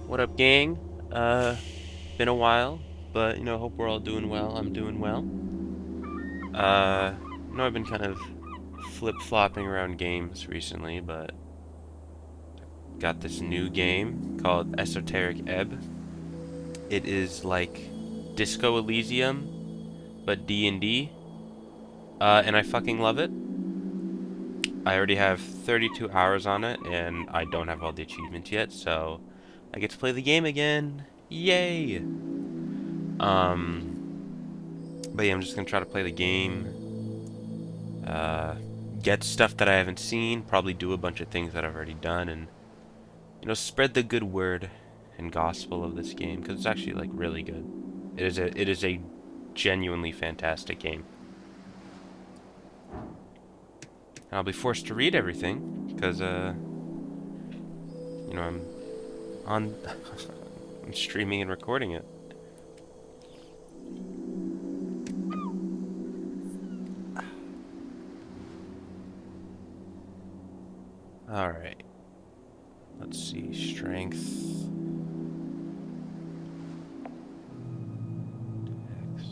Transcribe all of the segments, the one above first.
What up, gang? Been a while, but hope we're all doing well. I'm doing well. I've been kind of flip-flopping around games recently, but got this new game called Esoteric Ebb. It is like Disco Elysium, but D&D, and I fucking love it. I already have 32 hours on it, and I don't have all the achievements yet, so I get to play the game again. Yay! Um, but yeah, I'm just gonna try to play the game. uh, get stuff that I haven't seen, probably do a bunch of things that I've already done, and spread the good word and gospel of this game because it's actually like really good. It is a genuinely fantastic game. And I'll be forced to read everything because I'm on I'm streaming and recording it. All right. Let's see. Strength. X.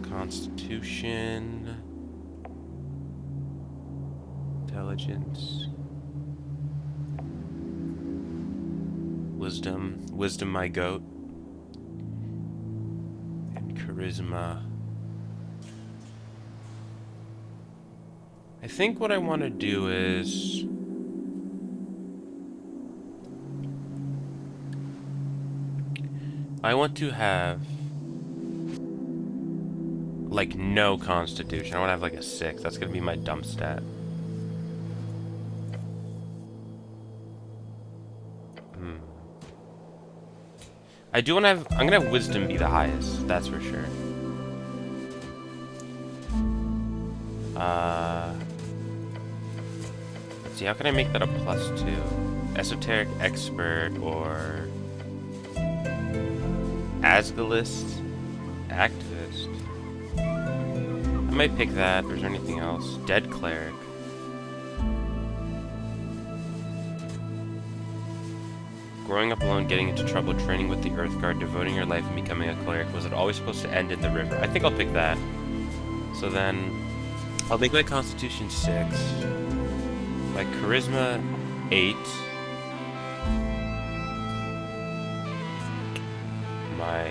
Constitution. Intelligence. Wisdom. Wisdom, my goat. And charisma. I think what I want to do is I want to have like no constitution. I want to have like a 6. That's gonna be my dump stat. Hmm. I do want to have. I'm gonna have wisdom be the highest. That's for sure. Uh, let's see. How can I make that a +2? Esoteric expert or Asgalist activist. I might pick that. Or is there anything else? Dead cleric. Growing up alone, getting into trouble, training with the Earth Guard, devoting your life and becoming a cleric. Was it always supposed to end in the river? I think I'll pick that. So then, I'll make my Constitution 6. My Charisma 8. My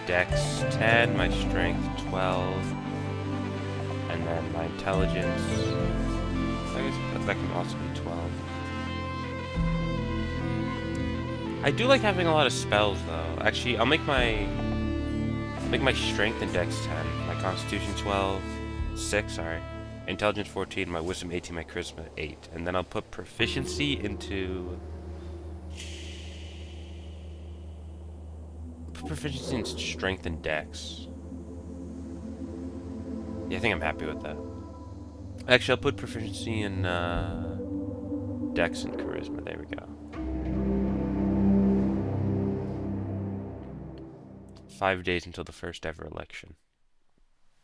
Dex 10. My Strength 12. And then my Intelligence. I guess that can also be 12. I do like having a lot of spells, though. Actually, I'll make my Strength and Dex 10, my Constitution 12, 6, sorry, Intelligence 14, my Wisdom 18, my Charisma 8, and then I'll put Proficiency into in Strength and Dex. Yeah, I think I'm happy with that. Actually, I'll put Proficiency in Dex and Charisma. There we go. 5 days until the first ever election.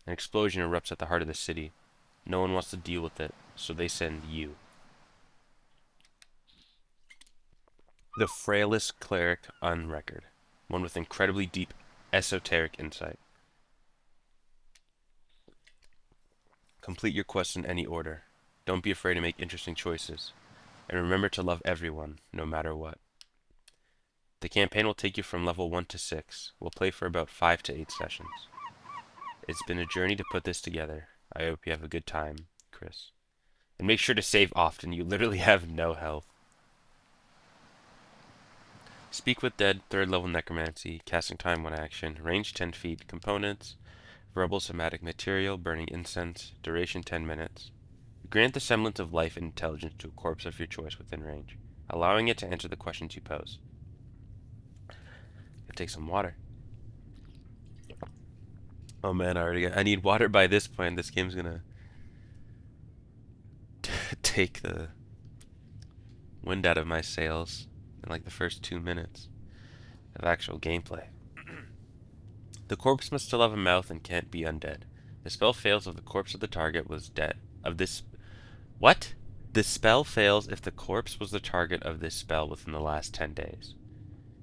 An explosion erupts at the heart of the city. No one wants to deal with it, so they send you. The frailest cleric on record. One with incredibly deep esoteric insight. Complete your quest in any order. Don't be afraid to make interesting choices. And remember to love everyone, no matter what. The campaign will take you from level 1 to 6. We'll play for about 5 to 8 sessions. It's been a journey to put this together. I hope you have a good time, Chris. And make sure to save often. You literally have no health. Speak with Dead, 3rd level Necromancy, casting time 1 action, range 10 feet, components, verbal somatic material, burning incense, duration 10 minutes. Grant the semblance of life and intelligence to a corpse of your choice within range, allowing it to answer the questions you pose. Gotta take some water. Oh man, I need water by this point. This game's gonna take the wind out of my sails in like the first 2 minutes of actual gameplay. The corpse must still have a mouth and can't be undead. The spell fails if the corpse of the target was dead. What? The spell fails if the corpse was the target of this spell within the last 10 days.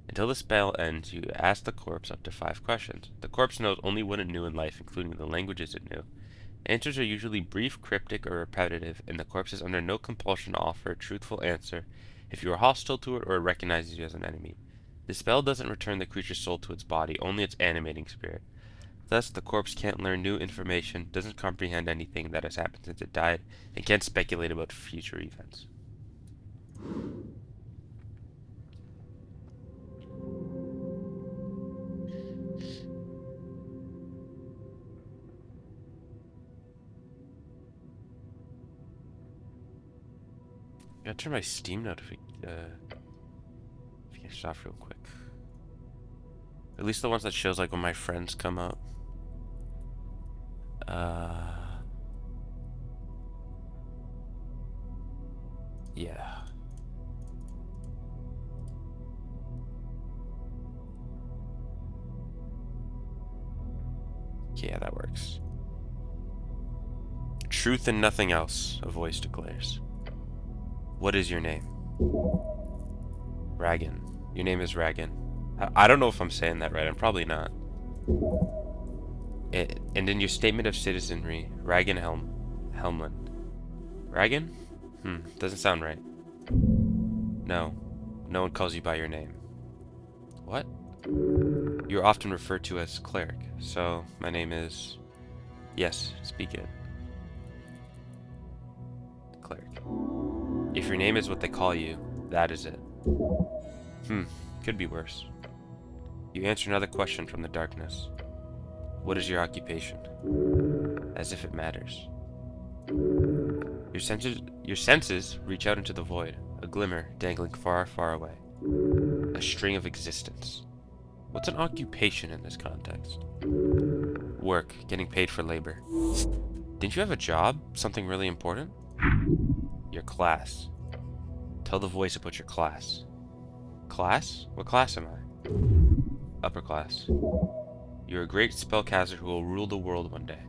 Until the spell ends, you ask the corpse up to 5 questions. The corpse knows only what it knew in life, including the languages it knew. Answers are usually brief, cryptic, or repetitive, and the corpse is under no compulsion to offer a truthful answer if you are hostile to it or it recognizes you as an enemy. The spell doesn't return the creature's soul to its body, only its animating spirit. Thus, the corpse can't learn new information, doesn't comprehend anything that has happened since it died, and can't speculate about future events. I gotta turn my Steam notifications off real quick. At least the ones that shows like when my friends come up. Yeah. Yeah, that works. Truth and nothing else, a voice declares. What is your name? Ragan. Your name is Ragan. I don't know if I'm saying that right. I'm probably not. And in your statement of citizenry, Ragan Helmland. Ragan? Doesn't sound right. No. No one calls you by your name. What? You're often referred to as cleric, so my name is... Yes, speak it. Cleric. If your name is what they call you, that is it. Could be worse. You answer another question from the darkness. What is your occupation? As if it matters. Your senses reach out into the void, a glimmer dangling far, far away. A string of existence. What's an occupation in this context? Work, getting paid for labor. Didn't you have a job? Something really important? Your class. Tell the voice about your class. Class? What class am I? Upper class. You're a great spellcaster who will rule the world one day.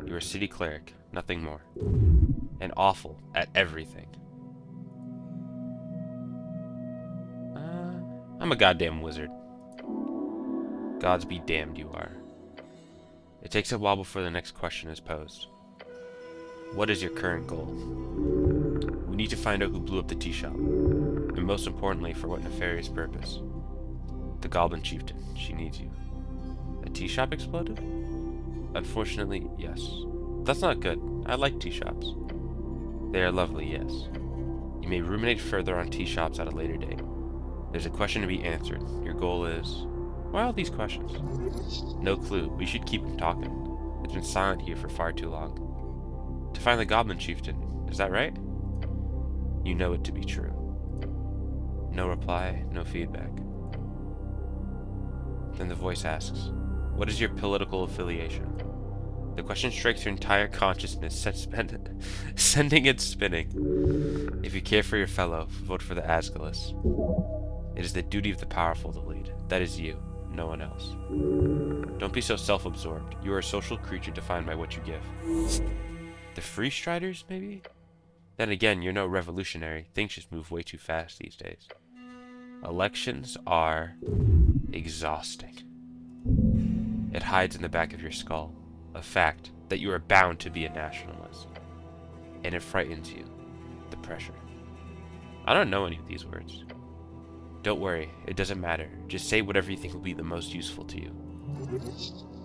You're a city cleric, nothing more. And awful at everything. I'm a goddamn wizard. Gods be damned you are. It takes a while before the next question is posed. What is your current goal? We need to find out who blew up the tea shop. And most importantly, for what nefarious purpose. The Goblin Chieftain. She needs you. A tea shop exploded? Unfortunately, yes. That's not good. I like tea shops. They are lovely, yes. You may ruminate further on tea shops at a later date. There's a question to be answered. Your goal is... Why all these questions? No clue. We should keep him talking. It's been silent here for far too long. To find the Goblin Chieftain. Is that right? You know it to be true. No reply, no feedback. Then the voice asks, what is your political affiliation? The question strikes your entire consciousness, sending it spinning. If you care for your fellow, vote for the Asgulus. It is the duty of the powerful to lead. That is you, no one else. Don't be so self-absorbed. You are a social creature defined by what you give. The Free Striders, maybe? Then again, you're no revolutionary. Things just move way too fast these days. Elections are exhausting. It hides in the back of your skull, a fact that you are bound to be a nationalist. And it frightens you, the pressure. I don't know any of these words. Don't worry, it doesn't matter. Just say whatever you think will be the most useful to you.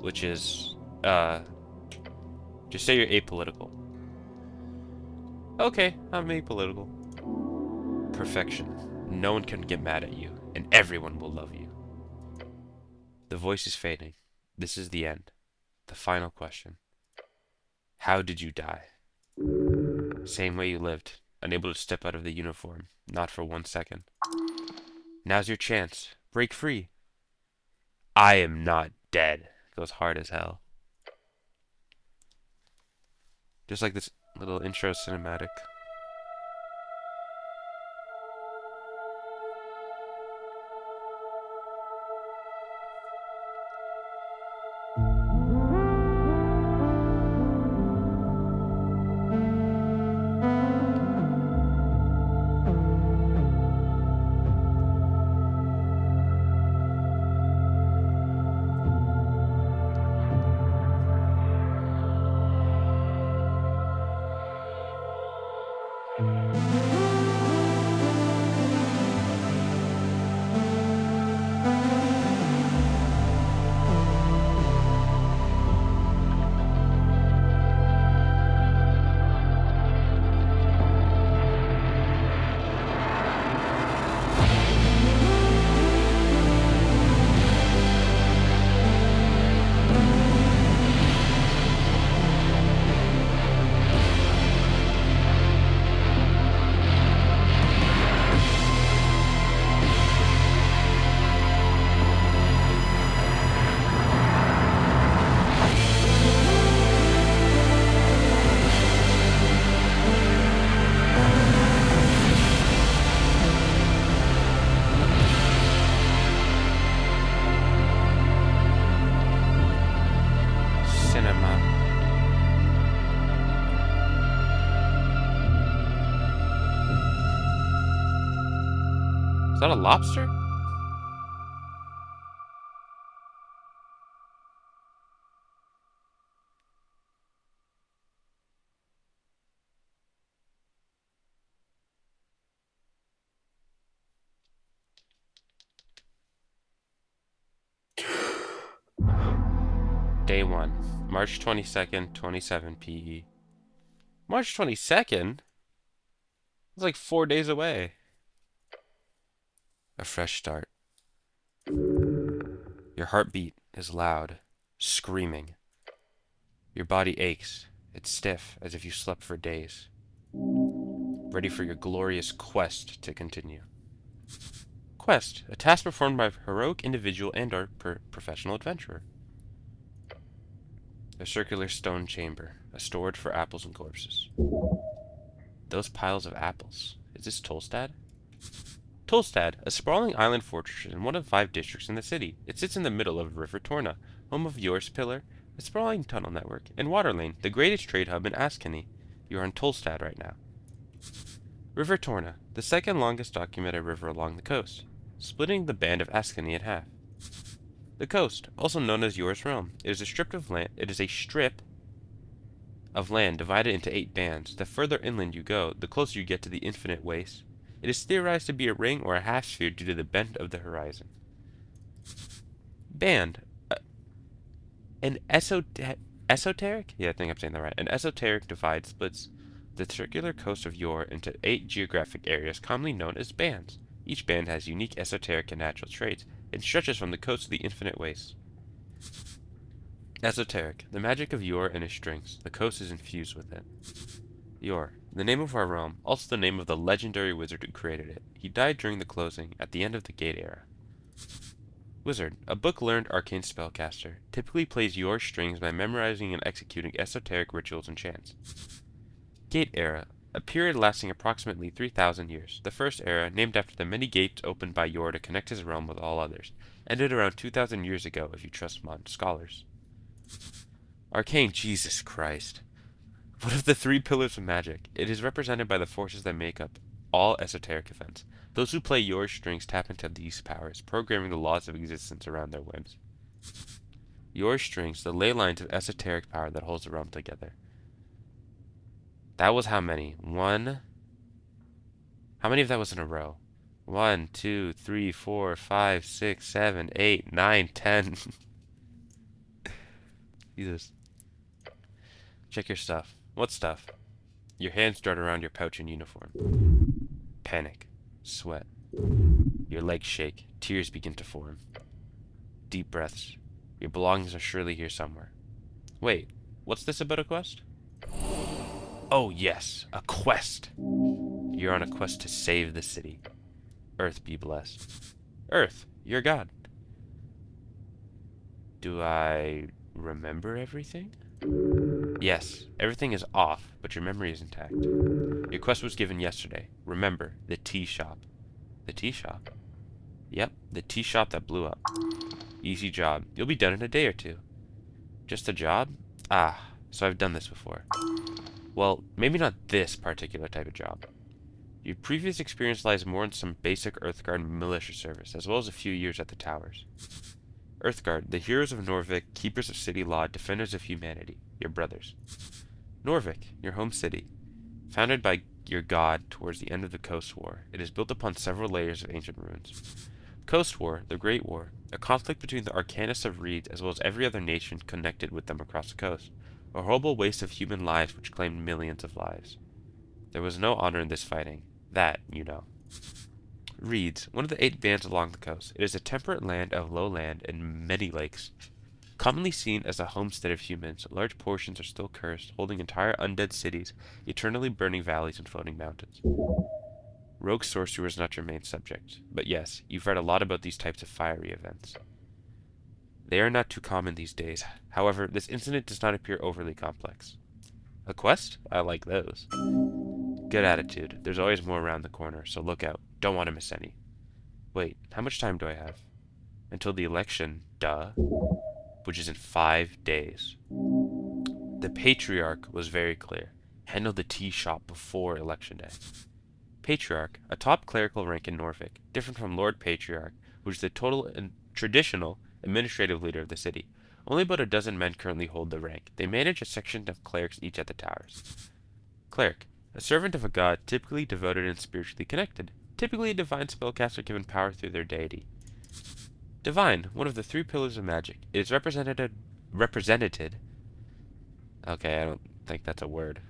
Which is, just say you're apolitical. Okay, I'm apolitical. Perfection. No one can get mad at you, and everyone will love you. The voice is fading. This is the end. The final question. How did you die? Same way you lived, unable to step out of the uniform, not for 1 second. Now's your chance. Break free. I am not dead. Goes hard as hell. Just like this little intro cinematic. Is that a lobster? Day 1, March 22nd, 27 PE. March 22nd? It's like 4 days away. A fresh start. Your heartbeat is loud, screaming. Your body aches. It's stiff, as if you slept for days. Ready for your glorious quest to continue. Quest, a task performed by a heroic individual and/or professional adventurer. A circular stone chamber, a storage for apples and corpses. Those piles of apples. Is this Tolstad? Tolstad, a sprawling island fortress in one of 5 districts in the city. It sits in the middle of River Torna, home of Yours Pillar, a sprawling tunnel network, and Waterlane, the greatest trade hub in Askany. You are in Tolstad right now. River Torna, the second longest documented river along the coast, splitting the band of Askany in half. The coast, also known as Yours Realm, is a strip of land. It is a strip of land divided into 8 bands. The further inland you go, the closer you get to the infinite waste. It is theorized to be a ring or a half-sphere due to the bend of the horizon. Band. An esoteric? Yeah, I think I'm saying that right. An esoteric divide splits the circular coast of Yor into 8 geographic areas commonly known as bands. Each band has unique esoteric and natural traits and stretches from the coast to the infinite waste. Esoteric. The magic of Yor and its strings. The coast is infused with it. Yor. The name of our realm, also the name of the legendary wizard who created it. He died during the closing, at the end of the Gate Era. Wizard. A book-learned arcane spellcaster. Typically plays Yor strings by memorizing and executing esoteric rituals and chants. Gate Era. A period lasting approximately 3,000 years. The first era, named after the many gates opened by Yor to connect his realm with all others, ended around 2,000 years ago if you trust modern scholars. Arcane. Jesus Christ. One of the 3 pillars of magic. It is represented by the forces that make up all esoteric events. Those who play Yor strings tap into these powers, programming the laws of existence around their whims. Yor strings, the ley lines of esoteric power that holds the realm together. That was how many? How many of that was in a row? 1, 2, 3, 4, 5, 6, 7, 8, 9, 10. Jesus. Check your stuff. What stuff? Your hands dart around your pouch and uniform. Panic. Sweat. Your legs shake. Tears begin to form. Deep breaths. Your belongings are surely here somewhere. Wait, what's this about a quest? Oh yes, a quest! You're on a quest to save the city. Earth be blessed. Earth, you're God. Do I remember everything? Yes, everything is off, but your memory is intact. Your quest was given yesterday. Remember, the tea shop. The tea shop? Yep, the tea shop that blew up. Easy job. You'll be done in a day or 2. Just a job? Ah, so I've done this before. Well, maybe not this particular type of job. Your previous experience lies more in some basic Earthguard militia service, as well as a few years at the towers. Earthguard, the heroes of Norvik, keepers of city law, defenders of humanity, your brothers. Norvik, your home city. Founded by your god towards the end of the Coast War, it is built upon several layers of ancient ruins. Coast War, the Great War, a conflict between the Arcanists of Reeds as well as every other nation connected with them across the coast. A horrible waste of human lives which claimed millions of lives. There was no honor in this fighting. That, you know. Reeds, one of the 8 bands along the coast. It is a temperate land of low land and many lakes. Commonly seen as a homestead of humans, large portions are still cursed, holding entire undead cities, eternally burning valleys and floating mountains. Rogue sorcerer is not your main subject, but yes, you've read a lot about these types of fiery events. They are not too common these days. However, this incident does not appear overly complex. A quest? I like those. Good attitude. There's always more around the corner, so look out. Don't want to miss any. Wait, how much time do I have? Until the election, duh. Which is in 5 days. The Patriarch was very clear. Handle the tea shop before election day. Patriarch, a top clerical rank in Norfolk, different from Lord Patriarch, which is the total and traditional administrative leader of the city. Only about a dozen men currently hold the rank. They manage a section of clerics each at the towers. Cleric, a servant of a god, typically devoted and spiritually connected. Typically a divine spellcaster given power through their deity. Divine, one of the three pillars of magic. It is represented. Okay, I don't think that's a word.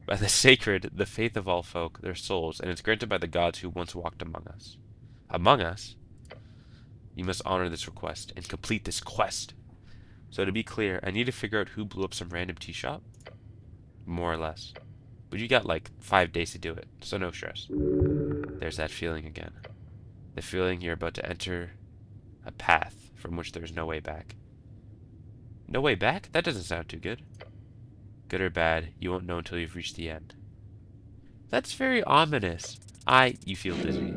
By the sacred, the faith of all folk, their souls, and is granted by the gods who once walked among us. Among us? You must honor this request and complete this quest. So to be clear, I need to figure out who blew up some random tea shop. More or less. But you got like 5 days to do it, so no stress. There's that feeling again. The feeling you're about to enter a path from which there's no way back. No way back? That doesn't sound too good. Good or bad, you won't know until you've reached the end. That's very ominous. You feel dizzy.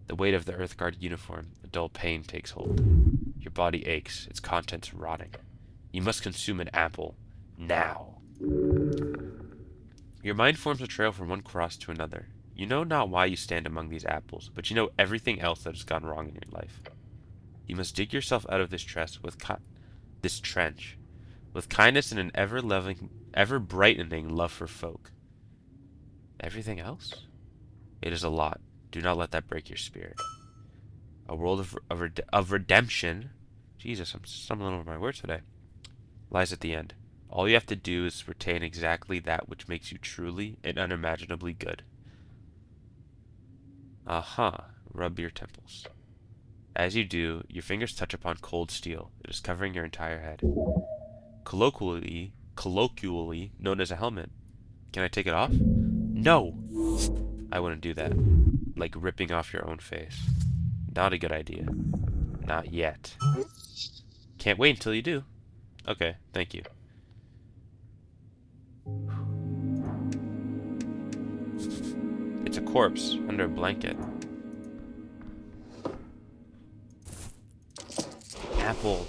The weight of the Earthguard uniform, a dull pain takes hold. Your body aches, its contents rotting. You must consume an apple. Now. Your mind forms a trail from one cross to another. You know not why you stand among these apples, but you know everything else that has gone wrong in your life. You must dig yourself out of this trench with kindness and an ever-loving, ever-brightening love for folk. Everything else? It is a lot. Do not let that break your spirit. A world of redemption, Jesus, I'm stumbling over my words today, lies at the end. All you have to do is retain exactly that which makes you truly and unimaginably good. Aha, rub your temples. As you do, your fingers touch upon cold steel. It is covering your entire head. Colloquially known as a helmet. Can I take it off? No! I wouldn't do that. Like ripping off your own face. Not a good idea. Not yet. Can't wait until you do. Okay, thank you. It's a corpse under a blanket. Apple.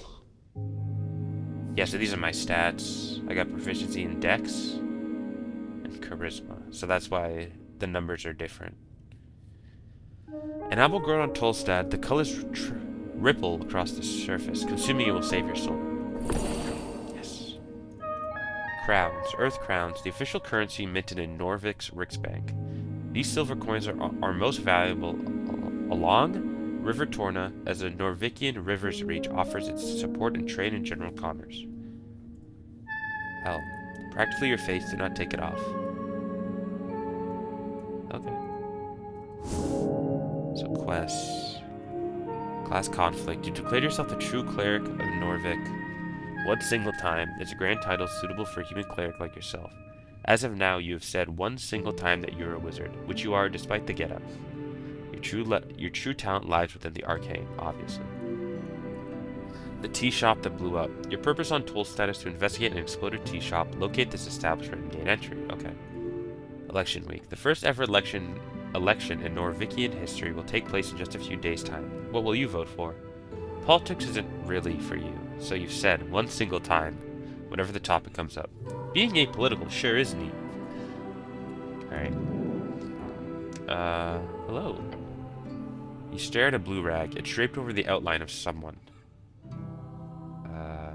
Yeah, so these are my stats. I got proficiency in Dex and Charisma. So that's why the numbers are different. An apple grown on Tolstad, the colors ripple across the surface. Consuming it will save your soul. Yes. Crowns. Earth crowns. The official currency minted in Norvik's Riksbank. These silver coins are most valuable along River Torna, as the Norvikian Rivers Reach offers its support in trade and general commerce. Hell. Practically your face, do not take it off. Okay. So quests. Class conflict. You declared yourself the true cleric of Norvik. One single time is a grand title suitable for a human cleric like yourself. As of now, you have said one single time that you're a wizard, which you are despite the get-up. Your true talent lies within the arcane, obviously. The tea shop that blew up. Your purpose on Tolstad is to investigate an exploded tea shop, locate this establishment, and gain entry. Okay. Election week. The first ever election in Norvikian history will take place in just a few days' time. What will you vote for? Politics isn't really for you, so you've said one single time, whenever the topic comes up. Being apolitical sure is neat. Alright. Hello. You stare at a blue rag. It's draped over the outline of someone.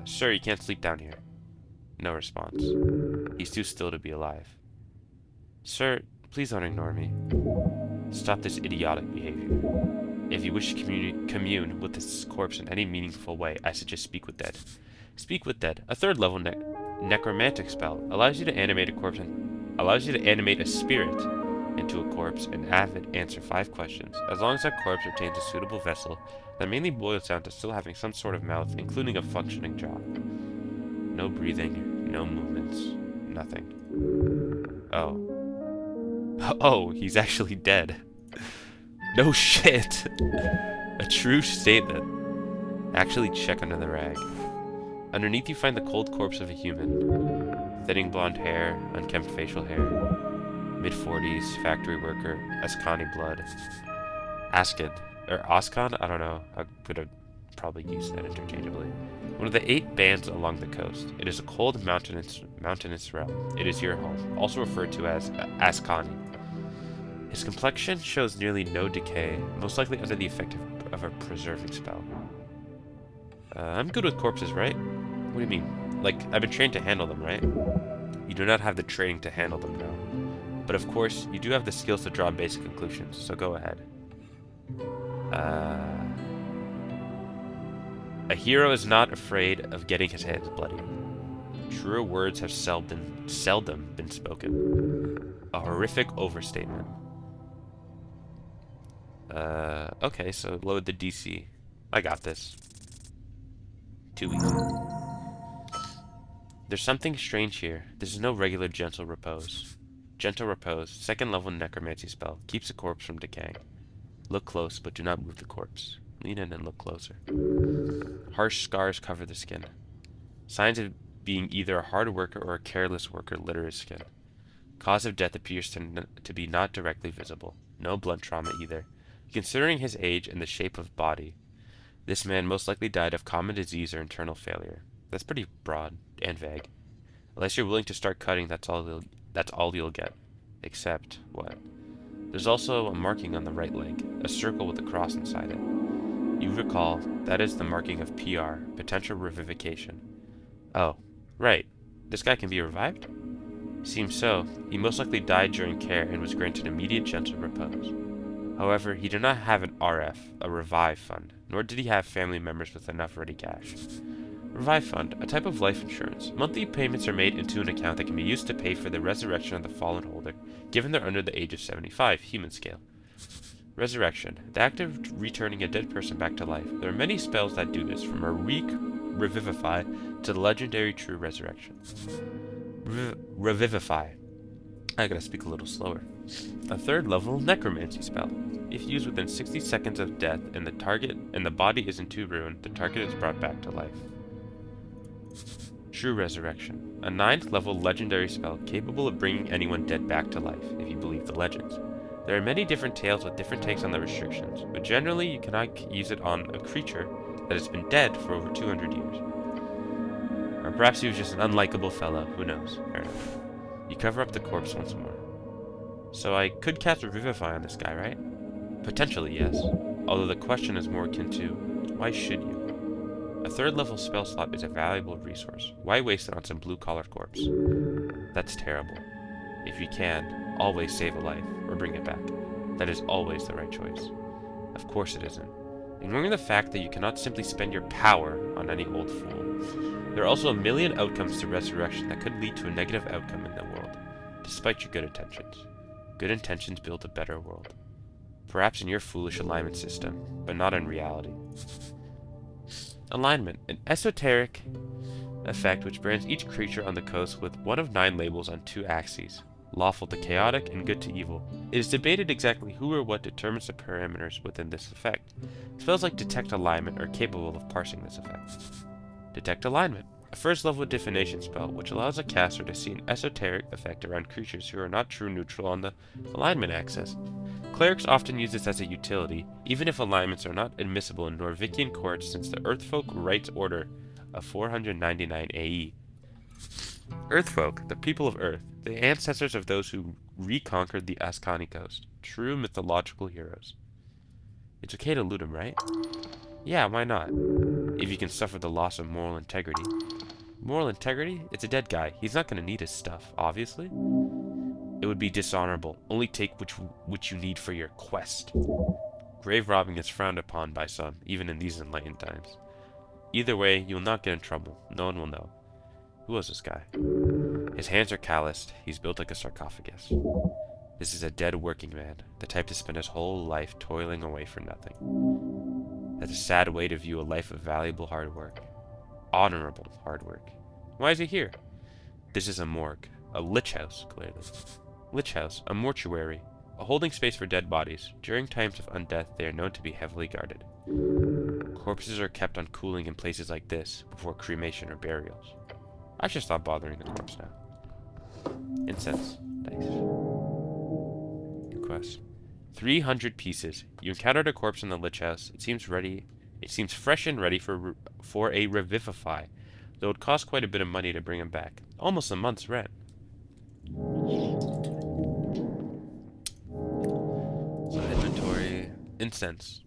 Sir, you can't sleep down here. No response. He's too still to be alive. Sir, please don't ignore me. Stop this idiotic behavior. If you wish to commune with this corpse in any meaningful way, I suggest speak with dead. Speak with dead, a third level necromantic spell, allows you to animate a spirit into a corpse and have it answer 5 questions. As long as that corpse obtains a suitable vessel, that mainly boils down to still having some sort of mouth, including a functioning jaw. No breathing, no movements, nothing. Oh. Oh, he's actually dead. No shit! A true statement. Actually check under the rag. Underneath you find the cold corpse of a human. Thinning blonde hair, unkempt facial hair. Mid-40s, factory worker, Ascani blood. Askin. Or Oscan? I don't know. I could have probably used that interchangeably. One of the 8 bands along the coast. It is a cold mountainous realm. It is your home, also referred to as Ascani. His complexion shows nearly no decay, most likely under the effect of a preserving spell. I'm good with corpses, right? What do you mean? Like, I've been trained to handle them, right? You do not have the training to handle them now. But of course, you do have the skills to draw basic conclusions, so go ahead. A hero is not afraid of getting his hands bloody. Truer words have seldom been spoken. A horrific overstatement. Okay, so load the DC. I got this. Too easy. There's something strange here. This is no regular gentle repose. Gentle repose, second level necromancy spell, keeps a corpse from decaying. Look close, but do not move the corpse. Lean in and look closer. Harsh scars cover the skin. Signs of being either a hard worker or a careless worker litter his skin. Cause of death appears to be not directly visible. No blood trauma either. Considering his age and the shape of body, this man most likely died of common disease or internal failure. That's pretty broad and vague. Unless you're willing to start cutting, that's all you'll get. Except what? There's also a marking on the right leg, a circle with a cross inside it. You recall, that is the marking of PR, potential revivification. Oh, right. This guy can be revived? Seems so. He most likely died during care and was granted immediate gentle repose. However, he did not have an RF, a revive fund, nor did he have family members with enough ready cash. Revive fund, a type of life insurance. Monthly payments are made into an account that can be used to pay for the resurrection of the fallen holder, given they're under the age of 75, human scale. Resurrection, the act of returning a dead person back to life. There are many spells that do this, from a revivify to the legendary true resurrection. Revivify. I gotta speak a little slower. A third level necromancy spell. If used within 60 seconds of death and the body isn't too ruined, the target is brought back to life. True Resurrection. A 9th level legendary spell capable of bringing anyone dead back to life, if you believe the legends. There are many different tales with different takes on the restrictions, but generally you cannot use it on a creature that has been dead for over 200 years. Or perhaps he was just an unlikable fellow, who knows. Fair enough. You cover up the corpse once more. So I could cast Revivify on this guy, right? Potentially, yes. Although the question is more akin to, why should you? A 3rd level spell slot is a valuable resource. Why waste it on some blue-collar corpse? That's terrible. If you can, always save a life, or bring it back. That is always the right choice. Of course it isn't. Ignoring the fact that you cannot simply spend your power on any old fool. There are also a million outcomes to resurrection that could lead to a negative outcome in the world, despite your good intentions. Good intentions build a better world. Perhaps in your foolish alignment system, but not in reality. Alignment, an esoteric effect which brands each creature on the coast with one of 9 labels on 2 axes, lawful to chaotic and good to evil. It is debated exactly who or what determines the parameters within this effect. Spells like Detect Alignment are capable of parsing this effect. Detect Alignment, a 1st level divination spell which allows a caster to see an esoteric effect around creatures who are not true neutral on the alignment axis. Clerics often use this as a utility, even if alignments are not admissible in Norvikian courts since the Earthfolk Rights Order of 499 AE. Earthfolk, the people of Earth, the ancestors of those who reconquered the Ascani coast, true mythological heroes. It's okay to loot him, right? Yeah, why not? If you can suffer the loss of moral integrity. Moral integrity? It's a dead guy. He's not going to need his stuff, obviously. It would be dishonorable. Only take which you need for your quest. Grave robbing is frowned upon by some, even in these enlightened times. Either way, you will not get in trouble. No one will know. Who was this guy? His hands are calloused. He's built like a sarcophagus. This is a dead working man, the type to spend his whole life toiling away for nothing. That's a sad way to view a life of valuable hard work. Honorable hard work. Why is he here? This is a morgue. A lich house, clearly. Lich house, a mortuary. A holding space for dead bodies. During times of undeath, they are known to be heavily guarded. Corpses are kept on cooling in places like this, before cremation or burials. I should stop bothering the corpse now. Incense. Nice. New quest. 300 pieces. You encountered a corpse in the lich house. It seems ready. It seems fresh and ready for a revivify, though it costs quite a bit of money to bring him back. Almost a month's rent. Incense.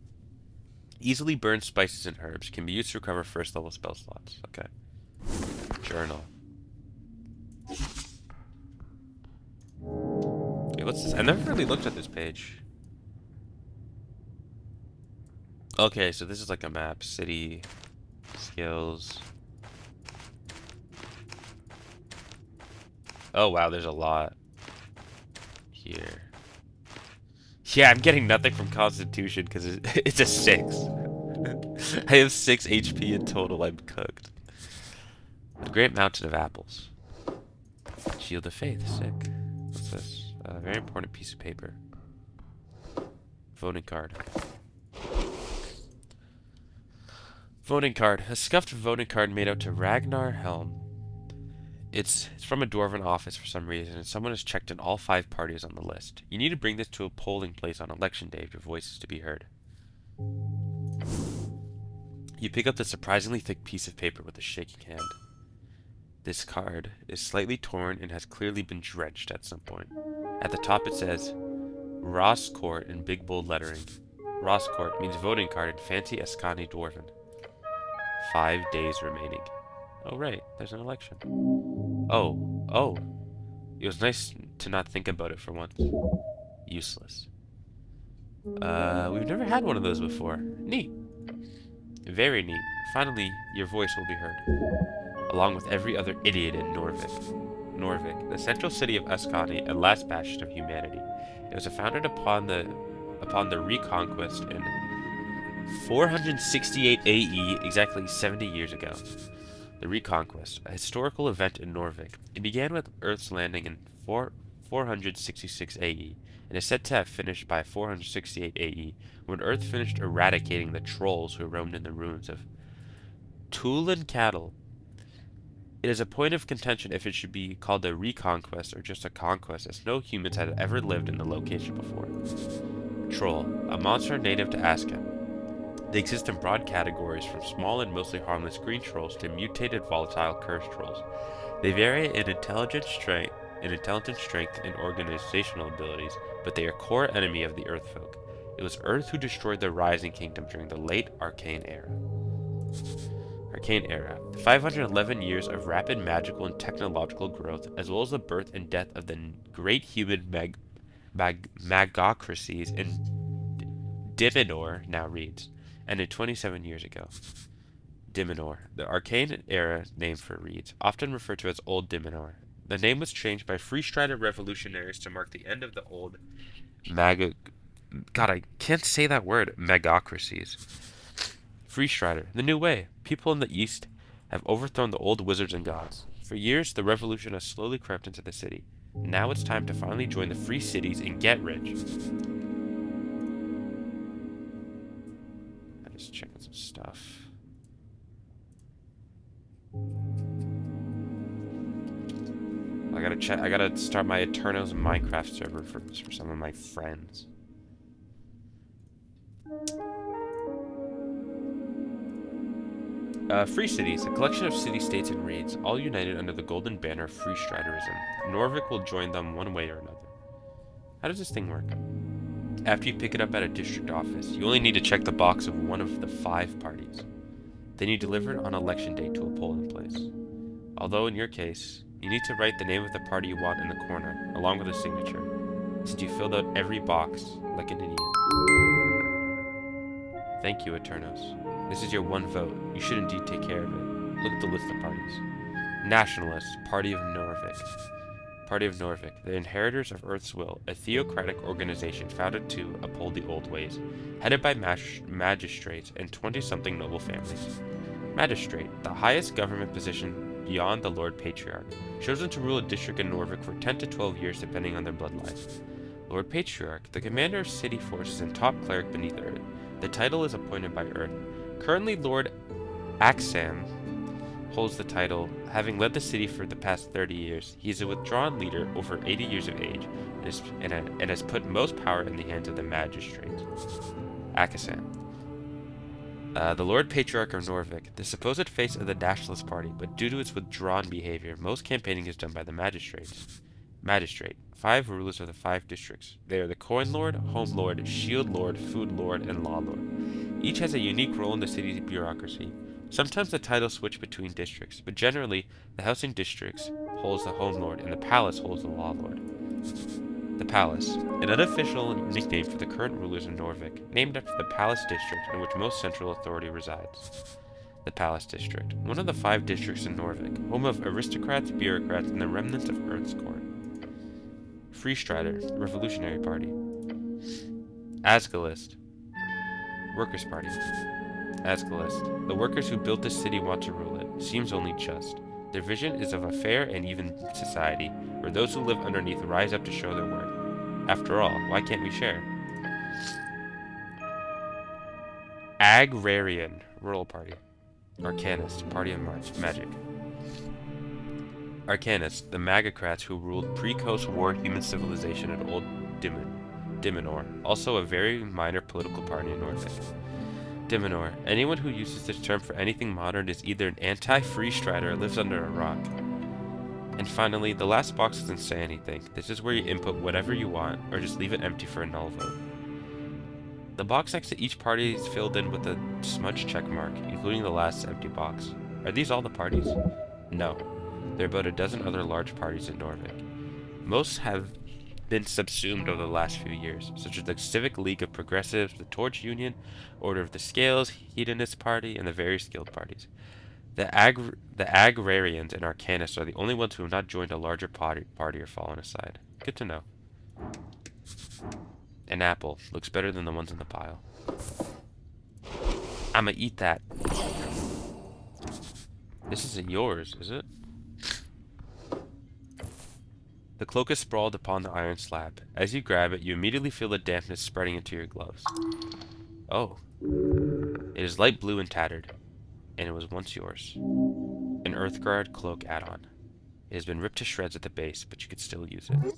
Easily burned spices and herbs can be used to recover first level spell slots. Okay. Journal. Okay, what's this? I never really looked at this page. Okay, so this is like a map. City, skills. Oh wow, there's a lot here. Yeah, I'm getting nothing from Constitution because it's a 6. I have 6 HP in total. I'm cooked. The Great Mountain of Apples. Shield of Faith. Sick. What's this? A very important piece of paper. Voting card. Voting card. A scuffed voting card made out to Ragnar Helm. It's from a dwarven office for some reason, and someone has checked in all 5 parties on the list. You need to bring this to a polling place on election day for your voice is to be heard. You pick up the surprisingly thick piece of paper with a shaking hand. This card is slightly torn and has clearly been drenched at some point. At the top it says, Ross Court in big bold lettering. Ross Court means voting card in fancy Eskani Dwarven. 5 days remaining. Oh right, there's an election. Oh. It was nice to not think about it for once. Useless. We've never had one of those before. Neat. Very neat. Finally, your voice will be heard. Along with every other idiot in Norvik. Norvik, the central city of Eskani and last bastion of humanity. It was founded upon the Reconquest in 468 AE, exactly 70 years ago. The Reconquest, a historical event in Norvik. It began with Earth's landing in 466 AE, and is said to have finished by 468 AE, when Earth finished eradicating the trolls who roamed in the ruins of Tulin Cattle. It is a point of contention if it should be called a reconquest or just a conquest, as no humans had ever lived in the location before. Troll, a monster native to Asken. They exist in broad categories, from small and mostly harmless green trolls to mutated volatile cursed trolls. They vary in intelligence, strength, and organizational abilities, but they are a core enemy of the Earth folk. It was Earth who destroyed the Rising Kingdom during the late Arcane Era. The 511 years of rapid magical and technological growth, as well as the birth and death of the great human magocracies in Diminor now reads, ended 27 years ago. Diminor, the Arcane Era name for reads, often referred to as Old Diminor. The name was changed by Freestrider revolutionaries to mark the end of the old God, I can't say that word, magocracies. Freestrider, the new way. People in the East have overthrown the old wizards and gods. For years, the revolution has slowly crept into the city. Now it's time to finally join the free cities and get rich. I'm just checking some stuff. I gotta start my Eternals Minecraft server for some of my friends. Free Cities, a collection of city-states and reeds, all united under the golden banner of Freestriderism. Norvik will join them one way or another. How does this thing work? After you pick it up at a district office, you only need to check the box of one of the 5 parties. Then you deliver it on election day to a polling place. Although in your case, you need to write the name of the party you want in the corner, along with a signature, since you filled out every box like an idiot. Thank you, Eternos. This is your one vote. You should indeed take care of it. Look at the list of parties. Nationalists, Party of Norvik. Party of Norvik, the Inheritors of Earth's Will, a theocratic organization founded to uphold the old ways, headed by magistrates and 20-something noble families. Magistrate, the highest government position beyond the Lord Patriarch, chosen to rule a district in Norvik for 10 to 12 years depending on their bloodline. Lord Patriarch, the commander of city forces and top cleric beneath Earth. The title is appointed by Earth. Currently, Lord Axam holds the title, having led the city for the past 30 years. He is a withdrawn leader over 80 years of age and has put most power in the hands of the magistrates. Akasam. The Lord Patriarch of Norvik, the supposed face of the Nationalist Party, but due to its withdrawn behavior, most campaigning is done by the magistrates. Magistrate. 5 rulers of the 5 districts. They are the Coin Lord, Home Lord, Shield Lord, Food Lord, and Law Lord. Each has a unique role in the city's bureaucracy. Sometimes the titles switch between districts, but generally, the housing districts holds the Home Lord, and the Palace holds the Law Lord. The Palace, an unofficial nickname for the current rulers of Norvik, named after the Palace district in which most central authority resides. The Palace District, one of the 5 districts in Norvik, home of aristocrats, bureaucrats, and the remnants of Earth's court. Freestrider, Revolutionary Party. Asgalist, Workers' Party. Asgalist, the workers who built this city want to rule it. Seems only just. Their vision is of a fair and even society, where those who live underneath rise up to show their worth. After all, why can't we share? Agrarian, Rural Party. Arcanist, Party of Magic. Arcanists, the Magocrats who ruled pre-Coast War human civilization at Old Diminor, also a very minor political party in Norvik. Diminor, anyone who uses this term for anything modern is either an anti-free strider or lives under a rock. And finally, the last box doesn't say anything. This is where you input whatever you want, or just leave it empty for a null vote. The box next to each party is filled in with a smudged check mark, including the last empty box. Are these all the parties? No. There are about a dozen other large parties in Norvik. Most have been subsumed over the last few years, such as the Civic League of Progressives, the Torch Union, Order of the Scales, Hedonist Party, and the various guild parties. The Agrarians and Arcanists are the only ones who have not joined a larger party or fallen aside. Good to know. An apple. Looks better than the ones in the pile. I'ma eat that. This isn't yours, is it? The cloak is sprawled upon the iron slab. As you grab it, you immediately feel the dampness spreading into your gloves. Oh. It is light blue and tattered, and it was once yours. An Earthguard cloak add-on. It has been ripped to shreds at the base, but you could still use it.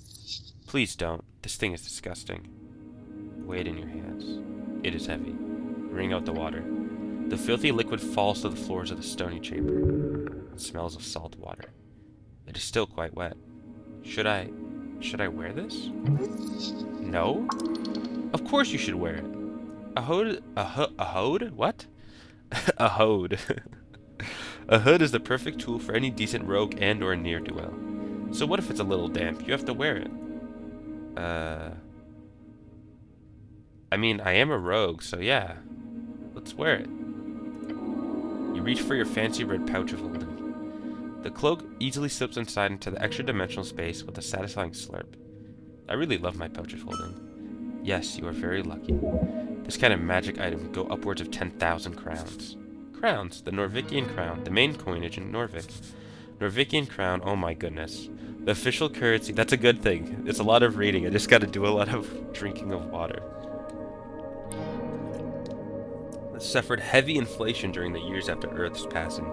Please don't. This thing is disgusting. Weigh it in your hands. It is heavy. Wring out the water. The filthy liquid falls to the floors of the stony chamber. It smells of salt water. It is still quite wet. Should I wear this? No? Of course you should wear it. A hood? What? A hood. A hood is the perfect tool for any decent rogue and or ne'er-do-well. So what if it's a little damp? You have to wear it. I mean, I am a rogue, so yeah. Let's wear it. You reach for your fancy red pouch of holding. The cloak easily slips inside into the extra-dimensional space with a satisfying slurp. I really love my pouch of holding. Yes, you are very lucky. This kind of magic item can go upwards of 10,000 crowns. Crowns, the Norvikian crown, the main coinage in Norvik. Norvikian crown, oh my goodness. The official currency, that's a good thing. It's a lot of reading, I just gotta do a lot of drinking of water. It suffered heavy inflation during the years after Earth's passing.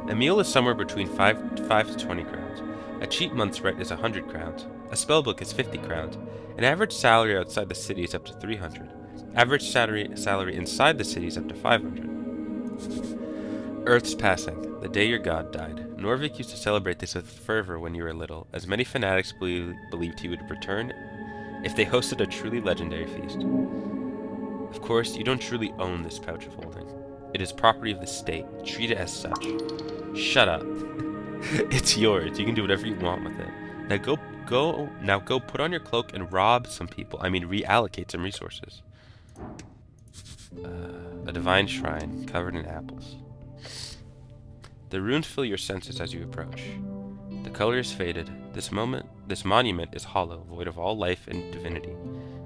A meal is somewhere between 5 to 20 crowns. A cheap month's rent is 100 crowns. A spellbook is 50 crowns. An average salary outside the city is up to 300. Average salary inside the city is up to 500. Earth's passing, the day your god died. Norvik used to celebrate this with fervor when you were little, as many fanatics believed he would return if they hosted a truly legendary feast. Of course, you don't truly own this pouch of holding. It is property of the state. Treat it as such. Shut up. It's yours. You can do whatever you want with it. Now go put on your cloak and rob some people. I mean, reallocate some resources. A divine shrine covered in apples. The runes fill your senses as you approach. The color is faded. This monument is hollow, void of all life and divinity.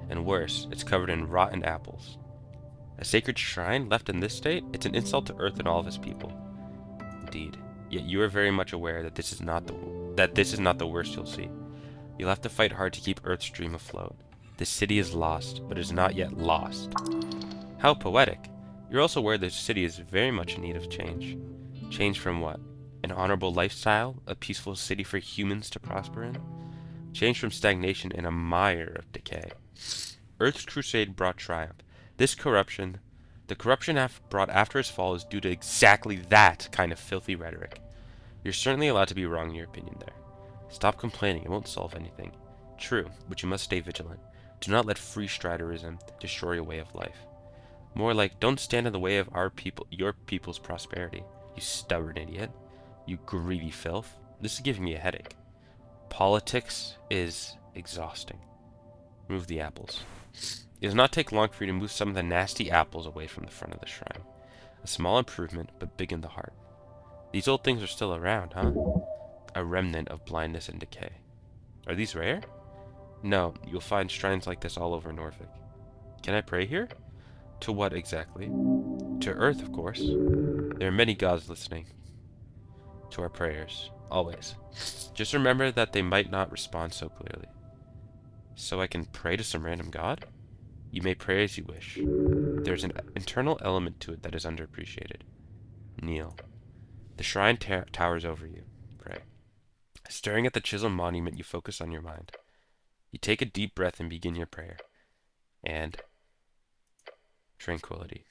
And worse, it's covered in rotten apples. A sacred shrine left in this state? It's an insult to Earth and all of its people. Indeed. Yet you are very much aware that this is not the worst you'll see. You'll have to fight hard to keep Earth's dream afloat. This city is lost, but is not yet lost. How poetic! You're also aware this city is very much in need of change. Change from what? An honorable lifestyle? A peaceful city for humans to prosper in? Change from stagnation in a mire of decay. Earth's crusade brought triumph. The corruption brought after his fall is due to exactly that kind of filthy rhetoric. You're certainly allowed to be wrong in your opinion there. Stop complaining, it won't solve anything. True, but you must stay vigilant. Do not let free striderism destroy your way of life. More like, don't stand in the way of your people's prosperity. You stubborn idiot. You greedy filth. This is giving me a headache. Politics is exhausting. Move the apples. It does not take long for you to move some of the nasty apples away from the front of the shrine. A small improvement, but big in the heart. These old things are still around, huh? A remnant of blindness and decay. Are these rare? No, you'll find shrines like this all over Norfolk. Can I pray here? To what exactly? To Earth, of course. There are many gods listening to our prayers, always. Just remember that they might not respond so clearly. So I can pray to some random god? You may pray as you wish. There's an internal element to it that is underappreciated. Kneel. The shrine towers over you. Pray. Staring at the chiseled monument, you focus on your mind. You take a deep breath and begin your prayer. And tranquility.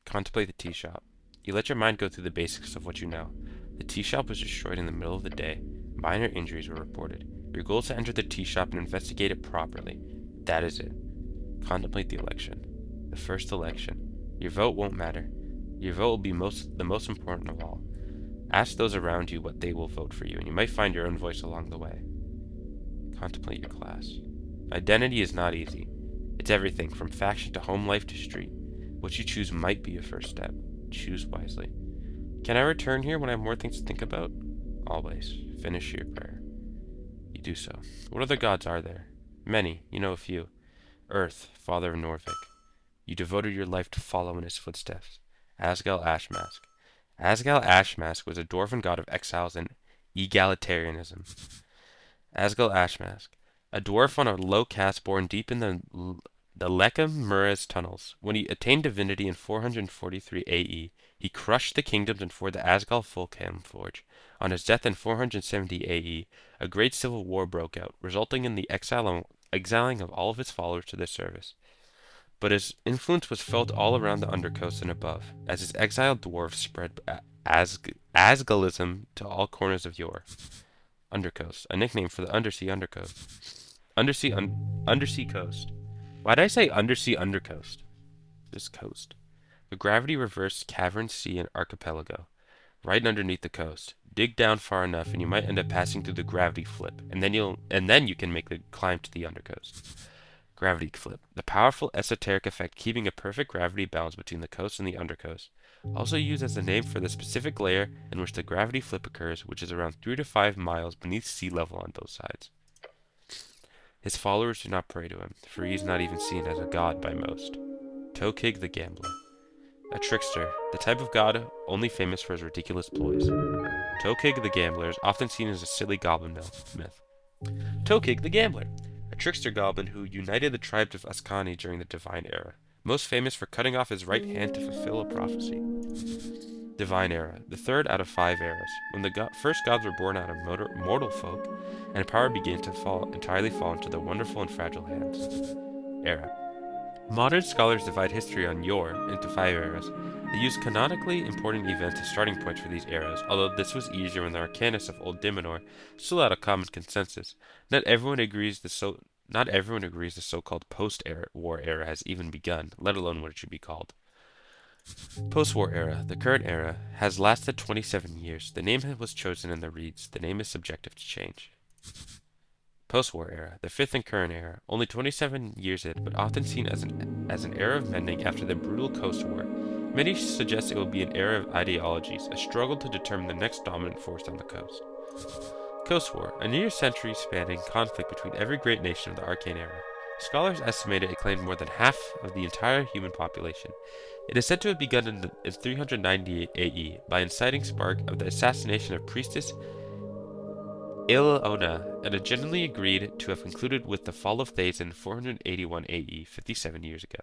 Contemplate the tea shop. You let your mind go through the basics of what you know. The tea shop was destroyed in the middle of the day. Minor injuries were reported. Your goal is to enter the tea shop and investigate it properly. That is it. Contemplate the election. The first election. Your vote won't matter. Your vote will be the most important of all. Ask those around you what they will vote for you, and you might find your own voice along the way. Contemplate your class. Identity is not easy. It's everything from faction to home life to street. What you choose might be a first step. Choose wisely. Can I return here when I have more things to think about? Always. Finish your prayer. You do so. What other gods are there? Many. You know a few. Earth, father of Norfolk. You devoted your life to follow in his footsteps. Asgal Ashmask. Asgal Ashmask was a dwarven god of exiles and egalitarianism. Asgal Ashmask. A dwarf on a low caste born deep in the Lecca Murez tunnels. When he attained divinity in 443 AE, he crushed the kingdoms and forged the Asgal Fulkham Forge. On his death in 470 AE, a great civil war broke out, resulting in the exiling of all of his followers to their service. But his influence was felt all around the Undercoast and above, as his exiled dwarves spread Asgalism to all corners of Yore. Undercoast, a nickname for the undersea undercoast. Undersea coast. Why did I say undersea undercoast? This coast. The gravity reversed cavern sea and archipelago, right underneath the coast. Dig down far enough and you might end up passing through the gravity flip, and then you can make the climb to the undercoast. Gravity flip. The powerful esoteric effect keeping a perfect gravity balance between the coast and the undercoast. Also used as the name for the specific layer in which the gravity flip occurs, which is around 3 to 5 miles beneath sea level on both sides. His followers do not pray to him, for he is not even seen as a god by most. Tokig the Gambler. A trickster, the type of god only famous for his ridiculous ploys. Tokig the Gambler is often seen as a silly goblin myth. Tokig the Gambler, a trickster goblin who united the tribes of Ascani during the Divine Era, most famous for cutting off his right hand to fulfill a prophecy. Divine Era, the third out of 5 eras, when the first gods were born out of mortal folk, and power began to entirely fall into their wonderful and fragile hands. Era. Modern scholars divide history on Yore into 5 eras. They use canonically important events as starting points for these eras, although this was easier when the Arcanists of Old Dimenor still had a common consensus. Not everyone agrees the so-called post-war era has even begun, let alone what it should be called. Post-war era, the current era, has lasted 27 years. The name was chosen in the reads. The name is subjective to change. Post-war era, the fifth and current era, only 27 years it, but often seen as an era of mending after the brutal Coast War. Many suggest it will be an era of ideologies, a struggle to determine the next dominant force on the coast. Coast War, a near-century spanning conflict between every great nation of the Arcane era. Scholars estimate it claimed more than half of the entire human population. It is said to have begun in 398 AE by inciting spark of the assassination of priestess Ilona, and is generally agreed to have concluded with the fall of Thais in 481 AE, 57 years ago.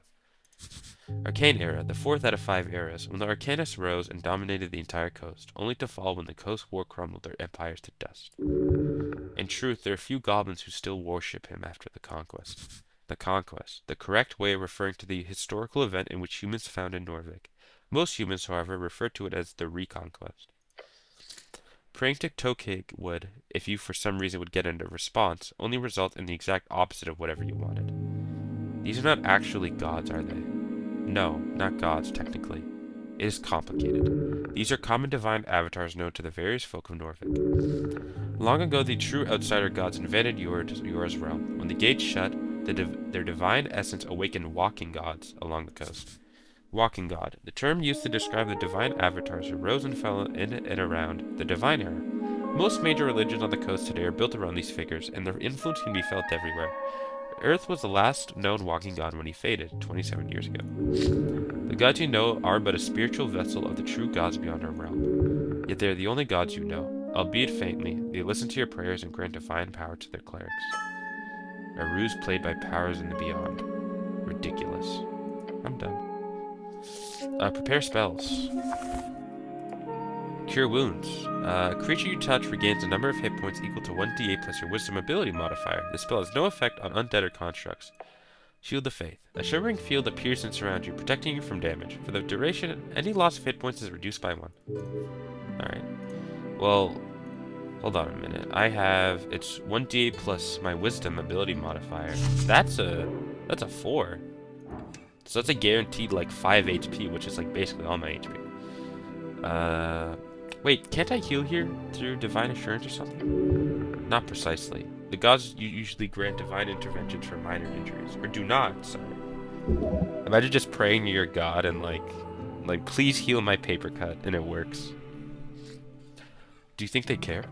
Arcane Era, the fourth out of 5 eras, when the Arcanists rose and dominated the entire coast, only to fall when the Coast War crumbled their empires to dust. In truth, there are few goblins who still worship him after the conquest. The conquest, the correct way of referring to the historical event in which humans founded Norvik. Most humans, however, refer to it as the reconquest. Praying to Tokig would, if you for some reason would get a response, only result in the exact opposite of whatever you wanted. These are not actually gods, are they? No, not gods, technically. It is complicated. These are common divine avatars known to the various folk of Norvik. Long ago, the true outsider gods invaded Yora's realm. When the gates shut, their divine essence awakened walking gods along the coast. Walking god, the term used to describe the divine avatars who rose and fell in and around the divine era. Most major religions on the coast today are built around these figures, and their influence can be felt everywhere. Earth was the last known walking god when he faded 27 years ago. The gods you know are but a spiritual vessel of the true gods beyond our realm. Yet they are the only gods you know. Albeit faintly, they listen to your prayers and grant divine power to their clerics. A ruse played by powers in the beyond. Ridiculous. I'm done. Prepare spells. Cure wounds. A creature you touch regains a number of hit points equal to 1d8 plus your wisdom ability modifier. This spell has no effect on undead or constructs. Shield of Faith. A shimmering field appears and surrounds you, protecting you from damage. For the duration, any loss of hit points is reduced by 1. Alright. Well, hold on a minute. It's 1d8 plus my wisdom ability modifier. That's a 4. So that's a guaranteed like 5 HP, which is like basically all my HP. Wait, can't I heal here through divine assurance or something? Not precisely. The gods usually grant divine interventions for minor injuries, or do not. Sorry. Imagine just praying to your god and like please heal my paper cut, and it works. Do you think they care?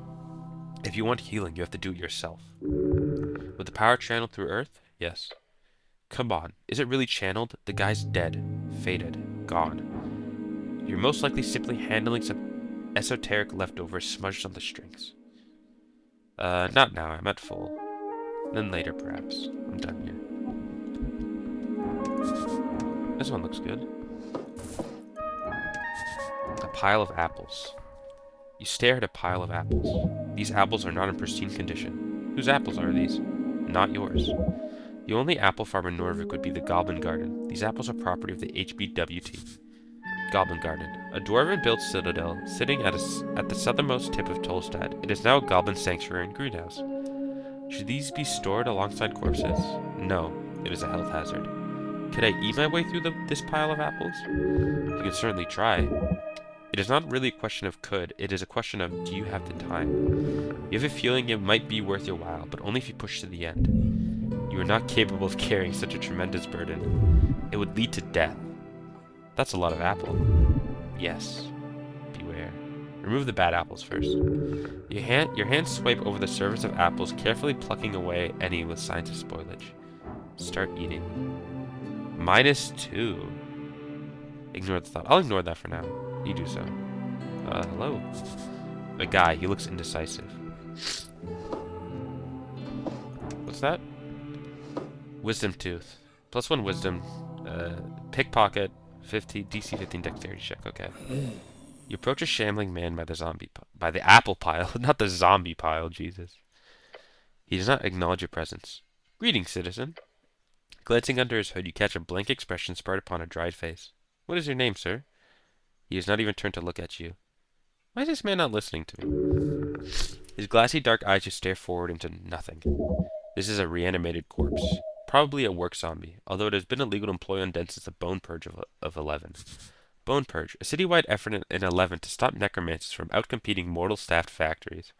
If you want healing, you have to do it yourself. With the power channeled through Earth? Yes. Come on, is it really channeled? The guy's dead, faded, gone. You're most likely simply handling some esoteric leftovers smudged on the strings. Not now, I'm at full. Then later, perhaps. I'm done here. This one looks good. A pile of apples. You stare at a pile of apples. These apples are not in pristine condition. Whose apples are these? Not yours. The only apple farm in Norvik would be the Goblin Garden. These apples are property of the HBWT. Goblin Garden. A dwarven-built citadel sitting at the southernmost tip of Tolstad. It is now a goblin sanctuary and greenhouse. Should these be stored alongside corpses? No, it is a health hazard. Could I eat my way through this pile of apples? You can certainly try. It is not really a question of could, it is a question of do you have the time. You have a feeling it might be worth your while, but only if you push to the end. You are not capable of carrying such a tremendous burden. It would lead to death. That's a lot of apple. Yes. Beware. Remove the bad apples first. Your hands swipe over the surface of apples, carefully plucking away any with signs of spoilage. Start eating. -2. Ignore the thought. I'll ignore that for now. You do so. Hello. A guy. He looks indecisive. What's that? Wisdom tooth. +1 wisdom. Pickpocket. DC 15 dexterity check. Okay. You approach a shambling man by the apple pile, not the zombie pile. Jesus. He does not acknowledge your presence. Greetings, citizen. Glancing under his hood, you catch a blank expression spread upon a dried face. What is your name, sir? He has not even turned to look at you. Why is this man not listening to me? His glassy dark eyes just stare forward into nothing. This is a reanimated corpse. Probably a work zombie, although it has been illegal to employ undead since the Bone Purge of 11. Bone Purge, a citywide effort in 11 to stop necromancers from outcompeting mortal-staffed factories.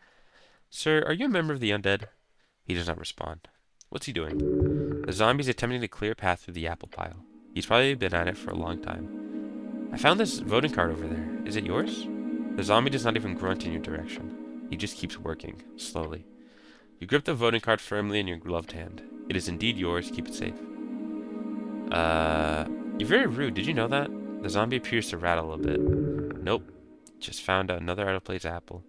Sir, are you a member of the undead? He does not respond. What's he doing? The zombie is attempting to clear a path through the apple pile. He's probably been at it for a long time. I found this voting card over there. Is it yours? The zombie does not even grunt in your direction. He just keeps working, slowly. You grip the voting card firmly in your gloved hand. It is indeed yours. Keep it safe. You're very rude. Did you know that? The zombie appears to rattle a bit. Nope. Just found another out-of-place apple.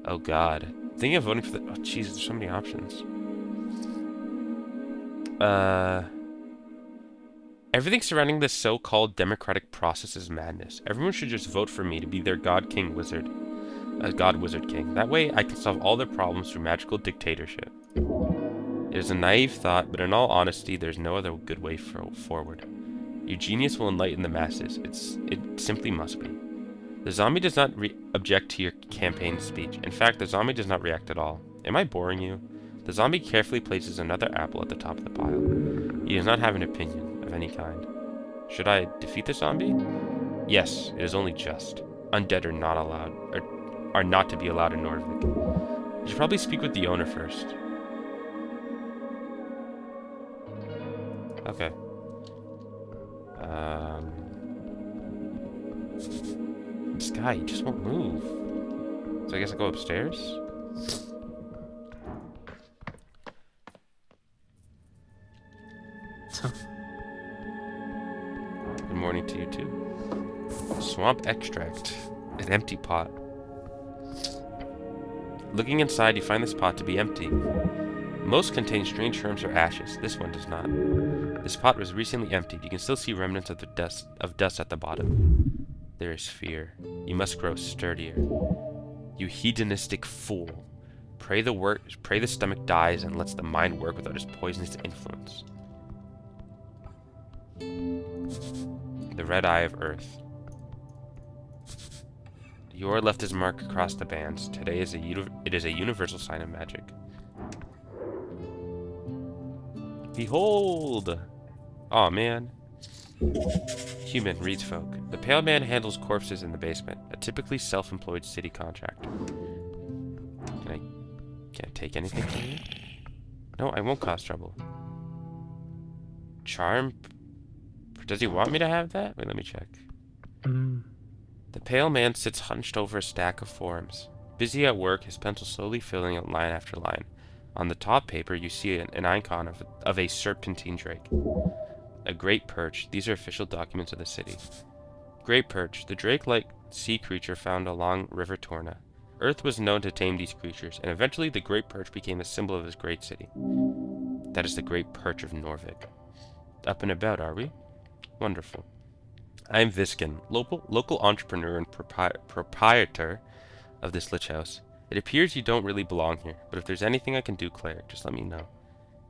Oh, God. Thinking of voting for the... Oh, jeez, there's so many options. Everything surrounding this so-called democratic process is madness. Everyone should just vote for me to be their god king wizard. A god wizard king. That way I can solve all their problems through magical dictatorship. It is a naive thought, but in all honesty, there's no other good way forward. Your genius will enlighten the masses. It simply must be. The zombie does not object to your campaign speech. In fact, the zombie does not react at all. Am I boring you? The zombie carefully places another apple at the top of the pile. He does not have an opinion of any kind. Should I defeat the zombie? Yes, it is only just. Undead are not allowed, or are not to be allowed in Norvik. You should probably speak with the owner first. Okay. This guy, he just won't move. So I guess I go upstairs? Good morning to you too. Swamp extract. An empty pot. Looking inside, you find this pot to be empty. Most contain strange germs or ashes. This one does not. This pot was recently emptied. You can still see remnants of the dust at the bottom. There is fear. You must grow sturdier. You hedonistic fool. Pray the stomach dies and lets the mind work without its poisonous influence. The red eye of earth. Your left his mark across the bands. Today it is a universal sign of magic. Behold! Aw, man. Human reads folk. The pale man handles corpses in the basement. A typically self-employed city contractor. Can't take anything from you? No, I won't cause trouble. Charm? Does he want me to have that? Wait, let me check. The pale man sits hunched over a stack of forms. Busy at work, his pencil slowly filling out line after line. On the top paper, you see an icon of a serpentine drake. A great perch. These are official documents of the city. Great perch, the drake-like sea creature found along River Torna. Earth was known to tame these creatures, and eventually the great perch became the symbol of this great city. That is the great perch of Norvik. Up and about, are we? Wonderful. I am Viskin, local entrepreneur and proprietor of this lich house. It appears you don't really belong here, but if there's anything I can do, Cleric, just let me know.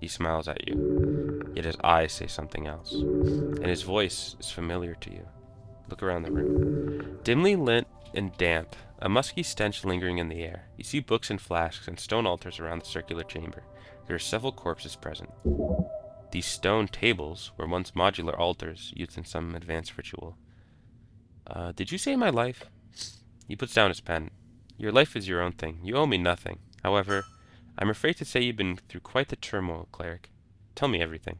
He smiles at you, yet his eyes say something else, and his voice is familiar to you. Look around the room. Dimly lit and damp, a musky stench lingering in the air. You see books and flasks and stone altars around the circular chamber. There are several corpses present. These stone tables were once modular altars used in some advanced ritual. Did you say my life? He puts down his pen. Your life is your own thing. You owe me nothing. However, I'm afraid to say you've been through quite the turmoil, Cleric. Tell me everything.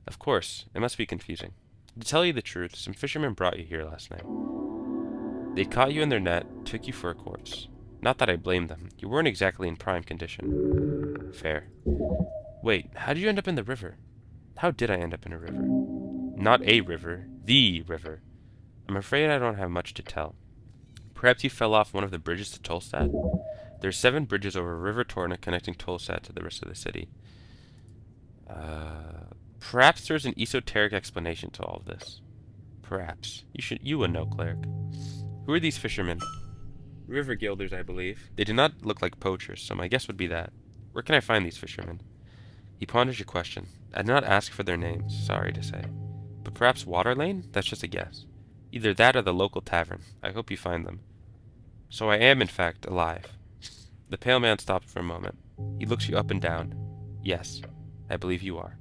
Of course, it must be confusing. To tell you the truth, some fishermen brought you here last night. They caught you in their net, took you for a corpse. Not that I blame them. You weren't exactly in prime condition. Fair. Wait, how did you end up in the river? How did I end up in a river? Not a river, the river. I'm afraid I don't have much to tell. Perhaps you fell off one of the bridges to Tolstad? There are 7 bridges over River Torna connecting Tolstad to the rest of the city. Perhaps there's an esoteric explanation to all of this. Perhaps. You would know, Cleric. Who are these fishermen? River guilders, I believe. They do not look like poachers, so my guess would be that. Where can I find these fishermen? He ponders your question. I did not ask for their names, sorry to say. But perhaps Water Lane? That's just a guess. Either that or the local tavern. I hope you find them. So I am, in fact, alive. The pale man stops for a moment. He looks you up and down. Yes, I believe you are.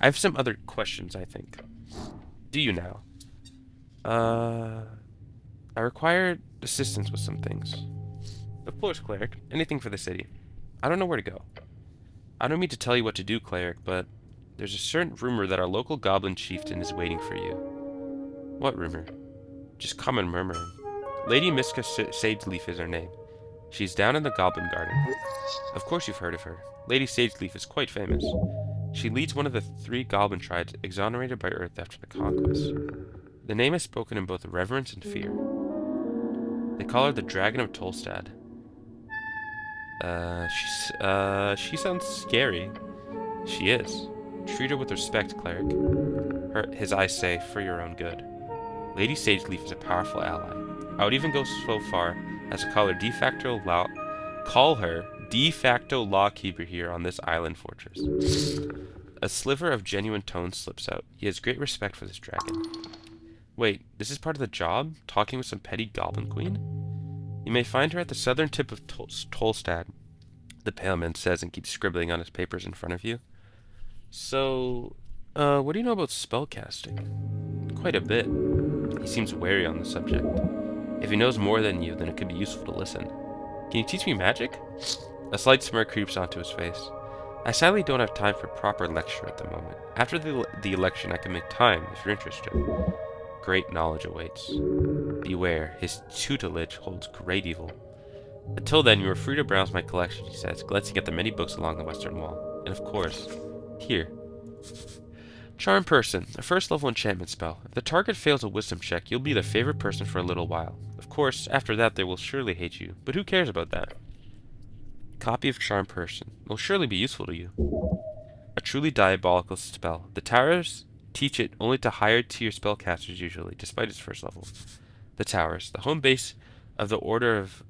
I have some other questions, I think. Do you now? I require assistance with some things. Of course, Cleric. Anything for the city. I don't know where to go. I don't mean to tell you what to do, Cleric, but there's a certain rumor that our local goblin chieftain is waiting for you. What rumor? Just common murmuring. Lady Miska Sageleaf is her name. She's down in the Goblin Garden. Of course you've heard of her. Lady Sageleaf is quite famous. She leads one of the 3 goblin tribes exonerated by Earth after the conquest. The name is spoken in both reverence and fear. They call her the Dragon of Tolstad. She sounds scary. She is. Treat her with respect, Cleric. His eyes say, for your own good. Lady Sageleaf is a powerful ally. I would even go so far as to call her de facto lawkeeper here on this island fortress. A sliver of genuine tone slips out. He has great respect for this dragon. Wait, this is part of the job? Talking with some petty goblin queen? You may find her at the southern tip of Tolstad, the pale man says and keeps scribbling on his papers in front of you. So, what do you know about spellcasting? Quite a bit. He seems wary on the subject. If he knows more than you, then it could be useful to listen. Can you teach me magic? A slight smirk creeps onto his face. I sadly don't have time for proper lecture at the moment. After the election, I can make time if you're interested. Great knowledge awaits. Beware, his tutelage holds great evil. Until then, you are free to browse my collection, he says, glancing at the many books along the western wall. And of course, here. Charm Person, a first level enchantment spell. If the target fails a wisdom check, you'll be the favorite person for a little while. Of course, after that they will surely hate you, but who cares about that? Copy of Charm Person. It will surely be useful to you. A truly diabolical spell. The Towers teach it only to higher tier spellcasters usually, despite its first level. The Towers, the home base of the Order of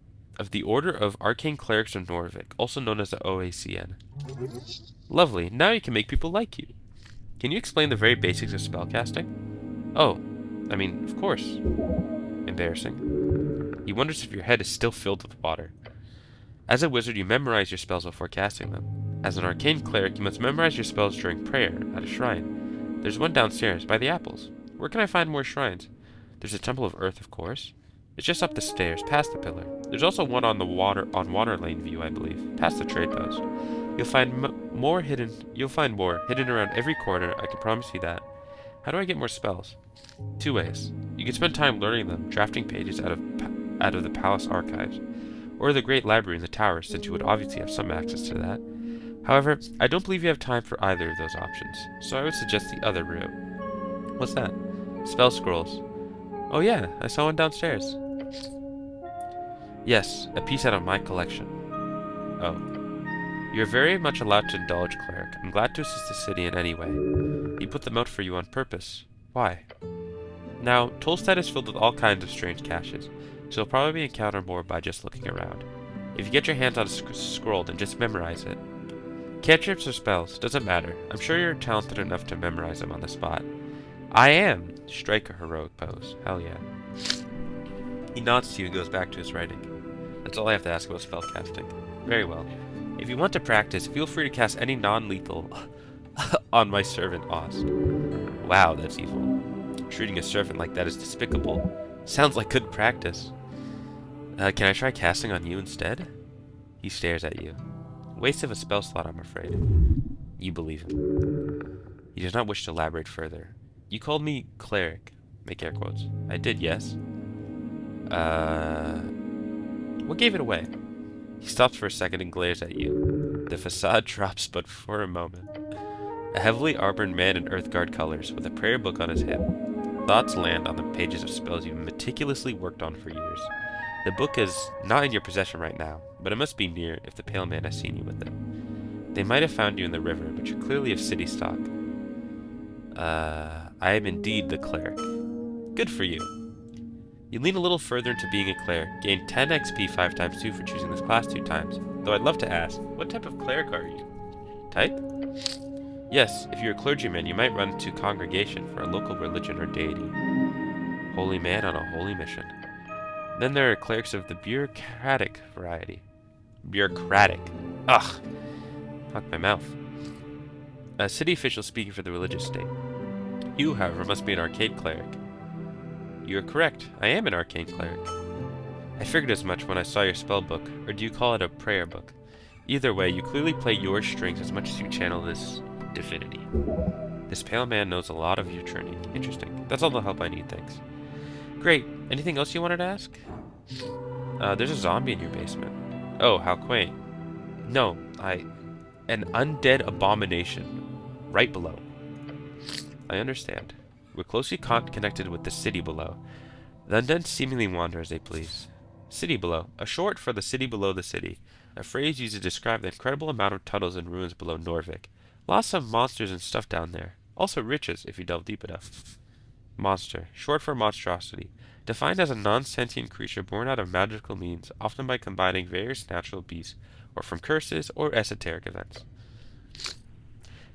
Arcane Clerics of Norvik, also known as the OACN. Lovely. Now you can make people like you. Can you explain the very basics of spellcasting? Oh, I mean, of course. Embarrassing. He wonders if your head is still filled with water. As a wizard, you memorize your spells before casting them. As an arcane cleric, you must memorize your spells during prayer at a shrine. There's one downstairs, by the apples. Where can I find more shrines? There's a Temple of Earth, of course. It's just up the stairs, past the pillar. There's also one on Water Lane View, I believe, past the trade post. You'll find more hidden around every corner, I can promise you that. How do I get more spells? Two ways. You can spend time learning them, drafting pages out of the palace archives, or the great library in the tower, since you would obviously have some access to that. However, I don't believe you have time for either of those options, so I would suggest the other route. What's that? Spell scrolls. Oh yeah, I saw one downstairs. Yes, a piece out of my collection. Oh. You're very much allowed to indulge, cleric. I'm glad to assist the city in any way. He put them out for you on purpose. Why? Now, Tolstad is filled with all kinds of strange caches, so you'll probably encounter more by just looking around. If you get your hands on a scroll, then just memorize it. Cantrips or spells, doesn't matter. I'm sure you're talented enough to memorize them on the spot. I am! Strike a heroic pose. Hell yeah. He nods to you and goes back to his writing. That's all I have to ask about spellcasting. Very well. If you want to practice, feel free to cast any non-lethal on my servant Ost. Wow, that's evil. Treating a servant like that is despicable. Sounds like good practice. Can I try casting on you instead? He stares at you. Waste of a spell slot, I'm afraid. You believe him. He does not wish to elaborate further. You called me cleric. Make air quotes. I did, yes. What gave it away? He stops for a second and glares at you. The facade drops but for a moment. A heavily armored man in Earthguard colors, with a prayer book on his hip. Thoughts land on the pages of spells you've meticulously worked on for years. The book is not in your possession right now, but it must be near if the pale man has seen you with it. They might have found you in the river, but you're clearly of city stock. I am indeed the cleric. Good for you. You lean a little further into being a cleric, gain 10 XP 5 times 2 for choosing this class 2 times. Though I'd love to ask, what type of cleric are you? Type? Yes, if you're a clergyman, you might run to congregation for a local religion or deity. Holy man on a holy mission. Then there are clerics of the bureaucratic variety. Bureaucratic. Ugh! Fuck my mouth. A city official speaking for the religious state. You, however, must be an arcane cleric. You are correct. I am an arcane cleric. I figured as much when I saw your spell book, or do you call it a prayer book? Either way, you clearly play your strings as much as you channel this divinity. This pale man knows a lot of your training. Interesting. That's all the help I need, thanks. Great. Anything else you wanted to ask? There's a zombie in your basement. Oh, how quaint. No, an undead abomination. Right below. I understand. We're closely connected with the city below. The undead seemingly wander as they please. City below. A short for the city below the city. A phrase used to describe the incredible amount of tunnels and ruins below Norvik. Lots of monsters and stuff down there. Also riches, if you delve deep enough. Monster. Short for monstrosity. Defined as a non-sentient creature born out of magical means, often by combining various natural beasts, or from curses or esoteric events.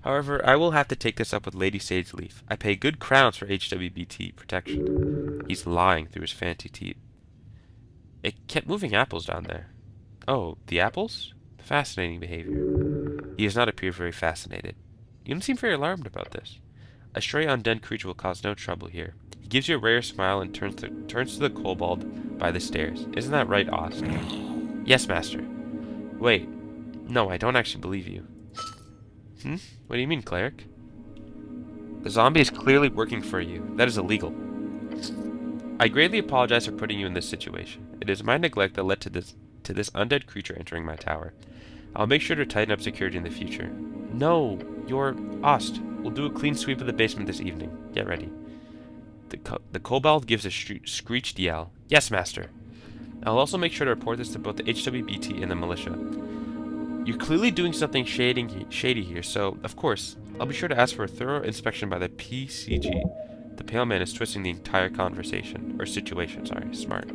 However, I will have to take this up with Lady Sageleaf. I pay good crowns for HWBT protection. He's lying through his fancy teeth. It kept moving apples down there. Oh, the apples? Fascinating behavior. He does not appear very fascinated. You don't seem very alarmed about this. A stray undead creature will cause no trouble here. He gives you a rare smile and turns to the kobold by the stairs. Isn't that right, Ost? Yes, master. Wait. No, I don't actually believe you. What do you mean, cleric? The zombie is clearly working for you. That is illegal. I greatly apologize for putting you in this situation. It is my neglect that led to this undead creature entering my tower. I'll make sure to tighten up security in the future. No, you're Ost. We'll do a clean sweep of the basement this evening. Get ready. The kobold gives a screeched yell. Yes, master. I'll also make sure to report this to both the HWBT and the militia. You're clearly doing something shady here, so, of course, I'll be sure to ask for a thorough inspection by the PCG. The pale man is twisting the entire situation, sorry, smart.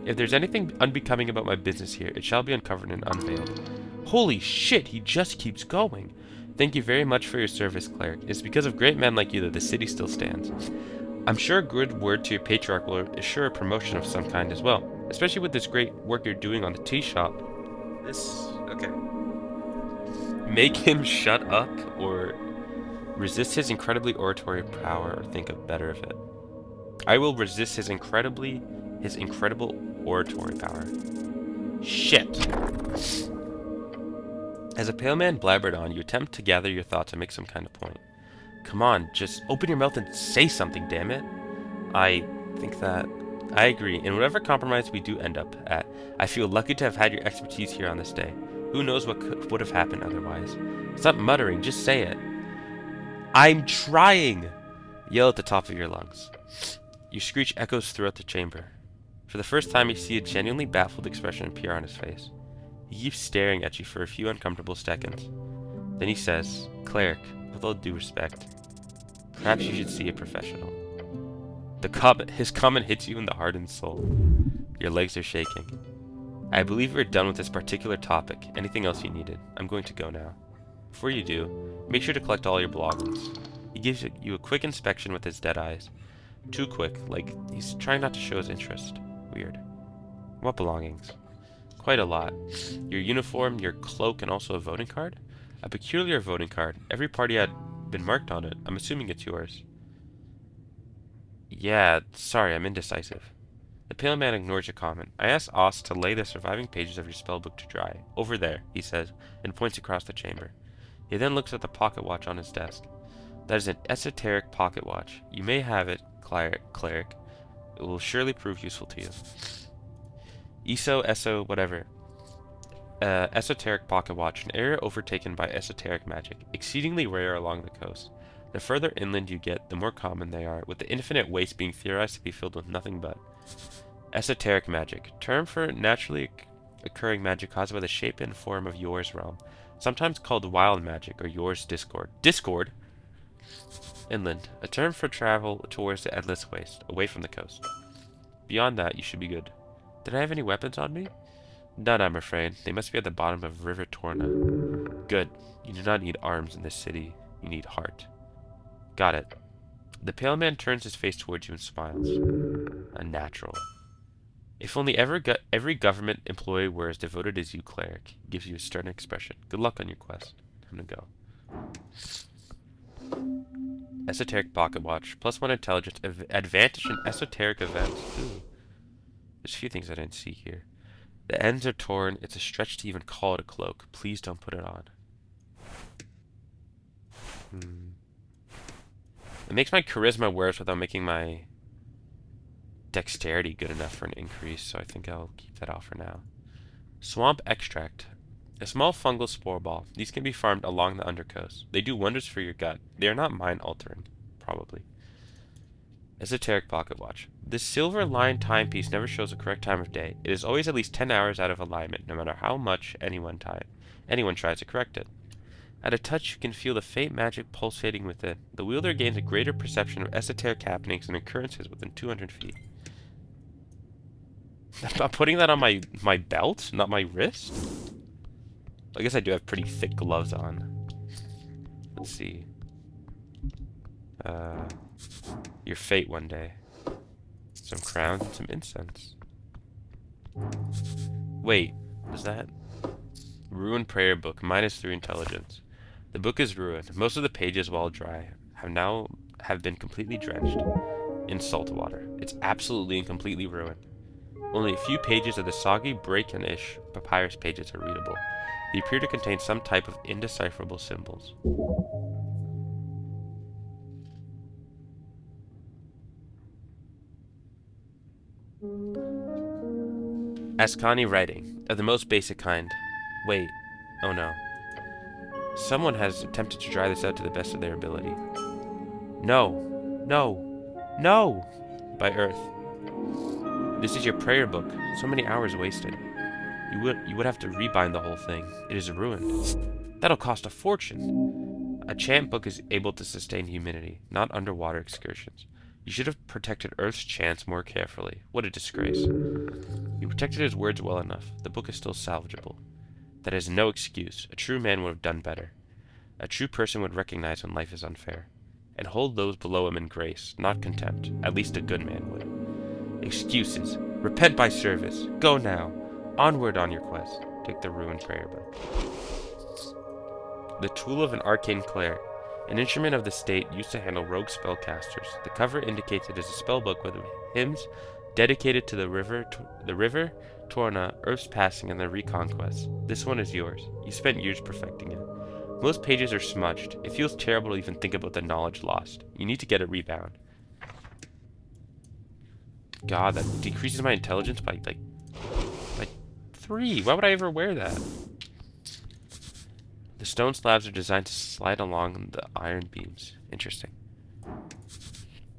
If there's anything unbecoming about my business here, it shall be uncovered and unveiled. Holy shit, he just keeps going. Thank you very much for your service, cleric. It's because of great men like you that the city still stands. I'm sure a good word to your patriarch will assure a promotion of some kind as well, especially with this great work you're doing on the tea shop. Okay. Make him shut up, or resist his incredibly oratory power, or think of better of it. I will resist his incredible oratory power. Shit. As a pale man blabbered on, you attempt to gather your thoughts and make some kind of point. Come on, just open your mouth and say something, damn it. I agree. In whatever compromise we do end up at, I feel lucky to have had your expertise here on this day. Who knows what would have happened otherwise? Stop muttering, just say it. I'm trying! Yell at the top of your lungs. Your screech echoes throughout the chamber. For the first time, you see a genuinely baffled expression appear on his face. He keeps staring at you for a few uncomfortable seconds. Then he says, Cleric, with all due respect, perhaps you should see a professional. His comment hits you in the heart and soul. Your legs are shaking. I believe we're done with this particular topic. Anything else you needed? I'm going to go now. Before you do, make sure to collect all your belongings. He gives you a quick inspection with his dead eyes. Too quick, like he's trying not to show his interest. Weird. What belongings? Quite a lot. Your uniform, your cloak, and also a voting card? A peculiar voting card. Every party had been marked on it. I'm assuming it's yours. Yeah, sorry, I'm indecisive. The pale man ignores your comment. I asked Ost to lay the surviving pages of your spellbook to dry. Over there, he says, and points across the chamber. He then looks at the pocket watch on his desk. That is an esoteric pocket watch. You may have it, cleric. It will surely prove useful to you. Whatever. Esoteric pocket watch, an area overtaken by esoteric magic, exceedingly rare along the coast. The further inland you get, the more common they are, with the infinite waste being theorized to be filled with nothing but esoteric magic, term for naturally occurring magic caused by the shape and form of Yor's realm, sometimes called wild magic or Yor's discord. Discord? Inland, a term for travel towards the endless waste, away from the coast. Beyond that, you should be good. Did I have any weapons on me? None, I'm afraid. They must be at the bottom of River Torna. Good. You do not need arms in this city. You need heart. Got it. The pale man turns his face towards you and smiles. Unnatural. If only every government employee were as devoted as you, cleric. He gives you a stern expression. Good luck on your quest. Time to go. Esoteric pocket watch. +1 intelligence. Advantage in esoteric events. Ooh. There's a few things I didn't see here. The ends are torn. It's a stretch to even call it a cloak. Please don't put it on. It makes my charisma worse without making my dexterity good enough for an increase, so I think I'll keep that off for now. Swamp extract. A small fungal spore ball. These can be farmed along the undercoast. They do wonders for your gut. They are not mind-altering. Probably. Esoteric pocket watch. This silver-lined timepiece never shows the correct time of day. It is always at least 10 hours out of alignment, no matter how much anyone tries to correct it. At a touch, you can feel the faint magic pulsating within. The wielder gains a greater perception of esoteric happenings and occurrences within 200 feet. I'm putting that on my belt, not my wrist? I guess I do have pretty thick gloves on. Let's see. Your fate one day. Some crowns and some incense. Wait, is that? Ruined prayer book, -3 intelligence. The book is ruined. Most of the pages, while dry, have been completely drenched in salt water. It's absolutely and completely ruined. Only a few pages of the soggy, break-in-ish papyrus pages are readable. They appear to contain some type of indecipherable symbols. Ascani writing, of the most basic kind. Wait, oh no. Someone has attempted to dry this out to the best of their ability. No, no, no! By Earth. This is your prayer book. So many hours wasted. You would have to rebind the whole thing. It is ruined. That'll cost a fortune. A chant book is able to sustain humidity, not underwater excursions. You should have protected Earth's chants more carefully. What a disgrace. You protected his words well enough. The book is still salvageable. That is no excuse. A true man would have done better. A true person would recognize when life is unfair, and hold those below him in grace, not contempt. At least a good man would. Excuses. Repent by service. Go now. Onward on your quest. Take the ruined prayer book. The tool of an arcane cleric, an instrument of the state used to handle rogue spellcasters. The cover indicates it is a spellbook with hymns dedicated to the river Torna, Earth's passing, and the reconquest. This one is yours. You spent years perfecting it. Most pages are smudged. It feels terrible to even think about the knowledge lost. You need to get a rebound. God, that decreases my intelligence by like 3. Why would I ever wear that? The stone slabs are designed to slide along the iron beams. Interesting.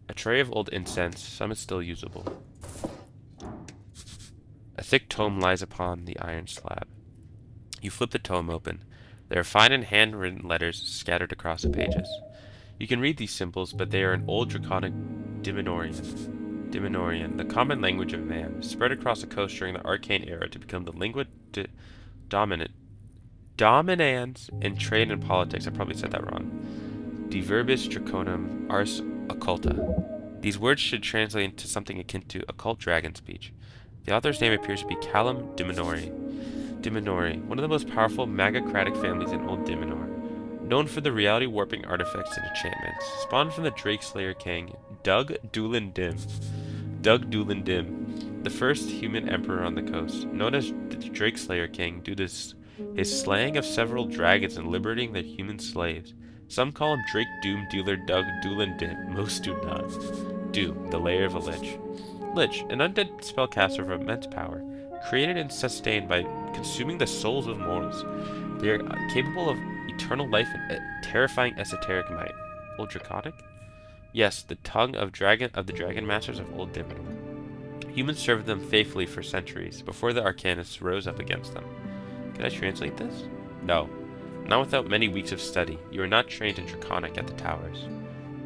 A tray of old incense. Some is still usable. A thick tome lies upon the iron slab. You flip the tome open. There are fine and handwritten letters scattered across the pages. You can read these symbols, but they are in old draconic Dimenorian, the common language of man, spread across the coast during the Arcane Era to become the lingua dominans in trade and politics. I probably said that wrong. De verbis draconum ars occulta. These words should translate into something akin to occult dragon speech. The author's name appears to be Callum Dimenori, one of the most powerful magocratic families in Old Dimenor, known for the reality-warping artifacts and enchantments, spawned from the Drake Slayer King, Doug Doolan Dim, the first human emperor on the coast, known as the Drake Slayer King due to his slaying of several dragons and liberating their human slaves. Some call him Drake Doom Dealer Doug Doolan Dim, most do not. Doom, the lair of a lich. Lich, an undead spellcaster of immense power, created and sustained by consuming the souls of mortals. They are capable of eternal life and terrifying esoteric might. Old Draconic? Yes, the tongue of the dragon masters of Old Dimenor. Humans served them faithfully for centuries, before the Arcanists rose up against them. Can I translate this? No. Not without many weeks of study. You are not trained in Draconic at the towers.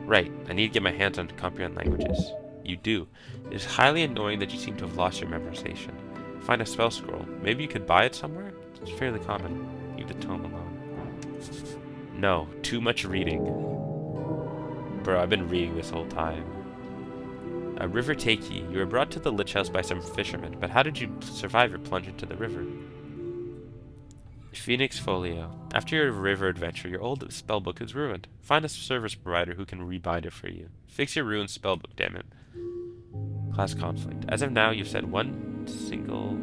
Right, I need to get my hands on comprehend languages. You do. It is highly annoying that you seem to have lost your memorization. Find a spell scroll. Maybe you could buy it somewhere? It's fairly common. Leave the tome alone. No, too much reading. Bro, I've been reading this whole time. A river take ye. You were brought to the Lich House by some fishermen, but how did you survive your plunge into the river? Phoenix Folio. After your river adventure, your old spellbook is ruined. Find a service provider who can rebind it for you. Fix your ruined spellbook, damn it. Class conflict. As of now, you've said one single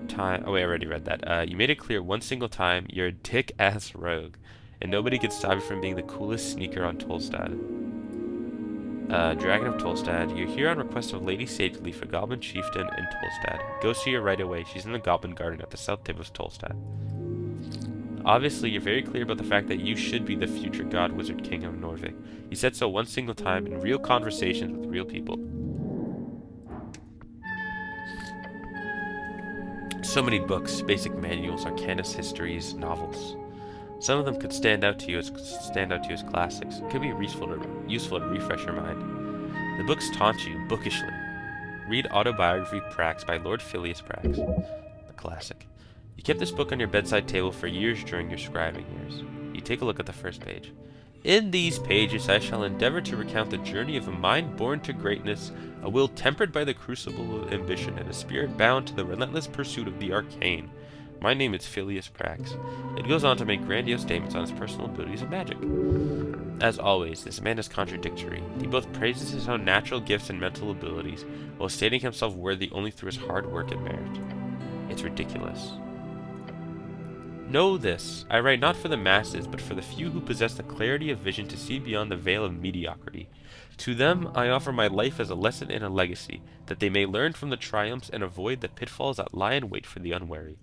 time. Oh wait, I already read that. You made it clear one single time you're a dick-ass rogue, and nobody can stop you from being the coolest sneaker on Tolstad. Dragon of Tolstad. You're here on request of Lady Sageleaf, a goblin chieftain in Tolstad. Go see her right away. She's in the goblin garden at the south tip of Tolstad. Obviously, you're very clear about the fact that you should be the future god wizard king of Norvik. You said so one single time in real conversations with real people. So many books, basic manuals, arcanist histories, novels. Some of them could stand out to you as classics. It could be useful to refresh your mind. The books taunt you bookishly. Read Autobiography Prax by Lord Phileas Prax, a classic. You kept this book on your bedside table for years during your scribing years. copy, take a look at the first page. In these pages I shall endeavor to recount the journey of a mind born to greatness, a will tempered by the crucible of ambition, and a spirit bound to the relentless pursuit of the arcane. My name is Phileas Prax. It goes on to make grandiose statements on his personal abilities of magic. As always, this man is contradictory. He both praises his own natural gifts and mental abilities, while stating himself worthy only through his hard work and merit. It's ridiculous. Know this, I write not for the masses, but for the few who possess the clarity of vision to see beyond the veil of mediocrity. To them I offer my life as a lesson and a legacy, that they may learn from the triumphs and avoid the pitfalls that lie in wait for the unwary.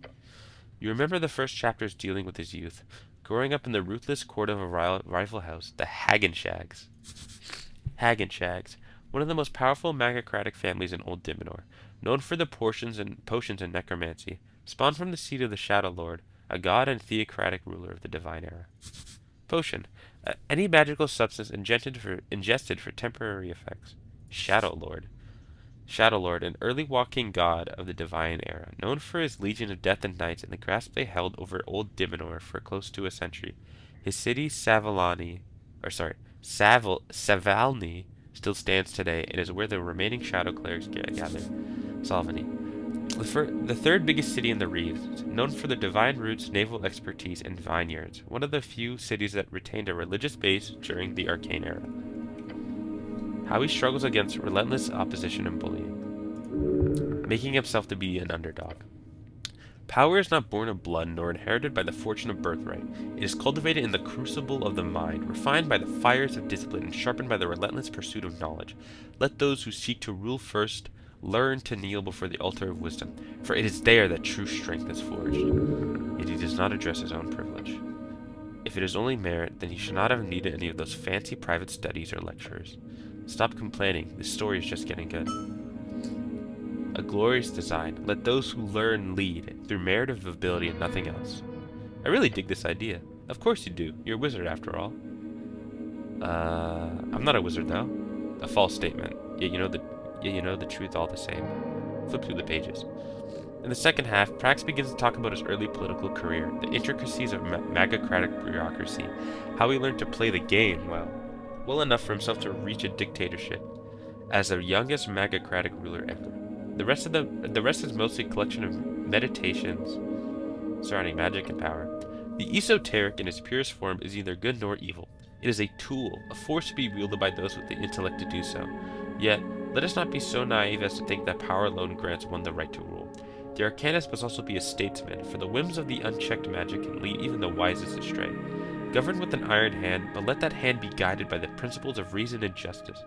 You remember the first chapters dealing with his youth, growing up in the ruthless court of a rival house, the Hagenshags. Hagenshags, one of the most powerful magocratic families in Old Dimenor, known for the potions and necromancy, spawned from the seed of the Shadow Lord, a god and theocratic ruler of the Divine Era. Potion. Any magical substance ingested for temporary effects. Shadow Lord. Shadow Lord, an early walking god of the Divine Era, known for his legion of death and knights and the grasp they held over Old Dimenor for close to a century. His city, Savalni, still stands today and is where the remaining Shadow Clerics gather. Salvani. The third biggest city in the Reeves, known for their divine roots, naval expertise, and vineyards, one of the few cities that retained a religious base during the Arcane Era. How he struggles against relentless opposition and bullying, making himself to be an underdog. Power is not born of blood nor inherited by the fortune of birthright. It is cultivated in the crucible of the mind, refined by the fires of discipline, and sharpened by the relentless pursuit of knowledge. Let those who seek to rule first learn to kneel before the altar of wisdom, for it is there that true strength is forged. Yet he does not address his own privilege. If it is only merit, then he should not have needed any of those fancy private studies or lecturers. Stop complaining, this story is just getting good. A glorious design. Let those who learn lead, through merit of ability and nothing else. I really dig this idea. Of course you do. You're a wizard after all. I'm not a wizard though. A false statement. Yet you know the truth all the same. Flip through the pages. In the second half, Prax begins to talk about his early political career, the intricacies of magocratic bureaucracy, how he learned to play the game well enough for himself to reach a dictatorship, as the youngest magocratic ruler ever. The rest is mostly a collection of meditations surrounding magic and power. The esoteric in its purest form is neither good nor evil. It is a tool, a force to be wielded by those with the intellect to do so. Yet, let us not be so naive as to think that power alone grants one the right to rule. The arcanist must also be a statesman, for the whims of the unchecked magic can lead even the wisest astray. Govern with an iron hand, but let that hand be guided by the principles of reason and justice.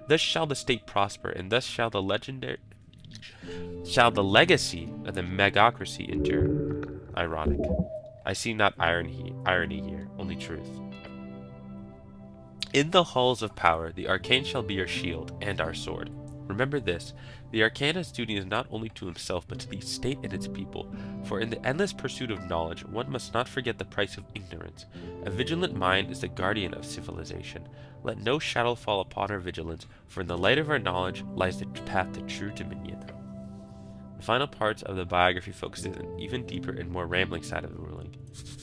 Thus shall the state prosper, and thus shall the legacy of the magocracy endure. Ironic. I see not irony here, only truth. In the halls of power, the arcane shall be our shield and our sword. Remember this, the arcanist's duty is not only to himself, but to the state and its people, for in the endless pursuit of knowledge, one must not forget the price of ignorance. A vigilant mind is the guardian of civilization. Let no shadow fall upon our vigilance, for in the light of our knowledge lies the path to true dominion. The final parts of the biography focuses an even deeper and more rambling side of the ruling.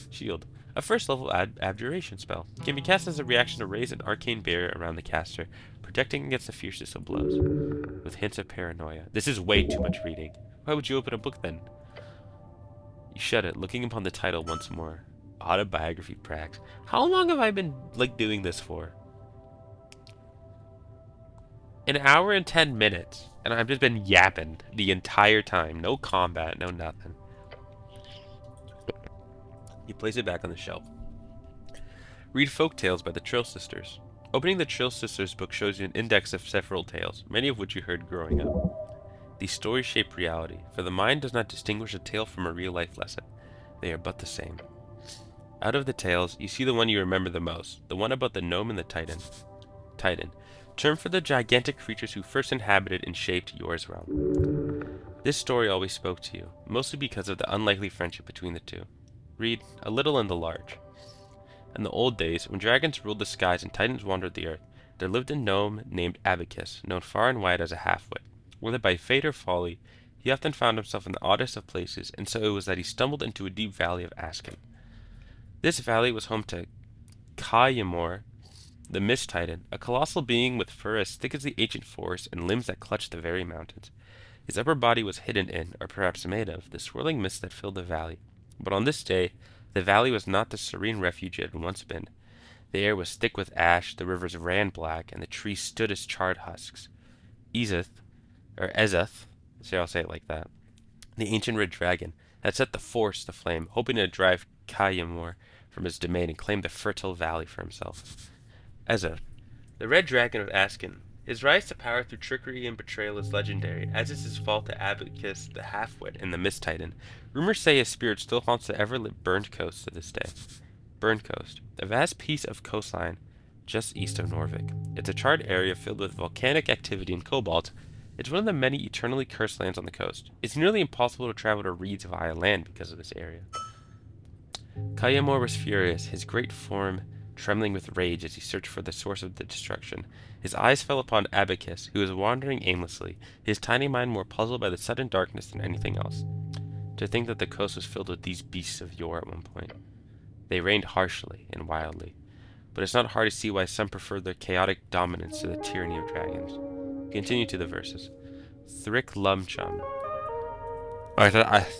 Shield. A first-level abjuration spell. Can be cast as a reaction to raise an arcane barrier around the caster, protecting against the fiercest of blows, with hints of paranoia. This is way too much reading. Why would you open a book then? You shut it, looking upon the title once more. Autobiography Prax. How long have I been, doing this for? An hour and 10 minutes, and I've just been yapping the entire time. No combat, no nothing. You place it back on the shelf. Read Folk Tales by the Trill Sisters. Opening the Trill Sisters book shows you an index of several tales, many of which you heard growing up. These stories shape reality, for the mind does not distinguish a tale from a real-life lesson. They are but the same. Out of the tales, you see the one you remember the most, the one about the gnome and the Titan. Titan, term for the gigantic creatures who first inhabited and shaped Yor's realm. This story always spoke to you, mostly because of the unlikely friendship between the two. Read A Little and the Large. In the old days, when dragons ruled the skies and titans wandered the earth, there lived a gnome named Abacus, known far and wide as a half-wit. Whether by fate or folly, he often found himself in the oddest of places, and so it was that he stumbled into a deep valley of Asken. This valley was home to Kayamor, the Mist Titan, a colossal being with fur as thick as the ancient forest and limbs that clutched the very mountains. His upper body was hidden in, or perhaps made of, the swirling mist that filled the valley. But on this day, the valley was not the serene refuge it had once been. The air was thick with ash, the rivers ran black, and the trees stood as charred husks. Ezeth, so I'll say it like that, the ancient red dragon, had set the forest aflame, hoping to drive Kayamor from his domain and claim the fertile valley for himself. Ezeth, the red dragon of Askin. His rise to power through trickery and betrayal is legendary, as is his fall to Abacus the Half-Wit and the Mist Titan. Rumors say his spirit still haunts the ever-lit Burned Coast to this day. Burned Coast, a vast piece of coastline just east of Norvik. It's a charred area filled with volcanic activity and cobalt. It's one of the many eternally cursed lands on the coast. It's nearly impossible to travel to reeds via land because of this area. Kayamor was furious, his great form trembling with rage as he searched for the source of the destruction. His eyes fell upon Abacus, who was wandering aimlessly, his tiny mind more puzzled by the sudden darkness than anything else. To think that the coast was filled with these beasts of yore at one point. They reigned harshly and wildly, but it's not hard to see why some preferred their chaotic dominance to the tyranny of dragons. Continue to the verses. Thrick Lumchum.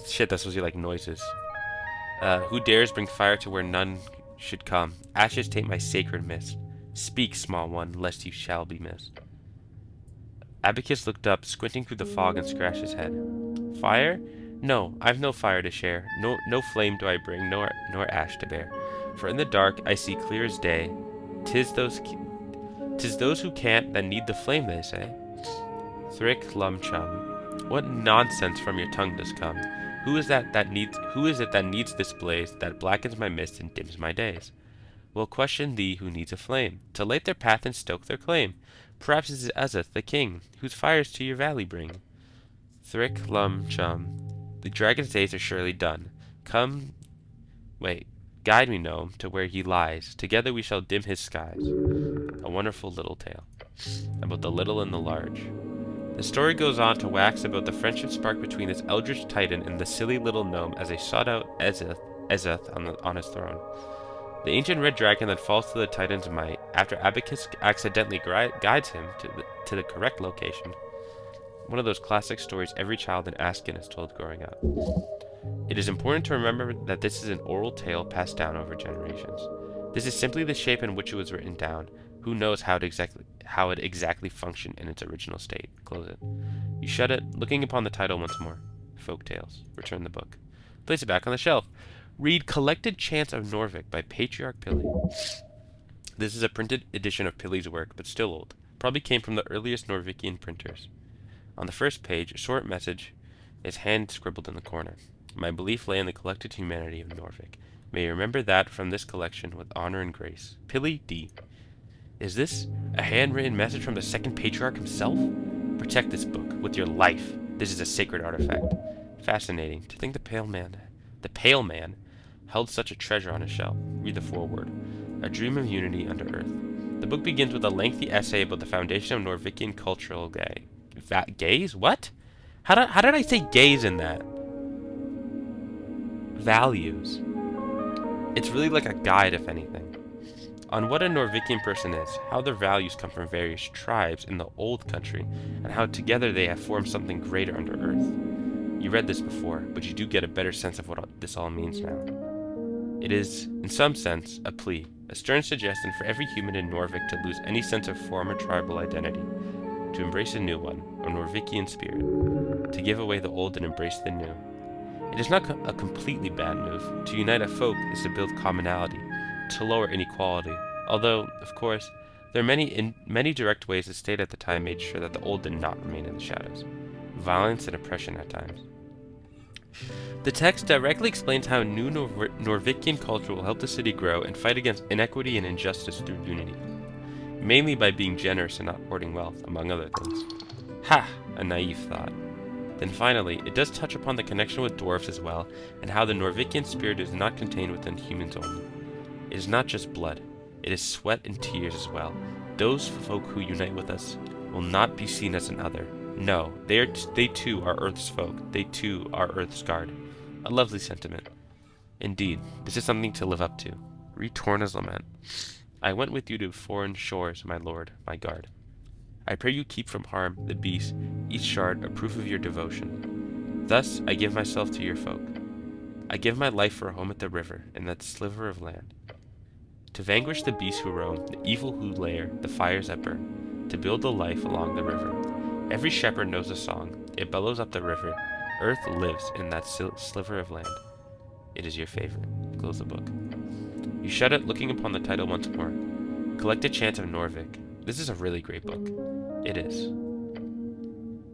Shit, that's supposed to be like noises. Who dares bring fire to where none should come? Ashes taint my sacred mist. Speak, small one, lest you shall be missed. Abacus looked up, squinting through the fog, and scratched his head. Fire? No, I've no fire to share. No flame do I bring, nor ash to bear. For in the dark I see clear as day. 'Tis those who can't that need the flame, they say. Thrick Lumchum. What nonsense from your tongue does come? Who is it that needs this blaze that blackens my mist and dims my days? Will question thee who needs a flame to light their path and stoke their claim. Perhaps it is Ezeth the king, whose fires to your valley bring. Thrick Lumchum. The dragon's days are surely done. Guide me, gnome, to where he lies. Together we shall dim his skies. A wonderful little tale about the little and the large. The story goes on to wax about the friendship sparked between this eldritch titan and the silly little gnome as they sought out Ezeth on his throne. The ancient red dragon that falls to the titan's might after Abacus accidentally guides him to the correct location. One of those classic stories every child in Askin is told growing up. It is important to remember that this is an oral tale passed down over generations. This is simply the shape in which it was written down. Who knows how it exactly functioned in its original state? Close it. You shut it, looking upon the title once more. Folk Tales. Return the book. Place it back on the shelf. Read Collected Chants of Norvik by Patriarch Pili. This is a printed edition of Pili's work, but still old. Probably came from the earliest Norvikian printers. On the first page, a short message is hand-scribbled in the corner. My belief lay in the collected humanity of Norvik. May you remember that from this collection with honor and grace. Pili D. Is this a handwritten message from the second patriarch himself? Protect this book with your life. This is a sacred artifact. Fascinating. To think the pale man, held such a treasure on his shelf. Read the foreword. A dream of unity under earth. The book begins with a lengthy essay about the foundation of Norvikian cultural gaze? What? How did I say gaze in that? Values. It's really like a guide, if anything, on what a Norvikian person is, how their values come from various tribes in the old country, and how together they have formed something greater under earth. You read this before, but you do get a better sense of what this all means now. It is, in some sense, a plea, a stern suggestion for every human in Norvik to lose any sense of former tribal identity, to embrace a new one, a Norvikian spirit, to give away the old and embrace the new. It is not a completely bad move. To unite a folk is to build commonality, to lower inequality, although, of course, there are many direct ways the state at the time made sure that the old did not remain in the shadows. Violence and oppression at times. The text directly explains how new Norvikian culture will help the city grow and fight against inequity and injustice through unity, mainly by being generous and not hoarding wealth, among other things. Ha! A naive thought. Then finally, it does touch upon the connection with dwarves as well, and how the Norvikian spirit is not contained within humans only. It is not just blood, it is sweat and tears as well. Those folk who unite with us will not be seen as an other. No, they too are Earth's folk, they too are Earth's guard. A lovely sentiment. Indeed, this is something to live up to. Read Torna's lament. I went with you to foreign shores, my lord, my guard. I pray you keep from harm the beast, each shard a proof of your devotion. Thus I give myself to your folk. I give my life for a home at the river, in that sliver of land. To vanquish the beasts who roam, the evil who lair, the fires that burn, to build a life along the river. Every shepherd knows a song, it bellows up the river. Earth lives in that sliver of land. It is your favorite. Close the book. You shut it, looking upon the title once more. Collect a Chant of Norvik. This is a really great book. It is.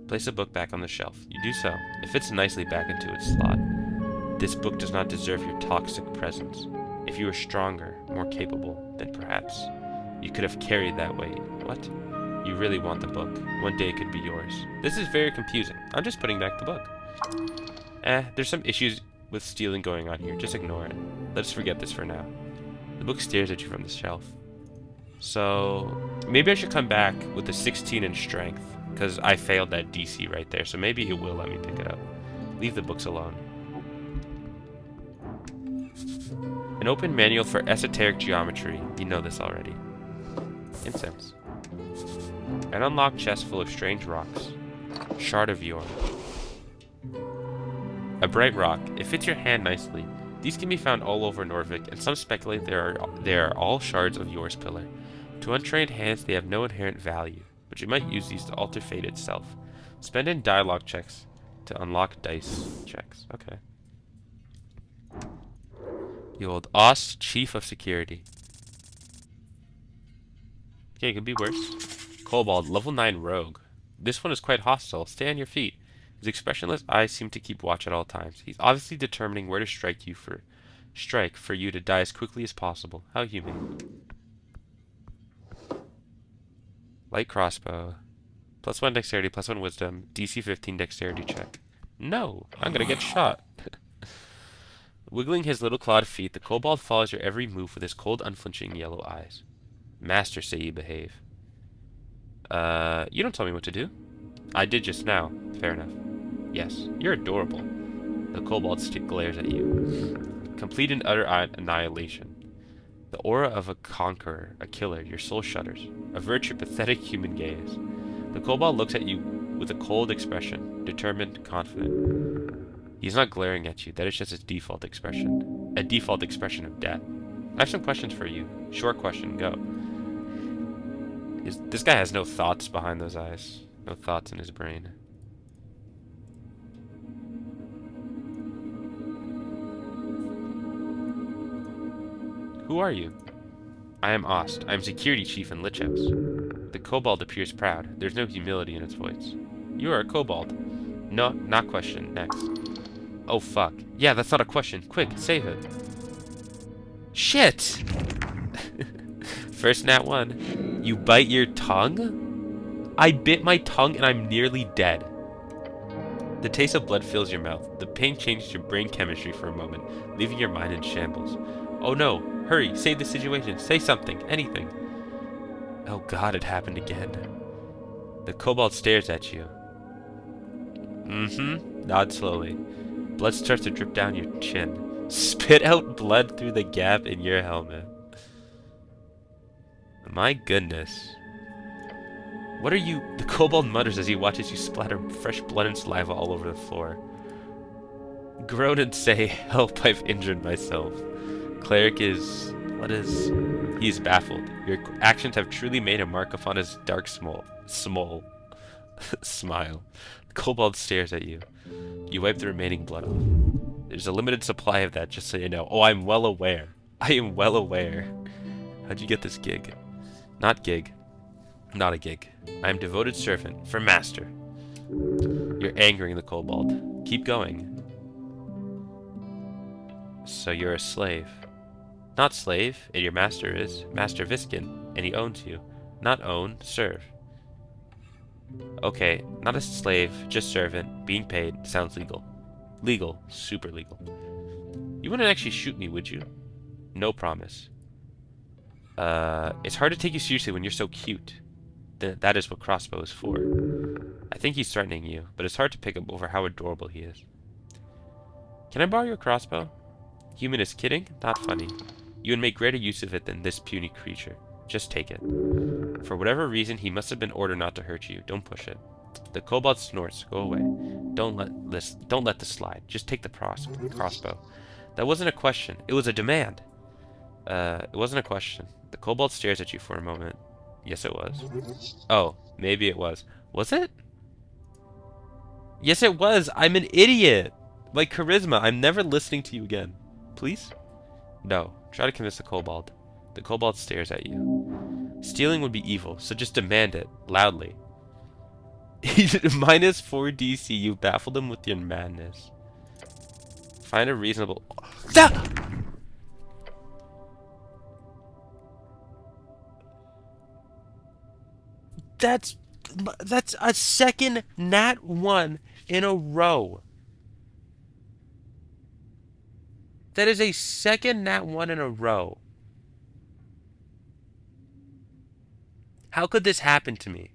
Place the book back on the shelf. You do so. It fits nicely back into its slot. This book does not deserve your toxic presence. If you were stronger, more capable, then perhaps you could have carried that weight. What? You really want the book. One day it could be yours. This is very confusing. I'm just putting back the book. There's some issues with stealing going on here. Just ignore it. Let's forget this for now. The book stares at you from the shelf. So, maybe I should come back with a 16 in strength, because I failed that DC right there, so maybe it will let me pick it up. Leave the books alone. An open manual for esoteric geometry. You know this already. Incense. An unlocked chest full of strange rocks. Shard of yore. A bright rock. It fits your hand nicely. These can be found all over Norvik, and some speculate they are all shards of yore's pillar. To untrained hands, they have no inherent value, but you might use these to alter fate itself. Spend in dialogue checks to unlock dice checks. Okay. The old Os, Chief of Security. Okay, it could be worse. Kobold, level 9 rogue. This one is quite hostile. Stay on your feet. His expressionless eyes seem to keep watch at all times. He's obviously determining where to strike for you to die as quickly as possible. How human. Light crossbow. +1 dexterity, +1 wisdom, DC 15 dexterity check. No! I'm gonna get shot. Wiggling his little clawed feet, the kobold follows your every move with his cold, unflinching yellow eyes. Master, say you behave. You don't tell me what to do. I did just now. Fair enough. Yes, you're adorable. The kobold glares at you. Complete and utter annihilation. The aura of a conqueror, a killer, your soul shudders. Avert your pathetic human gaze. The kobold looks at you with a cold expression, determined, confident. He's not glaring at you, that is just his default expression. A default expression of death. I have some questions for you. Short question, go. This guy has no thoughts behind those eyes. No thoughts in his brain. Who are you? I am Ost. I am security chief in Lich House. The kobold appears proud. There's no humility in its voice. You are a kobold. No, not question. Next. Oh fuck. Yeah, that's not a question. Quick, save it. Shit! First nat 1. You bite your tongue? I bit my tongue and I'm nearly dead. The taste of blood fills your mouth. The pain changes your brain chemistry for a moment, leaving your mind in shambles. Oh no! Hurry! Save the situation! Say something! Anything! Oh god, it happened again. The kobold stares at you. Nod slowly. Blood starts to drip down your chin. Spit out blood through the gap in your helmet. My goodness. What are you? The kobold mutters as he watches you splatter fresh blood and saliva all over the floor. Groan and say, help, I've injured myself. Cleric is... what is... He is baffled. Your actions have truly made a mark upon his dark smile. Smile. The kobold stares at you. You wipe the remaining blood off. There's a limited supply of that, just so you know. Oh, I'm well aware. I am well aware. How'd you get this gig? Not gig. Not a gig. I am devoted servant for master. You're angering the kobold. Keep going. So you're a slave. Not slave, and your master is Master Viskin, and he owns you. Not own, serve. Okay, not a slave, just servant, being paid, sounds legal. Legal, super legal. You wouldn't actually shoot me, would you? No promise. It's hard to take you seriously when you're so cute. That is what crossbow is for. I think he's threatening you, but it's hard to pick up over how adorable he is. Can I borrow your crossbow? Human is kidding? Not funny. You would make greater use of it than this puny creature. Just take it. For whatever reason, he must have been ordered not to hurt you. Don't push it. The kobold snorts. Go away. Don't let this slide. Just take the crossbow. That wasn't a question. It was a demand. It wasn't a question. The kobold stares at you for a moment. Yes, it was. Oh, maybe it was. Was it? Yes, it was. I'm an idiot. My charisma. I'm never listening to you again. Please? No. Try to convince the kobold. The kobold stares at you. Stealing would be evil, so just demand it. Loudly. Minus 4 DC. You baffled him with your madness. Find a reasonable... That's a second nat 1 in a row. That is a second nat 1 in a row. How could this happen to me?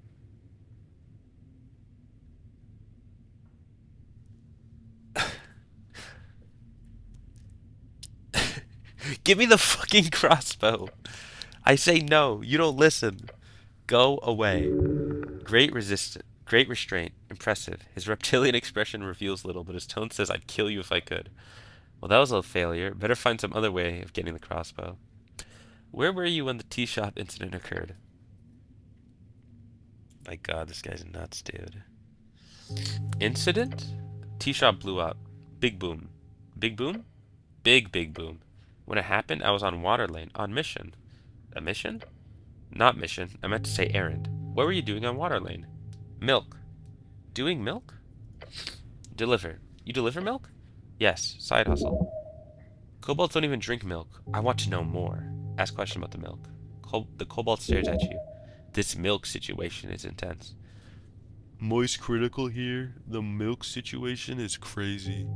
Give me the fucking crossbow. I say no. You don't listen. Go away. Great restraint. Impressive. His reptilian expression reveals little, but his tone says I'd kill you if I could. Well, that was a failure. Better find some other way of getting the crossbow. Where were you when the tea shop incident occurred? My god, this guy's nuts, dude. Incident? Tea shop blew up. Big boom. Big boom? Big boom. When it happened, I was on water lane, on mission. A mission? Not mission. I meant to say errand. What were you doing on water lane? Milk. Doing milk? Deliver. You deliver milk? Yes. Side hustle. Kobolds don't even drink milk. I want to know more. Ask a question about the milk. The kobold stares at you. This milk situation is intense. Moist critical here. The milk situation is crazy.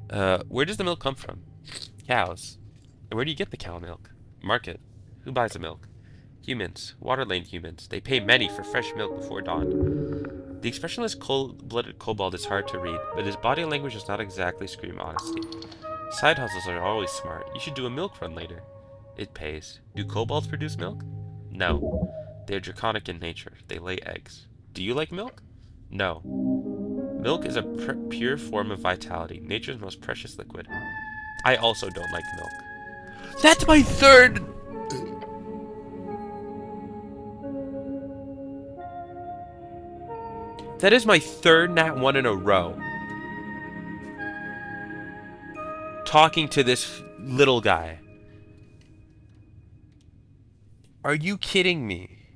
Where does the milk come from? Cows. And where do you get the cow milk? Market. Who buys the milk? Humans. Water lane humans. They pay many for fresh milk before dawn. The expressionless cold-blooded kobold is hard to read, but his body language does not exactly scream honesty. Side hustles are always smart. You should do a milk run later. It pays. Do kobolds produce milk? No. They are draconic in nature. They lay eggs. Do you like milk? No. Milk is a pure form of vitality, nature's most precious liquid. I also don't like milk. That's my third... That is my third nat 1 in a row. Talking to this little guy. Are you kidding me?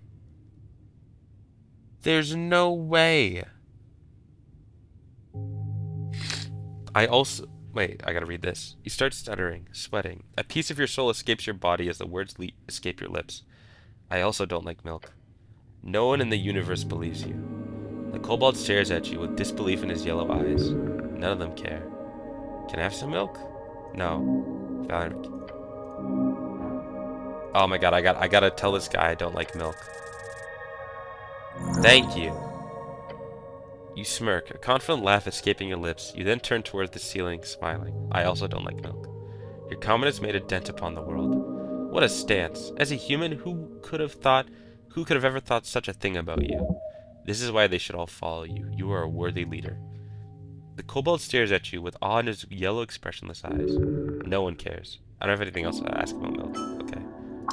There's no way. Wait, I gotta read this. You start stuttering, sweating. A piece of your soul escapes your body as the words escape your lips. I also don't like milk. No one in the universe believes you. The kobold stares at you with disbelief in his yellow eyes. None of them care. Can I have some milk? No. Valerie. Oh my god, I gotta tell this guy I don't like milk. Thank you. You smirk, a confident laugh escaping your lips. You then turn towards the ceiling, smiling. I also don't like milk. Your comment has made a dent upon the world. What a stance. As a human, who could have ever thought such a thing about you? This is why they should all follow you. You are a worthy leader. The kobold stares at you with awe in his yellow, expressionless eyes. No one cares. I don't have anything else to ask about milk. Okay.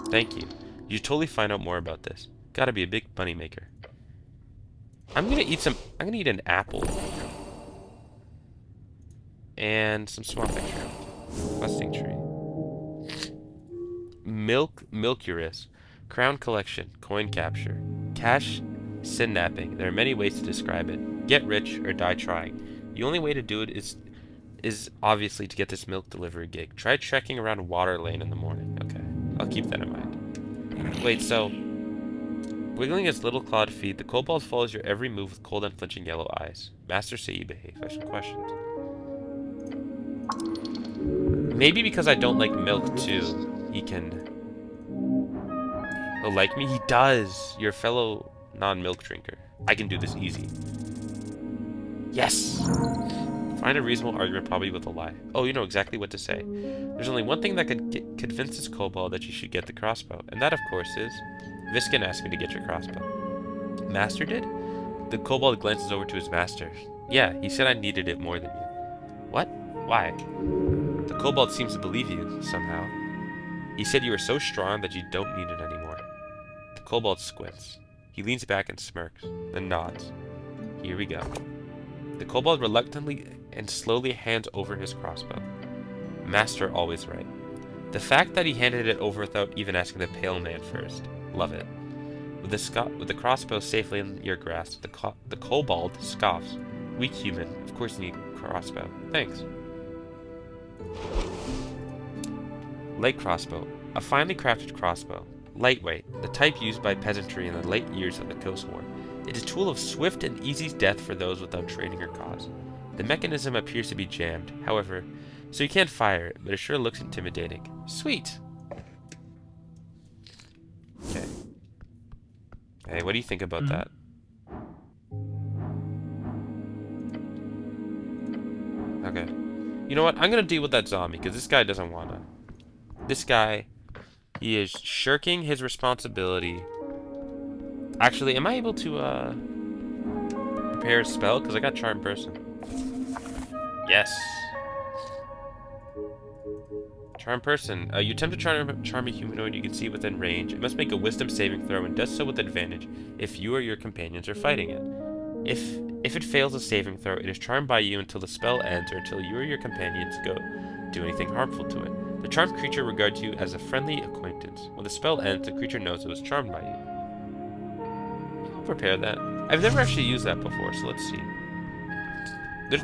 Thank you. You should totally find out more about this. Gotta be a big money maker. I'm gonna eat an apple. And some swamping shrimp. Busting tree. Milkurus. Crown collection. Coin capture. Cash synnapping. There are many ways to describe it. Get rich or die trying. The only way to do it is obviously to get this milk delivery gig. Try trekking around Water Lane in the morning. Okay. I'll keep that in mind. Wait, so... Wiggling its little clawed feet, the kobold follows your every move with cold, unflinching yellow eyes. Masters say you behave. I have some questions. Maybe because I don't like milk, too. He'll like me? He does! You're a fellow non-milk drinker. I can do this easy. Yes! Find a reasonable argument, probably with a lie. Oh, you know exactly what to say. There's only one thing that could convince this kobold that you should get the crossbow, and that, of course, is... Viskin asked me to get your crossbow. Master did? The kobold glances over to his master. Yeah, he said I needed it more than you. What? Why? The kobold seems to believe you, somehow. He said you were so strong that you don't need it anymore. The kobold squints. He leans back and smirks, then nods. Here we go. The kobold reluctantly and slowly hands over his crossbow. Master always right. The fact that he handed it over without even asking the pale man first. Love it. With the crossbow safely in your grasp, the kobold scoffs. Weak human. Of course you need a crossbow. Thanks. Light crossbow. A finely crafted crossbow. Lightweight. The type used by peasantry in the late years of the Coast War. It is a tool of swift and easy death for those without training or cause. The mechanism appears to be jammed, however, so you can't fire it, but it sure looks intimidating. Sweet! Okay. Hey, what do you think about that? Okay. You know what? I'm gonna deal with that zombie, because this guy doesn't wanna. This guy, he is shirking his responsibility. Actually, am I able to, prepare a spell? Because I got Charm Person. Yes. Charm Person. You attempt to charm a humanoid you can see within range. It must make a wisdom saving throw and does so with advantage if you or your companions are fighting it. If it fails a saving throw, it is charmed by you until the spell ends or until you or your companions do anything harmful to it. The charmed creature regards you as a friendly acquaintance. When the spell ends, the creature knows it was charmed by you. I'll prepare that. I've never actually used that before, so let's see.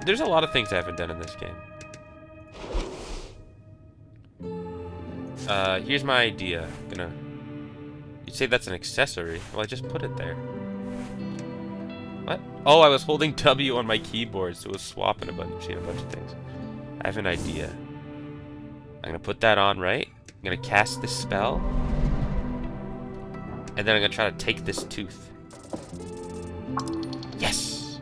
There's a lot of things I haven't done in this game. Here's my idea. You'd say that's an accessory. Well, I just put it there. What? Oh, I was holding W on my keyboard, so it was swapping a bunch of things. I have an idea. I'm gonna put that on, right? I'm gonna cast this spell. And then I'm gonna try to take this tooth. Yes!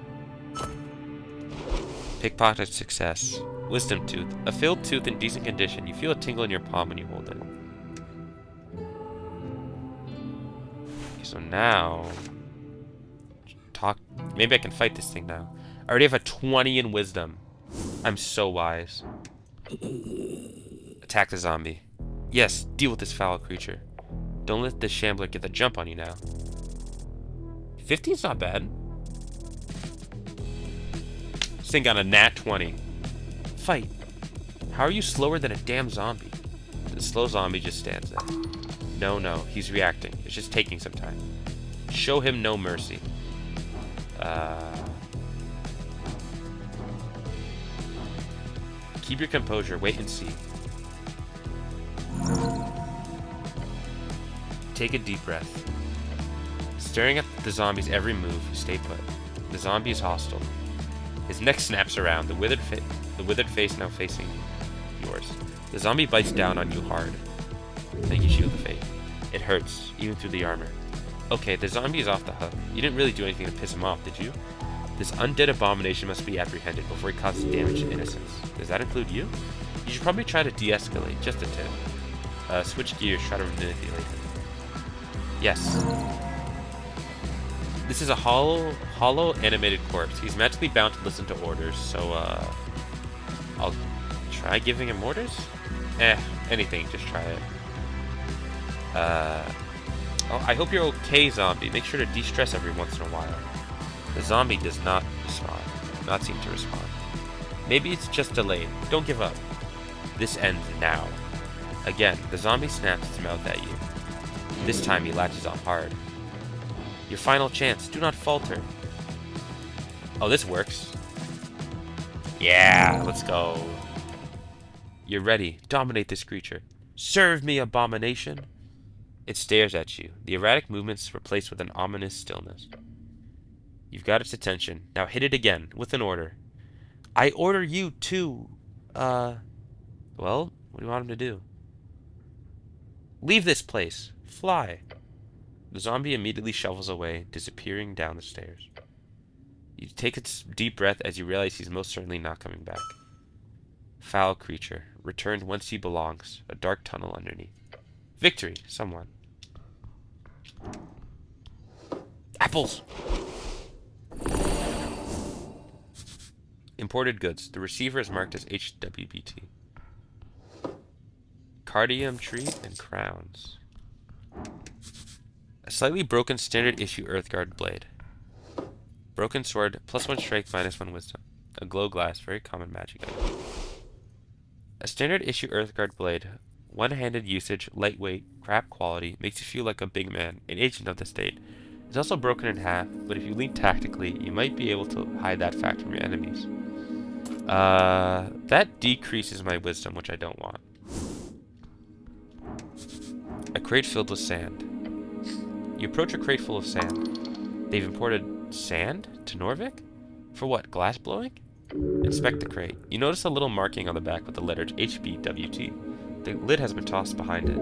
Pickpocket success. Wisdom tooth. A filled tooth in decent condition. You feel a tingle in your palm when you hold it. Okay, so now... Maybe I can fight this thing now. I already have a 20 in wisdom. I'm so wise. Attack the zombie. Yes, deal with this foul creature. Don't let this shambler get the jump on you now. 15's not bad. This thing got a nat 20. Fight. How are you slower than a damn zombie? The slow zombie just stands there. No, he's reacting. It's just taking some time. Show him no mercy. Keep your composure. Wait and see. Take a deep breath. Staring at the zombie's every move, stay put. The zombie is hostile. His neck snaps around, the withered face now facing yours. The zombie bites down on you hard. Thank you, Shield of Fate. It hurts, even through the armor. Okay, the zombie is off the hook. You didn't really do anything to piss him off, did you? This undead abomination must be apprehended before he causes damage to innocents. Does that include you? You should probably try to de-escalate, just a tip. Switch gears, try to manipulate him. Yes. This is a hollow animated corpse. He's magically bound to listen to orders, so, I'll try giving him orders? Anything, just try it. Oh, I hope you're okay, zombie. Make sure to de-stress every once in a while. The zombie does not seem to respond. Maybe it's just delayed. Don't give up. This ends now. Again, the zombie snaps its mouth at you. This time he latches on hard. Your final chance. Do not falter. Oh, this works. Yeah, let's go. You're ready. Dominate this creature. Serve me, abomination. It stares at you, the erratic movements replaced with an ominous stillness. You've got its attention. Now hit it again, with an order. I order you to, well, what do you want him to do? Leave this place. Fly. The zombie immediately shuffles away, disappearing down the stairs. You take a deep breath as you realize he's most certainly not coming back. Foul creature. Returned whence he belongs. A dark tunnel underneath. Victory! Someone. Apples! Imported goods. The receiver is marked as HWBT. Cardium tree and crowns. A slightly broken standard issue Earthguard blade. Broken sword, +1 strength, -1 wisdom. A glow glass, very common magic item. A standard issue Earthguard blade. One-handed usage, lightweight, crap quality, makes you feel like a big man, an agent of the state. It's also broken in half, but if you lean tactically, you might be able to hide that fact from your enemies. That decreases my wisdom, which I don't want. A crate filled with sand. You approach a crate full of sand. They've imported sand to Norvik? For what, glass blowing? Inspect the crate. You notice a little marking on the back with the letters HBWT. The lid has been tossed behind it.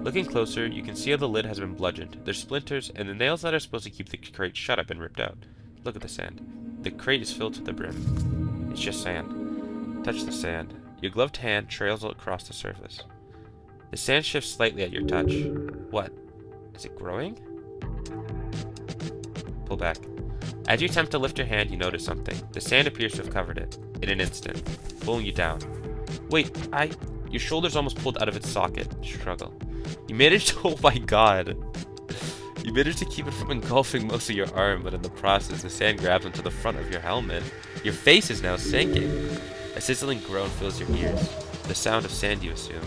Looking closer, you can see how the lid has been bludgeoned. There's splinters, and the nails that are supposed to keep the crate shut have been ripped out. Look at the sand. The crate is filled to the brim. It's just sand. Touch the sand. Your gloved hand trails across the surface. The sand shifts slightly at your touch. What? Is it growing? Pull back. As you attempt to lift your hand, you notice something. The sand appears to have covered it. In an instant. Pulling you down. Wait, Your shoulder's almost pulled out of its socket. Struggle. You managed to... Oh my god. You managed to keep it from engulfing most of your arm, but in the process, the sand grabs onto the front of your helmet. Your face is now sinking. A sizzling groan fills your ears. The sound of sand, you assume.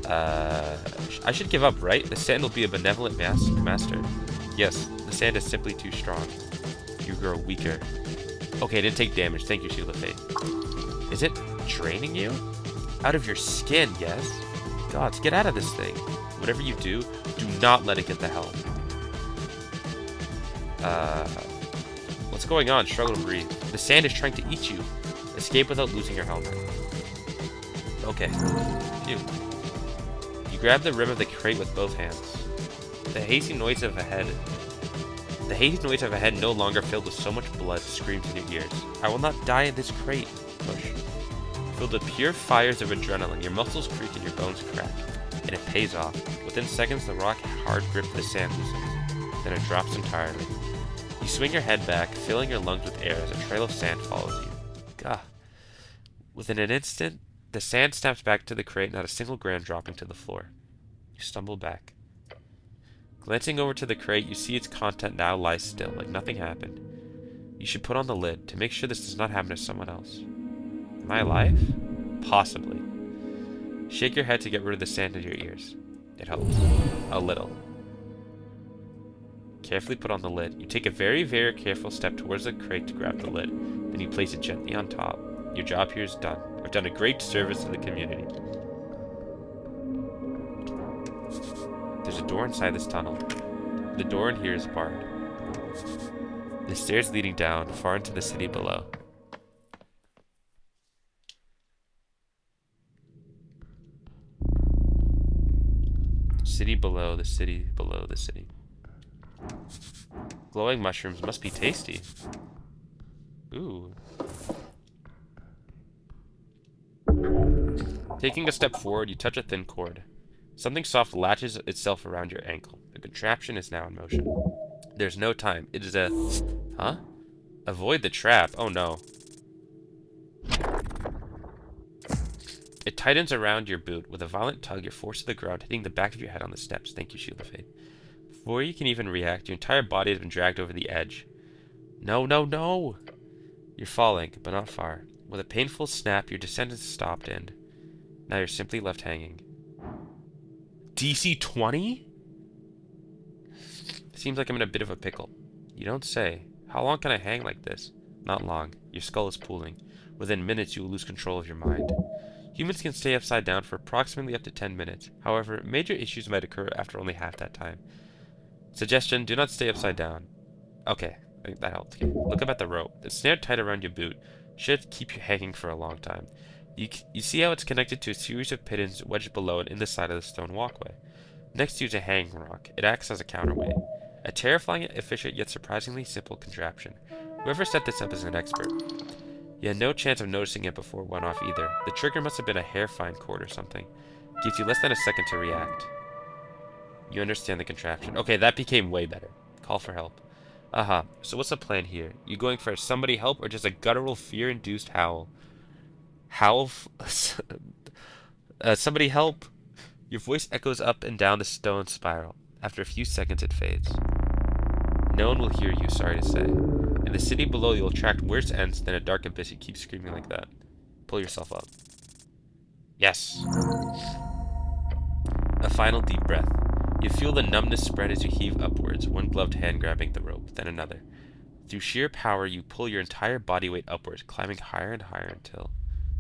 I should give up, right? The sand will be a benevolent master. Yes, the sand is simply too strong. You grow weaker. Okay, I didn't take damage. Thank you, Shield of Fate. Is it draining you? Out of your skin, yes? Gods, get out of this thing. Whatever you do not let it get the helm. What's going on? Struggle to breathe. The sand is trying to eat you. Escape without losing your helmet. Okay. Phew. You grab the rim of the crate with both hands. The hazy noise of a head no longer filled with so much blood screams in your ears. I will not die in this crate. Push. Filled with pure fires of adrenaline, your muscles creak and your bones crack. And it pays off. Within seconds, the rock hard grip of the sand loosens. Then it drops entirely. You swing your head back, filling your lungs with air as a trail of sand follows you. Gah. Within an instant, the sand snaps back to the crate, not a single grain dropping to the floor. You stumble back. Glancing over to the crate, you see its content now lies still, like nothing happened. You should put on the lid to make sure this does not happen to someone else. Am I alive? Possibly. Shake your head to get rid of the sand in your ears. It helps. A little. Carefully put on the lid. You take a very, very careful step towards the crate to grab the lid. Then you place it gently on top. Your job here is done. I've done a great service to the community. There's a door inside this tunnel. The door in here is barred. The stairs leading down, far into the city below. City below the city below the city. Glowing mushrooms must be tasty. Ooh. Taking a step forward, you touch a thin cord. Something soft latches itself around your ankle. The contraption is now in motion. There's no time. It is a... Huh? Avoid the trap. Oh no. It tightens around your boot. With a violent tug, you're forced to the ground, hitting the back of your head on the steps. Thank you, Shield of Fate. Before you can even react, your entire body has been dragged over the edge. No, no, no! You're falling, but not far. With a painful snap, your descent is stopped and... Now you're simply left hanging. DC 20? Seems like I'm in a bit of a pickle. You don't say. How long can I hang like this? Not long. Your skull is pooling. Within minutes, you will lose control of your mind. Humans can stay upside down for approximately up to 10 minutes. However, major issues might occur after only half that time. Suggestion, do not stay upside down. Okay, I think that helped. Okay. Look up at the rope. It's snared tight around your boot. Should keep you hanging for a long time. You see how it's connected to a series of pittons wedged below and in the side of the stone walkway. Next to you is a hanging rock. It acts as a counterweight. A terrifying, efficient, yet surprisingly simple contraption. Whoever set this up is an expert. You had no chance of noticing it before it went off either. The trigger must have been a hair-fine cord or something. Gives you less than a second to react. You understand the contraption. Okay, that became way better. Call for help. Aha. So what's the plan here? You going for somebody help or just a guttural fear-induced howl? Howl? Somebody help? Your voice echoes up and down the stone spiral. After a few seconds, it fades. No one will hear you, sorry to say. In the city below, you'll attract worse ends than a dark abyss. You keep screaming like that. Pull yourself up. Yes. A final deep breath. You feel the numbness spread as you heave upwards, one gloved hand grabbing the rope, then another. Through sheer power, you pull your entire body weight upwards, climbing higher and higher until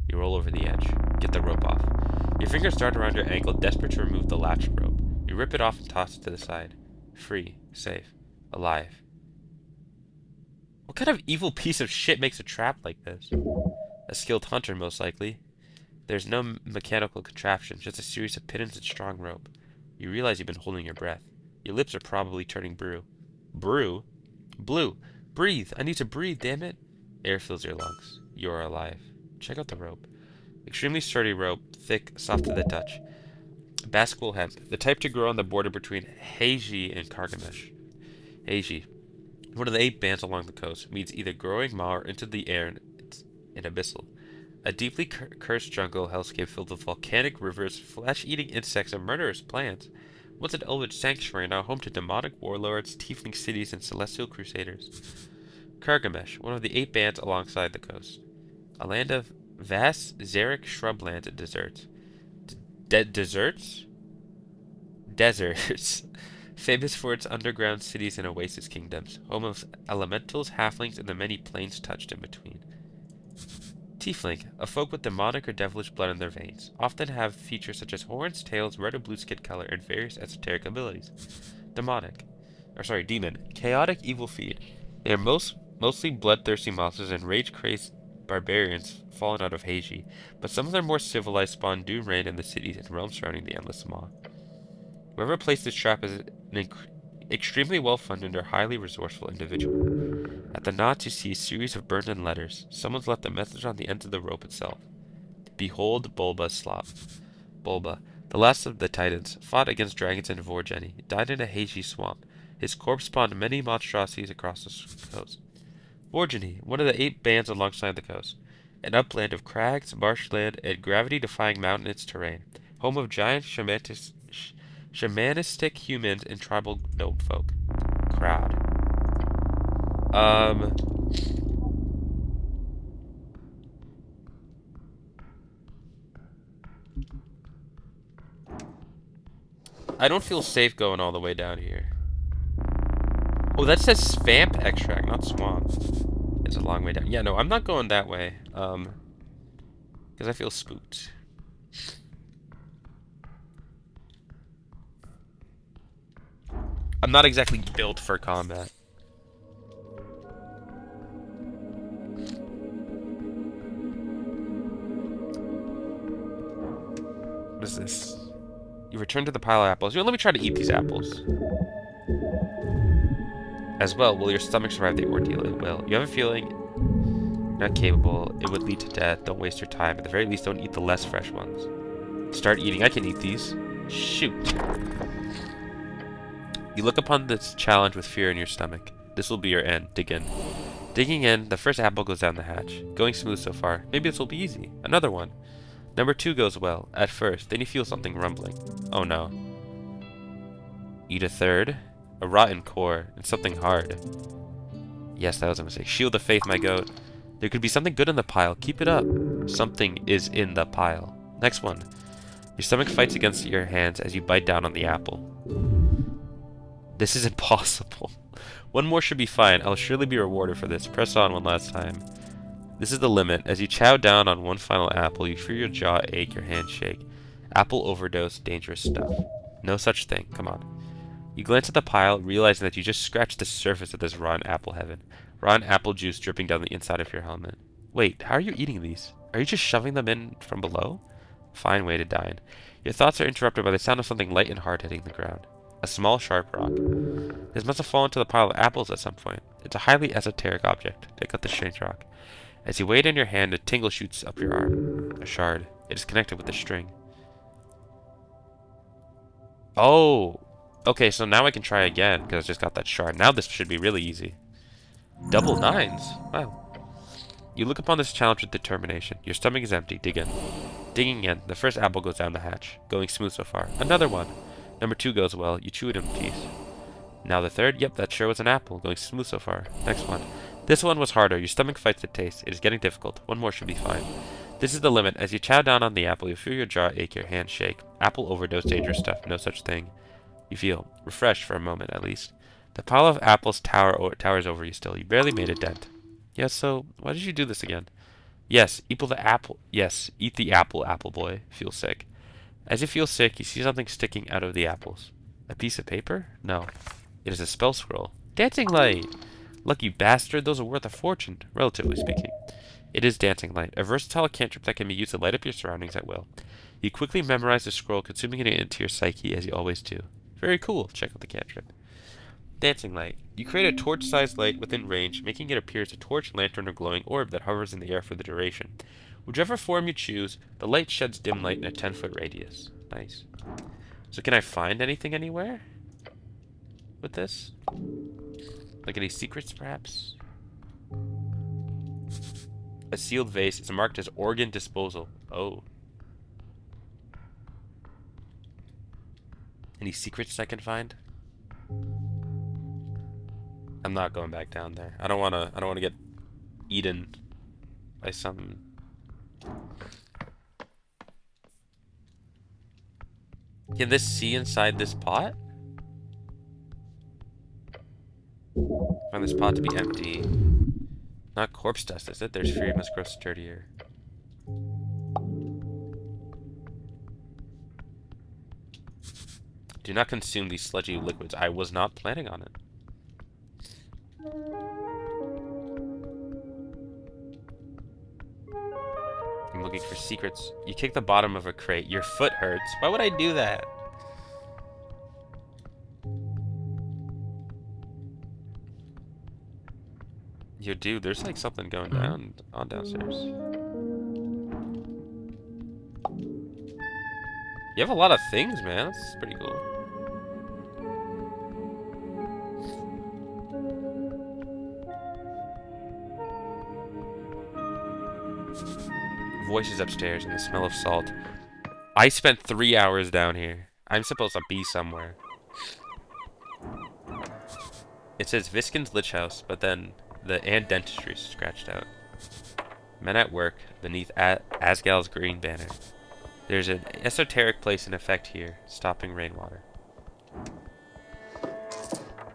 you roll over the edge. Get the rope off. Your fingers dart around your ankle, desperate to remove the latched rope. You rip it off and toss it to the side. Free, safe, alive. What kind of evil piece of shit makes a trap like this? A skilled hunter, most likely. There's no mechanical contraption, just a series of pittons and strong rope. You realize you've been holding your breath. Your lips are probably turning blue. Brew? Blue. Breathe. I need to breathe, damn it. Air fills your lungs. You are alive. Check out the rope. Extremely sturdy rope, thick, soft to the touch. Basketball hemp, the type to grow on the border between Heiji and Kargamesh. Heiji, one of the 8 bands along the coast, means either growing ma or into the air in abyssal. A deeply cursed jungle hellscape filled with volcanic rivers, flesh-eating insects, and murderous plants. Once an elvish sanctuary, now home to demonic warlords, tiefling cities, and celestial crusaders. Kargamesh, one of the 8 bands alongside the coast. A land of vast xeric shrublands and deserts. Deserts? Deserts. Famous for its underground cities and oasis kingdoms, home of elementals, halflings, and the many planes touched in between. Tiefling, a folk with demonic or devilish blood in their veins, often have features such as horns, tails, red or blue skin color, and various esoteric abilities. Demon, chaotic evil feed. They are mostly bloodthirsty monsters and rage-crazed barbarians fallen out of Heiji, but some of their more civilized spawn do reign in the cities and realms surrounding the Endless Maw. Whoever placed this trap is an extremely well-funded or highly resourceful individual. At the knots you see a series of burned-in letters. Someone's left a message on the end of the rope itself. Behold Bulba's slop. Bulba, the last of the Titans, fought against dragons in Vorgeni, died in a Heiji swamp. His corpse spawned many monstrosities across the coast. Vorgeni, one of the 8 bands alongside the coast. An upland of crags, marshland, and gravity-defying mountainous terrain. Home of giant shamanistic humans and tribal gnome folk. Crowd. I don't feel safe going all the way down here. Oh, that says svamp extract, not swamp. It's a long way down. Yeah, no, I'm not going that way. Because I feel spooked. I'm not exactly built for combat. What is this? You return to the pile of apples. Let me try to eat these apples. As well, will your stomach survive the ordeal? It will. You have a feeling you're not capable. It would lead to death. Don't waste your time. At the very least, don't eat the less fresh ones. Start eating. I can eat these. Shoot. You look upon this challenge with fear in your stomach. This will be your end. Dig in. Digging in, the first apple goes down the hatch. Going smooth so far. Maybe this will be easy. Another one. Number 2 goes well, at first. Then you feel something rumbling. Oh no. Eat a third. A rotten core, and something hard. Yes, that was a mistake. Shield of faith, my goat. There could be something good in the pile. Keep it up. Something is in the pile. Next one. Your stomach fights against your hands as you bite down on the apple. This is impossible. One more should be fine. I'll surely be rewarded for this. Press on one last time. This is the limit. As you chow down on one final apple, you feel your jaw ache, your hands shake. Apple overdose, dangerous stuff. No such thing. Come on. You glance at the pile, realizing that you just scratched the surface of this rotten apple heaven. Rotten apple juice dripping down the inside of your helmet. Wait, how are you eating these? Are you just shoving them in from below? Fine way to dine. Your thoughts are interrupted by the sound of something light and hard hitting the ground. A small, sharp rock. This must have fallen to the pile of apples at some point. It's a highly esoteric object. Pick up the strange rock. As you weigh it in your hand, a tingle shoots up your arm. A shard. It is connected with a string. Oh! Okay, so now I can try again, because I just got that shard. Now this should be really easy. Double nines. Wow. You look upon this challenge with determination. Your stomach is empty. Dig in. Digging in. The first apple goes down the hatch. Going smooth so far. Another one. Number 2 goes well. You chew it in peace. Now the third. Yep, that sure was an apple. Going smooth so far. Next one. This one was harder. Your stomach fights the taste. It is getting difficult. One more should be fine. This is the limit. As you chow down on the apple, you feel your jaw ache, your hands shake. Apple overdose, dangerous stuff. No such thing. You feel refreshed for a moment, at least. The pile of apples towers over you still. You barely made a dent. Yes, so why did you do this again? Yes, eat the apple. Yes, eat the apple, apple boy. Feel sick. As you feel sick, you see something sticking out of the apples. A piece of paper? No. It is a spell scroll. Dancing light! Lucky bastard, those are worth a fortune, relatively speaking. It is dancing light, a versatile cantrip that can be used to light up your surroundings at will. You quickly memorize the scroll, consuming it into your psyche, as you always do. Very cool. Check out the cantrip. Dancing light. You create a torch-sized light within range, making it appear as a torch, lantern, or glowing orb that hovers in the air for the duration. Whichever form you choose, the light sheds dim light in a 10-foot radius. Nice. So can I find anything anywhere with this? Like any secrets, perhaps? A sealed vase is marked as organ disposal. Oh. Any secrets I can find? I'm not going back down there. I don't wanna get eaten by some. Can this see inside this pot? Find this pot to be empty. Not corpse dust, is it? There's fear must grow sturdier. Do not consume these sludgy liquids. I was not planning on it. I'm looking for secrets. You kick the bottom of a crate. Your foot hurts. Why would I do that? Yo, dude, there's like something going on downstairs. You have a lot of things, man. That's pretty cool. Voices upstairs and the smell of salt. I spent 3 hours down here. I'm supposed to be somewhere. It says Viskin's Lich House, but then the and dentistry is scratched out. Men at work beneath Asgal's green banner. There's an esoteric place in effect here, stopping rainwater.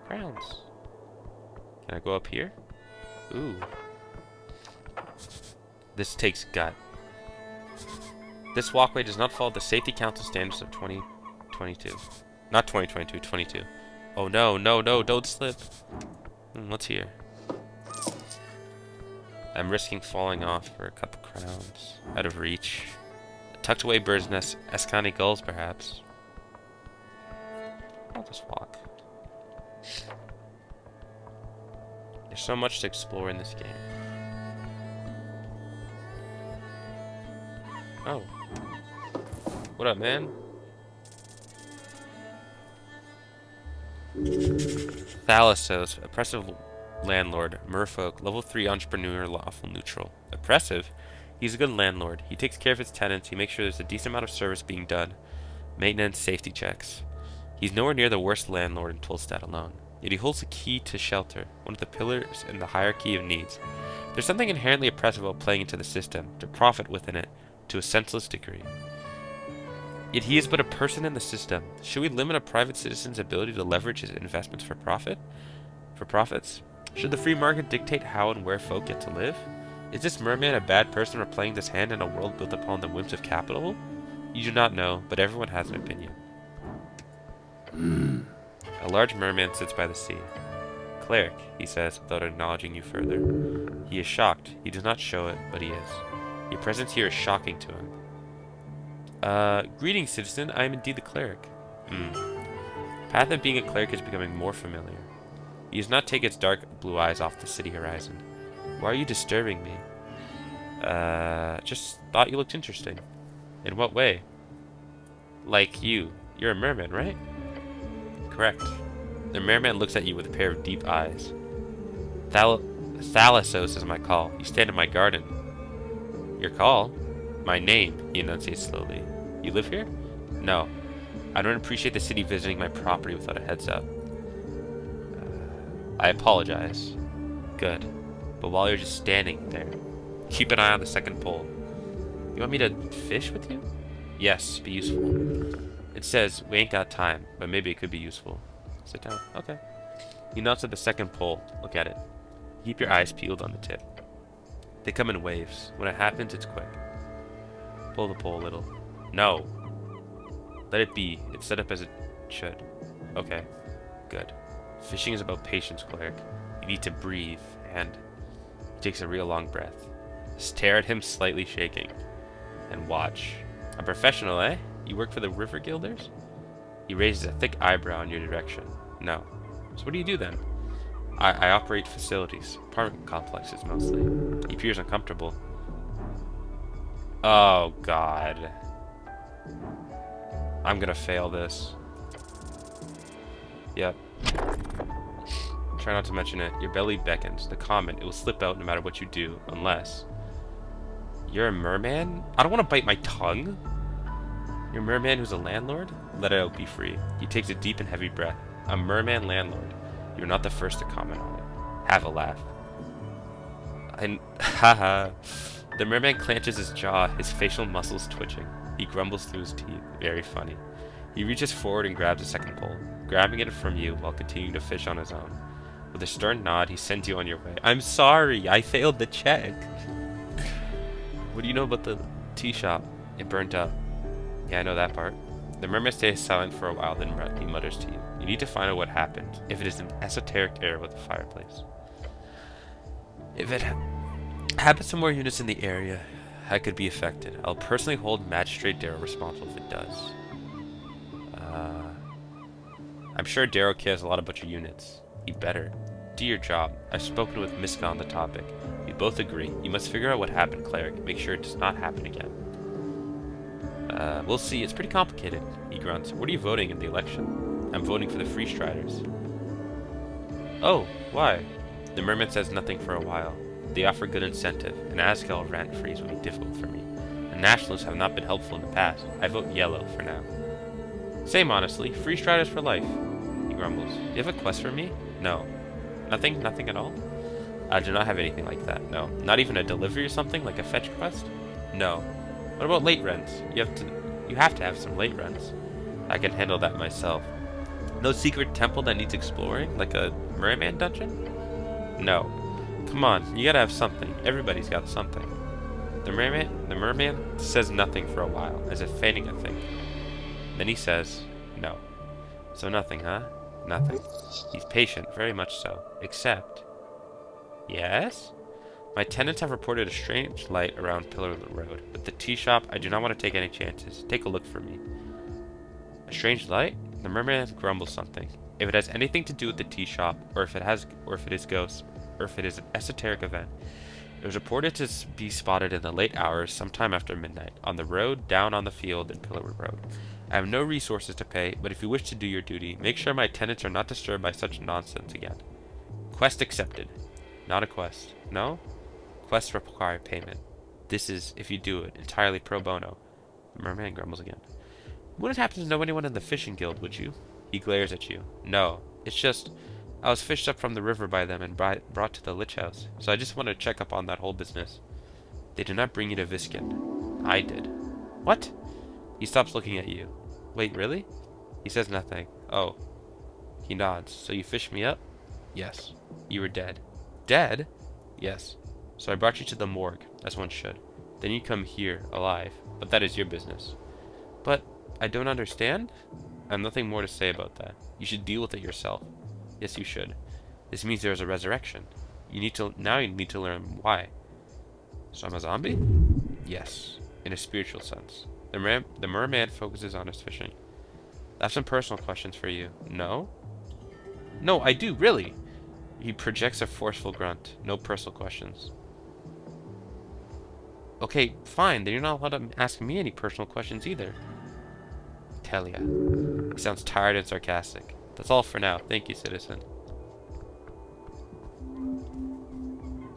Crowns. Can I go up here? Ooh. This takes gut. This walkway does not follow the Safety Council standards of 2022. Not 2022, 22. Oh no, no, no, don't slip. What's here? I'm risking falling off for a couple crowns. Out of reach. A tucked away bird's nest, Eskani gulls perhaps. I'll just walk. There's so much to explore in this game. Oh. What up, man? Thalassos, oppressive landlord, merfolk, level 3 entrepreneur, lawful neutral. Oppressive? He's a good landlord. He takes care of his tenants, he makes sure there's a decent amount of service being done. Maintenance, safety checks. He's nowhere near the worst landlord in Tolstad alone. Yet he holds the key to shelter, one of the pillars in the hierarchy of needs. There's something inherently oppressive about playing into the system, to profit within it, to a senseless degree. Yet he is but a person in the system. Should we limit a private citizen's ability to leverage his investments for profit? For profits? Should the free market dictate how and where folk get to live? Is this merman a bad person for playing this hand in a world built upon the whims of capital? You do not know, but everyone has an opinion. A large merman sits by the sea. Cleric, he says, without acknowledging you further. He is shocked. He does not show it, but he is. Your presence here is shocking to him. Greetings, citizen. I am indeed the cleric. Path of being a cleric is becoming more familiar. He does not take its dark blue eyes off the city horizon. Why are you disturbing me? Just thought you looked interesting. In what way? Like you. You're a merman, right? Correct. The merman looks at you with a pair of deep eyes. Thalasos is my call. You stand in my garden. Your call? My name, he enunciates slowly. You live here? No. I don't appreciate the city visiting my property without a heads up. I apologize. Good. But while you're just standing there, keep an eye on the second pole. You want me to fish with you? Yes, be useful. It says, we ain't got time, but maybe it could be useful. Sit down. Okay. He nods at the second pole. Look at it. Keep your eyes peeled on the tip. They come in waves. When it happens, it's quick. Pull the pole a little. No. Let it be. It's set up as it should. Okay. Good. Fishing is about patience, cleric. You need to breathe, and... He takes a real long breath. Stare at him, slightly shaking. And watch. A professional, eh? You work for the River Guilders? He raises a thick eyebrow in your direction. No. So what do you do then? I operate facilities. Apartment complexes, mostly. He appears uncomfortable. Oh, God. I'm gonna fail this. Yep. Try not to mention it. Your belly beckons. The comment, it will slip out no matter what you do, unless... You're a merman? I don't want to bite my tongue. You're a merman who's a landlord? Let it out, be free. He takes a deep and heavy breath. A merman landlord. You're not the first to comment on it. Have a laugh. Haha. The merman clenches his jaw, his facial muscles twitching. He grumbles through his teeth. Very funny. He reaches forward and grabs a second pole, grabbing it from you while continuing to fish on his own. With a stern nod, he sends you on your way. I'm sorry, I failed the check. What do you know about the tea shop? It burnt up. Yeah, I know that part. The merman stays silent for a while, then he mutters to you. You need to find out what happened, if it is an esoteric error with the fireplace. If it happens to more units in the area, I could be affected. I'll personally hold Magistrate Darrow responsible if it does. I'm sure Darrow cares a lot about your units. He better. Do your job. I've spoken with Miska on the topic. We both agree. You must figure out what happened, cleric. Make sure it does not happen again. We'll see. It's pretty complicated. He grunts. What are you voting in the election? I'm voting for the Free Striders. Oh, why? The merman says nothing for a while. They offer good incentive. An Askel rent freeze would be difficult for me. The Nationalists have not been helpful in the past. I vote yellow for now. Same, honestly. Free Striders for life. He grumbles. Do you have a quest for me? No. Nothing? Nothing at all? I do not have anything like that, no. Not even a delivery or something, like a fetch quest? No. What about late rents? You have to have some late rents. I can handle that myself. No secret temple that needs exploring, like a merman dungeon? No. Come on, you gotta have something. Everybody's got something. The merman says nothing for a while, as if feigning a thing. Then he says, no. So nothing, huh? Nothing. He's patient, very much so. Except... Yes? My tenants have reported a strange light around Pillar Road. With the tea shop, I do not want to take any chances. Take a look for me. A strange light? The merman grumbles something. If it has anything to do with the tea shop, or if it is ghosts, or if it is an esoteric event, it was reported to be spotted in the late hours, sometime after midnight, on the road down on the field in Pillar Road. I have no resources to pay, but if you wish to do your duty, make sure my tenants are not disturbed by such nonsense again. Quest accepted. Not a quest. No? Quests require payment. This is, if you do it, entirely pro bono. The merman grumbles again. You wouldn't happen to know anyone in the fishing guild, would you? He glares at you. No. It's just, I was fished up from the river by them and brought to the Lich House, so I just wanted to check up on that whole business. They did not bring you to Viskin. I did. What? He stops looking at you. Wait, really? He says nothing. Oh. He nods. So you fished me up? Yes. You were dead. Dead? Yes. So I brought you to the morgue, as one should. Then you come here, alive. But that is your business. But I don't understand? I have nothing more to say about that. You should deal with it yourself. Yes, you should. This means there is a resurrection. Now you need to learn why. So I'm a zombie? Yes. In a spiritual sense. The merman focuses on his fishing. I have some personal questions for you. No? No, I do, really. He projects a forceful grunt. No personal questions. Okay, fine. Then you're not allowed to ask me any personal questions either. Telia. He sounds tired and sarcastic. That's all for now. Thank you, citizen.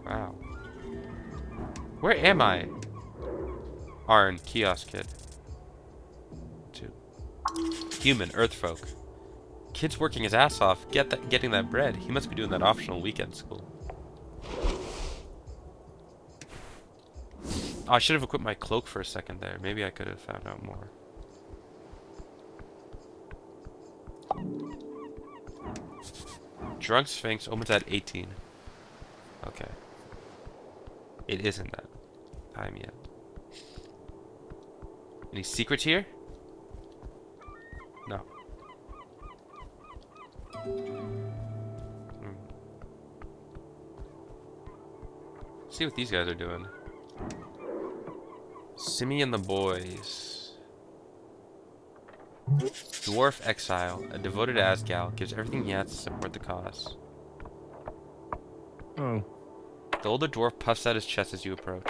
Wow. Where am I? Arn, kiosk kid. 2. Human, earthfolk. Kid's working his ass off, getting that bread. He must be doing that optional weekend school. Oh, I should have equipped my cloak for a second there. Maybe I could have found out more. Drunk Sphinx opens at 18. Okay. It isn't that time yet. Any secrets here? No. See what these guys are doing. Simi and the boys. Dwarf exile, a devoted Asgal, gives everything he has to support the cause. Oh. The older dwarf puffs out his chest as you approach.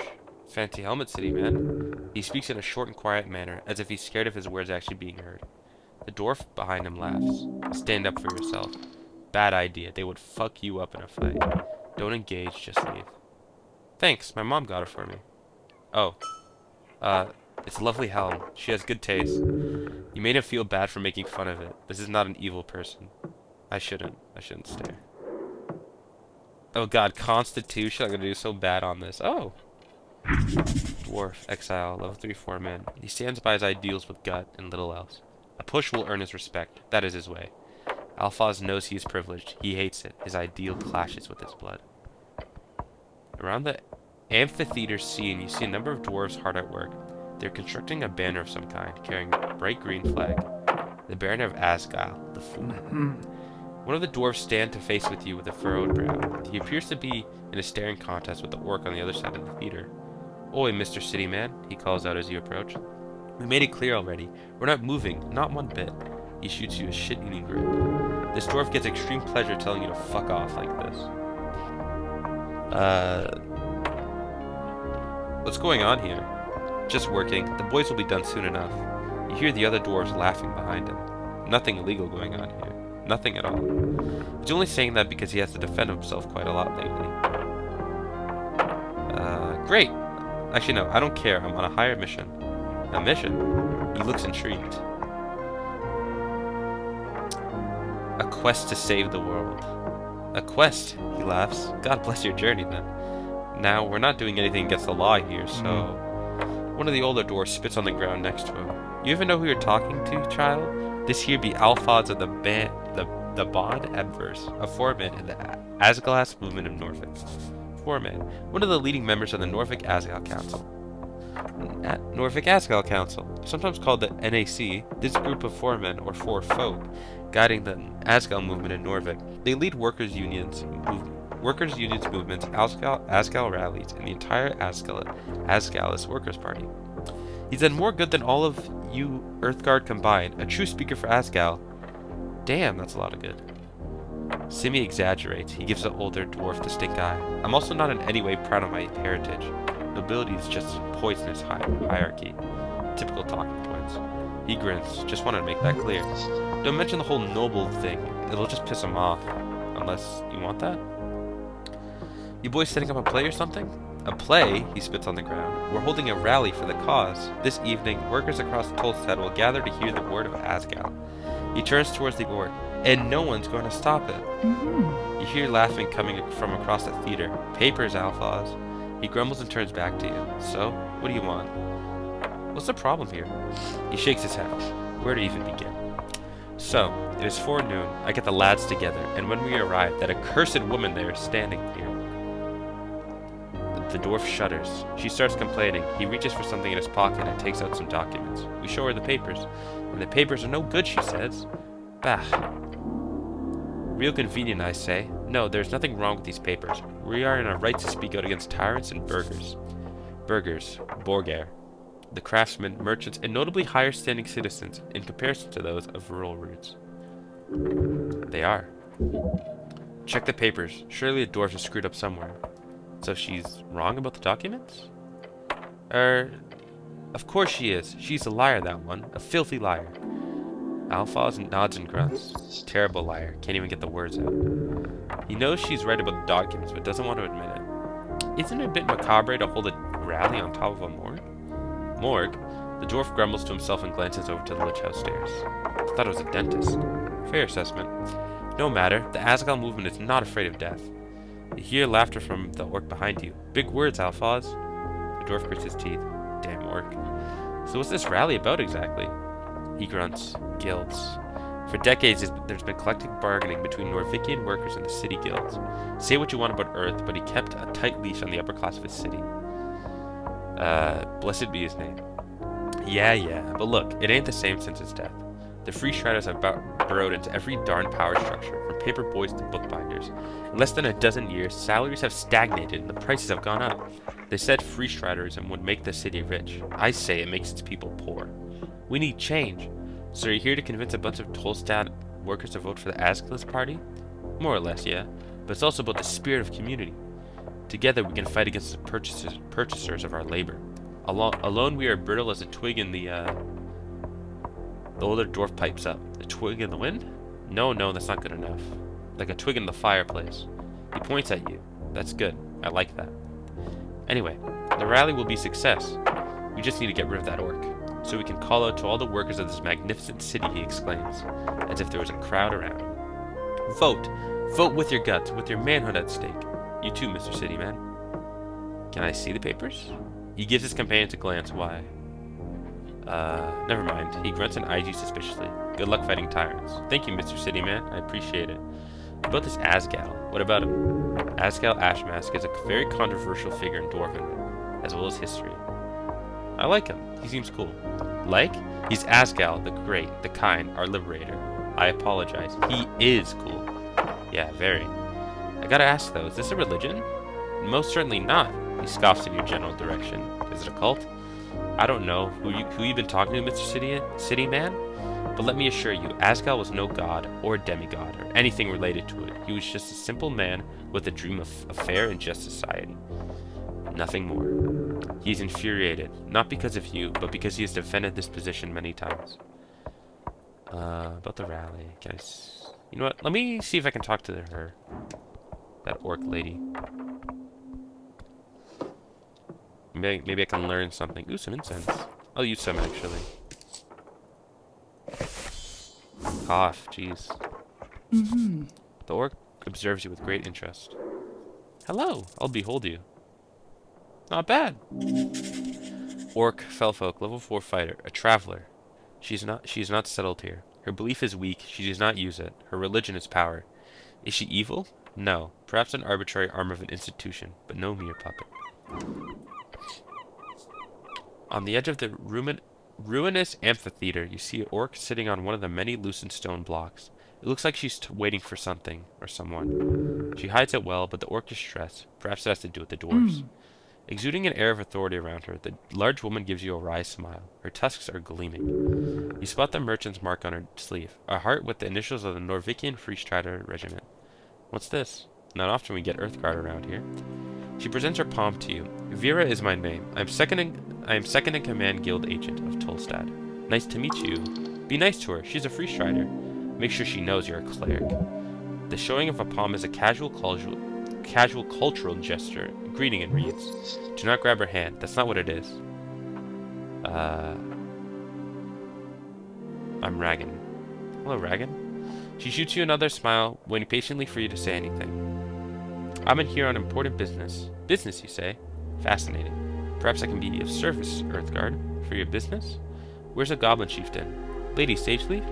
Fancy helmet, city man. He speaks in a short and quiet manner, as if he's scared of his words actually being heard. The dwarf behind him laughs. Stand up for yourself. Bad idea. They would fuck you up in a fight. Don't engage, just leave. Thanks, my mom got it for me. Oh. It's a lovely helm. She has good taste. You made him feel bad for making fun of it. This is not an evil person. I shouldn't stare. Oh god, Constitution. I'm gonna do so bad on this. Oh. Dwarf, exile, level 3 foreman. He stands by his ideals with gut and little else. A push will earn his respect. That is his way. Alphaz knows he is privileged. He hates it. His ideal clashes with his blood. Around the amphitheater scene, you see a number of dwarves hard at work. They're constructing a banner of some kind, carrying a bright green flag. The banner of Asgal, the fool. One of the dwarves stand to face with you with a furrowed brow. He appears to be in a staring contest with the orc on the other side of the theater. Oi, Mr. City Man, he calls out as you approach. We made it clear already. We're not moving, not one bit. He shoots you a shit-eating grin. This dwarf gets extreme pleasure telling you to fuck off like this. What's going on here? Just working. The boys will be done soon enough. You hear the other dwarves laughing behind him. Nothing illegal going on here. Nothing at all. He's only saying that because he has to defend himself quite a lot lately. Great! Actually, no, I don't care. I'm on a higher mission. A mission? He looks intrigued. A quest to save the world. A quest, he laughs. God bless your journey, then. Now, we're not doing anything against the law here, so... One of the older dwarfs spits on the ground next to him. You even know who you're talking to, child? This here be Alphaz of the Bond Adverse, a foreman in the Asgalas movement of Norfolk. Foreman, one of the leading members of the Norfolk Asgal Council. Norfolk Asgal Council, sometimes called the NAC, this group of foremen, or four folk, guiding the Asgal movement in Norfolk. They lead workers' unions movements, Asgal rallies, and the entire Asgalis Workers' Party. He's done more good than all of you Earthguard combined, a true speaker for Asgal. Damn, that's a lot of good. Simi exaggerates. He gives the older dwarf the stink eye. I'm also not in any way proud of my heritage. Nobility is just a poisonous hierarchy. Typical talking points. He grins. Just wanted to make that clear. Don't mention the whole noble thing. It'll just piss him off. Unless you want that? You boys setting up a play or something? A play? He spits on the ground. We're holding a rally for the cause. This evening, workers across Tolstad will gather to hear the word of Asgal. He turns towards the orc, and no one's going to stop it. You hear laughing coming from across the theater. Papers, Alphaz. He grumbles and turns back to you. So, what do you want? What's the problem here? He shakes his head. Where to even begin? So, it is forenoon. I get the lads together, and when we arrive, that accursed woman there is standing here. The dwarf shudders. She starts complaining. He reaches for something in his pocket and takes out some documents. We show her the papers. And the papers are no good, she says. Bah. Real convenient, I say. No, there's nothing wrong with these papers. We are in our right to speak out against tyrants and burghers. Burghers. Borger. the craftsmen, merchants, and notably higher-standing citizens in comparison to those of rural roots. They are. Check the papers. Surely a dwarf is screwed up somewhere. So she's wrong about the documents? Of course she is. She's a liar, that one. A filthy liar. Alphonse nods and grunts. Terrible liar. Can't even get the words out. He knows she's right about the documents, but doesn't want to admit it. Isn't it a bit macabre to hold a rally on top of a morgue? Morgue? The dwarf grumbles to himself and glances over to the Lich House stairs. I thought it was a dentist. Fair assessment. No matter, the Asgal movement is not afraid of death. You hear laughter from the orc behind you. Big words, Alphaz. The dwarf grits his teeth. Damn orc. So what's this rally about exactly? He grunts. Guilds. For decades, there's been collective bargaining between Norvikian workers and the city guilds. Say what you want about Earth, but he kept a tight leash on the upper class of his city. Blessed be his name. Yeah, but look, it ain't the same since his death. The Free Striders have burrowed into every darn power structure, from paper boys to bookbinders. In less than a dozen years, salaries have stagnated and the prices have gone up. They said Free Striderism would make the city rich. I say it makes its people poor. We need change. So are you here to convince a bunch of Tolstad workers to vote for the Asgalis party? More or less, yeah. But it's also about the spirit of community. Together we can fight against the purchasers of our labor. Alone we are brittle as a twig in the older dwarf pipes up. A twig in the wind? No, that's not good enough. Like a twig in the fireplace. He points at you. That's good. I like that. Anyway, the rally will be a success. We just need to get rid of that orc. So we can call out to all the workers of this magnificent city, he exclaims, as if there was a crowd around. Vote! Vote with your guts, with your manhood at stake. You too, Mr. Cityman. Can I see the papers? He gives his companion a glance. Why? Never mind. He grunts and eyes you suspiciously. Good luck fighting tyrants. Thank you, Mr. Cityman. I appreciate it. About this Asgal. What about him? Asgal Ashmask is a very controversial figure in Dwarven, as well as history. I like him. He seems cool. Like? He's Asgal, the great, the kind, our liberator. I apologize. He is cool. Yeah, very. I gotta ask though, is this a religion? Most certainly not. He scoffs in your general direction. Is it a cult? I don't know who you've been talking to, Mr. City Man, but let me assure you, Asgal was no god or demigod or anything related to it. He was just a simple man with a dream of a fair and just society. Nothing more. He is infuriated, not because of you, but because he has defended this position many times. About the rally, guys. You know what? Let me see if I can talk to her. That orc lady. Maybe I can learn something. Ooh, some incense. I'll use some, actually. Cough, jeez. The orc observes you with great interest. Hello, I'll behold you. Not bad. Orc, Fellfolk, level 4 fighter, a traveler. She is not settled here. Her belief is weak, she does not use it. Her religion is power. Is she evil? No. Perhaps an arbitrary arm of an institution, but no mere puppet. On the edge of the ruinous amphitheater, you see an orc sitting on one of the many loosened stone blocks. It looks like she's waiting for something, or someone. She hides it well, but the orc is stressed. Perhaps it has to do with the dwarves. Exuding an air of authority around her, the large woman gives you a wry smile. Her tusks are gleaming. You spot the merchant's mark on her sleeve, a heart with the initials of the Norvikian Free Strider Regiment. What's this? Not often we get Earthguard around here. She presents her palm to you. Vera is my name. I am second in command guild agent of Tolstad. Nice to meet you. Be nice to her. She's a Free Strider. Make sure she knows you're a cleric. The showing of a palm is a casual cultural gesture, greeting and reads. Do not grab her hand. That's not what it is. I'm Ragan. Hello, Ragan. She shoots you another smile, waiting patiently for you to say anything. I'm in here on important business. Business, you say? Fascinating. Perhaps I can be of service, Earthguard, for your business? Where's a goblin chieftain? Lady Sageleaf?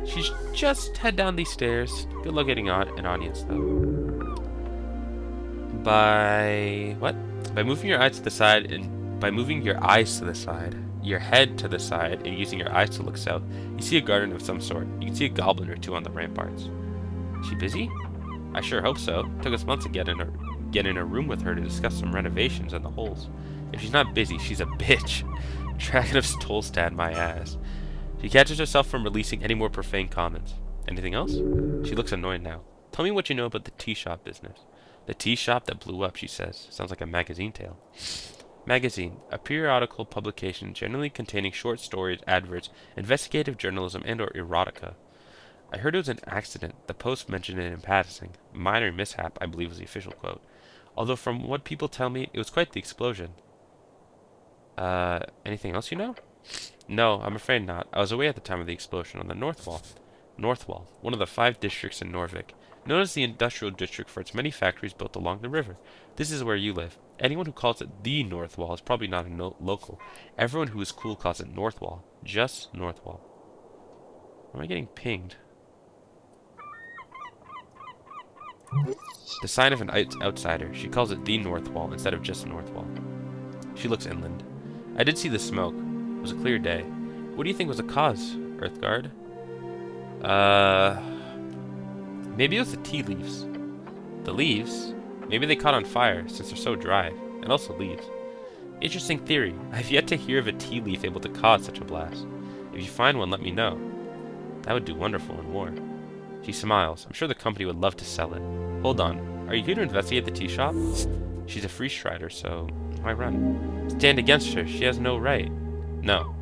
She's just head down these stairs. Good luck getting an audience, though. By moving your eyes to the side your head to the side, and using your eyes to look south, you see a garden of some sort. You can see a goblin or two on the ramparts. Is she busy? I sure hope so. It took us months to get in a room with her to discuss some renovations and the holes. If she's not busy, she's a bitch. Dragon of Stolstad, my ass. She catches herself from releasing any more profane comments. Anything else? She looks annoyed now. Tell me what you know about the tea shop business. The tea shop that blew up, she says. Sounds like a magazine tale. Magazine, a periodical publication generally containing short stories, adverts, investigative journalism, and/or erotica. I heard it was an accident. The Post mentioned it in passing. Minor mishap, I believe was the official quote. Although from what people tell me, it was quite the explosion. Anything else you know? No, I'm afraid not. I was away at the time of the explosion on the North Wall. North Wall, one of the 5 districts in Norvik, known as the industrial district for its many factories built along the river. This is where you live. Anyone who calls it the North Wall is probably not a local. Everyone who is cool calls it North Wall. Just North Wall. Am I getting pinged? The sign of an outsider. She calls it the North Wall instead of just North Wall. She looks inland. I did see the smoke. It was a clear day. What do you think was the cause, Earthguard? Maybe it was the tea leaves. The leaves? Maybe they caught on fire, since they're so dry. And also leaves. Interesting theory. I've yet to hear of a tea leaf able to cause such a blast. If you find one, let me know. That would do wonderful in war. She smiles. I'm sure the company would love to sell it. Hold on. Are you here to investigate the tea shop? She's a free strider, so why run? Stand against her. She has no right. No.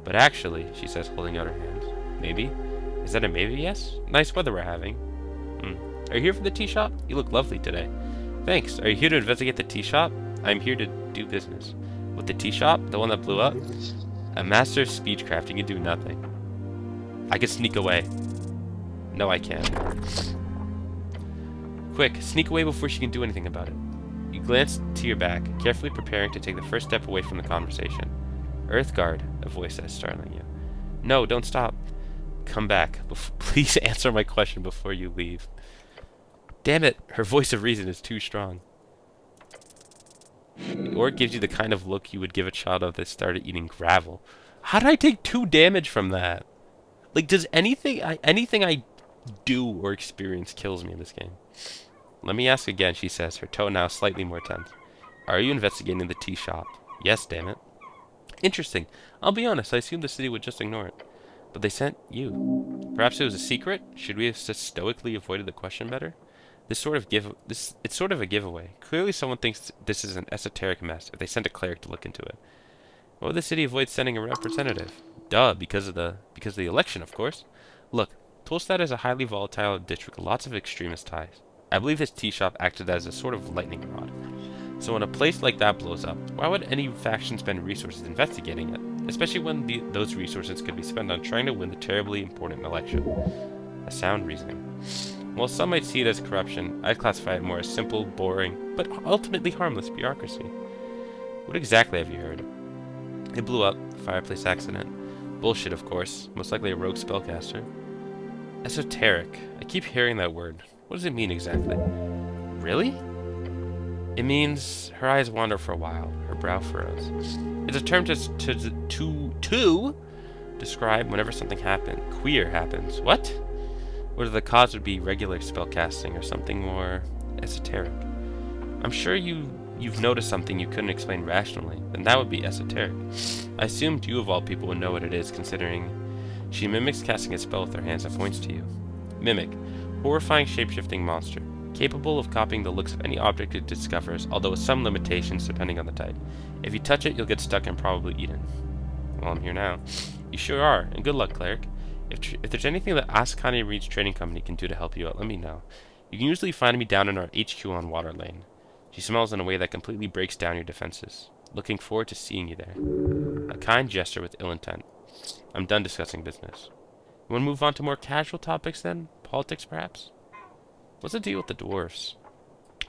But actually, she says, holding out her hands. Maybe? Is that a maybe, yes? Nice weather we're having. Are you here for the tea shop? You look lovely today. Thanks. Are you here to investigate the tea shop? I'm here to do business. With the tea shop? The one that blew up? A master of speechcraft. You can do nothing. I can sneak away. No, I can't. Quick, sneak away before she can do anything about it. You glance to your back, carefully preparing to take the first step away from the conversation. Earthguard, a voice says, startling you. No, don't stop. Come back. Please answer my question before you leave. Damn it, her voice of reason is too strong. Or it gives you the kind of look you would give a child that started eating gravel. How did I take 2 damage from that? Like, does anything I do or experience kills me in this game? Let me ask again, she says, her tone now slightly more tense. Are you investigating the tea shop? Yes, damn it. Interesting. I'll be honest, I assumed the city would just ignore it. But they sent you. Perhaps it was a secret? Should we have stoically avoided the question better? It's sort of a giveaway. Clearly someone thinks this is an esoteric mess if they sent a cleric to look into it. Why would the city avoid sending a representative? Duh, because of the election, of course. Look, Tolstad is a highly volatile district with lots of extremist ties. I believe his tea shop acted as a sort of lightning rod. So when a place like that blows up, why would any faction spend resources investigating it? Especially when those resources could be spent on trying to win the terribly important election. A sound reasoning. While some might see it as corruption, I'd classify it more as simple, boring, but ultimately harmless bureaucracy. What exactly have you heard? It blew up. Fireplace accident. Bullshit, of course. Most likely a rogue spellcaster. Esoteric. I keep hearing that word. What does it mean exactly? Really? It means her eyes wander for a while. Her brow furrows. It's a term to describe whenever something queer happens. What? Whether the cause would be regular spellcasting or something more esoteric. I'm sure you've noticed something you couldn't explain rationally, then that would be esoteric. I assumed you of all people would know what it is, considering she mimics casting a spell with her hands and points to you. Mimic. Horrifying shape-shifting monster. Capable of copying the looks of any object it discovers, although with some limitations depending on the type. If you touch it, you'll get stuck and probably eaten. Well, I'm here now. You sure are, and good luck, cleric. If there's anything that Ascani Reed's trading company can do to help you out, let me know. You can usually find me down in our HQ on Water Lane. She smiles in a way that completely breaks down your defenses. Looking forward to seeing you there. A kind gesture with ill intent. I'm done discussing business. You want to move on to more casual topics then? Politics, perhaps? What's the deal with the dwarves?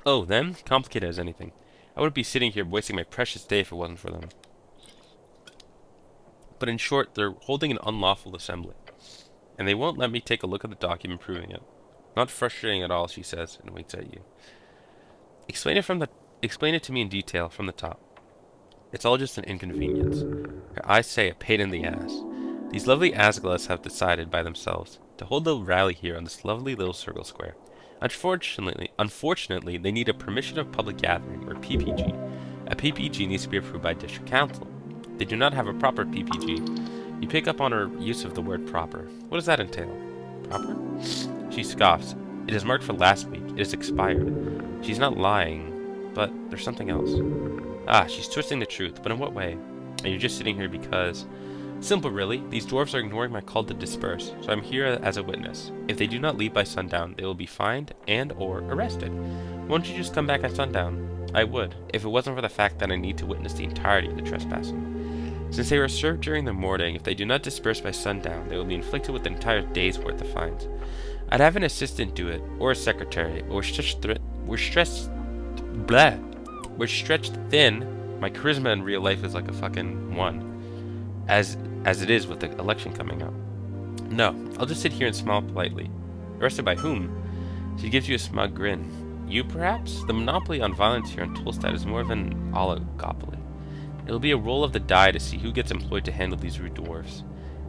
Oh, them? Complicated as anything. I wouldn't be sitting here wasting my precious day if it wasn't for them. But in short, they're holding an unlawful assembly. And they won't let me take a look at the document proving it. Not frustrating at all, she says, and winks at you. Explain it to me in detail from the top. It's all just an inconvenience. Her eyes say a pain in the ass. These lovely Asgalas have decided by themselves to hold a rally here on this lovely little circle square. Unfortunately, they need a permission of public gathering, or PPG. A PPG needs to be approved by district council. They do not have a proper PPG. You pick up on her use of the word proper. What does that entail? Proper? She scoffs. It is marked for last week. It is expired. She's not lying, but there's something else. Ah, she's twisting the truth, but in what way? And you're just sitting here because... Simple, really. These dwarves are ignoring my call to disperse, so I'm here as a witness. If they do not leave by sundown, they will be fined and or arrested. Won't you just come back at sundown? I would, if it wasn't for the fact that I need to witness the entirety of the trespassing. Since they were served during the morning, if they do not disperse by sundown, they will be inflicted with an entire day's worth of fines. I'd have an assistant do it, or a secretary, or we're stretched thin. My charisma in real life is like a fucking 1. As it is with the election coming up. No, I'll just sit here and smile politely. Arrested by whom? She gives you a smug grin. You, perhaps? The monopoly on violence here in Tolstad is more of an oligopoly. It'll be a roll of the die to see who gets employed to handle these rude dwarfs.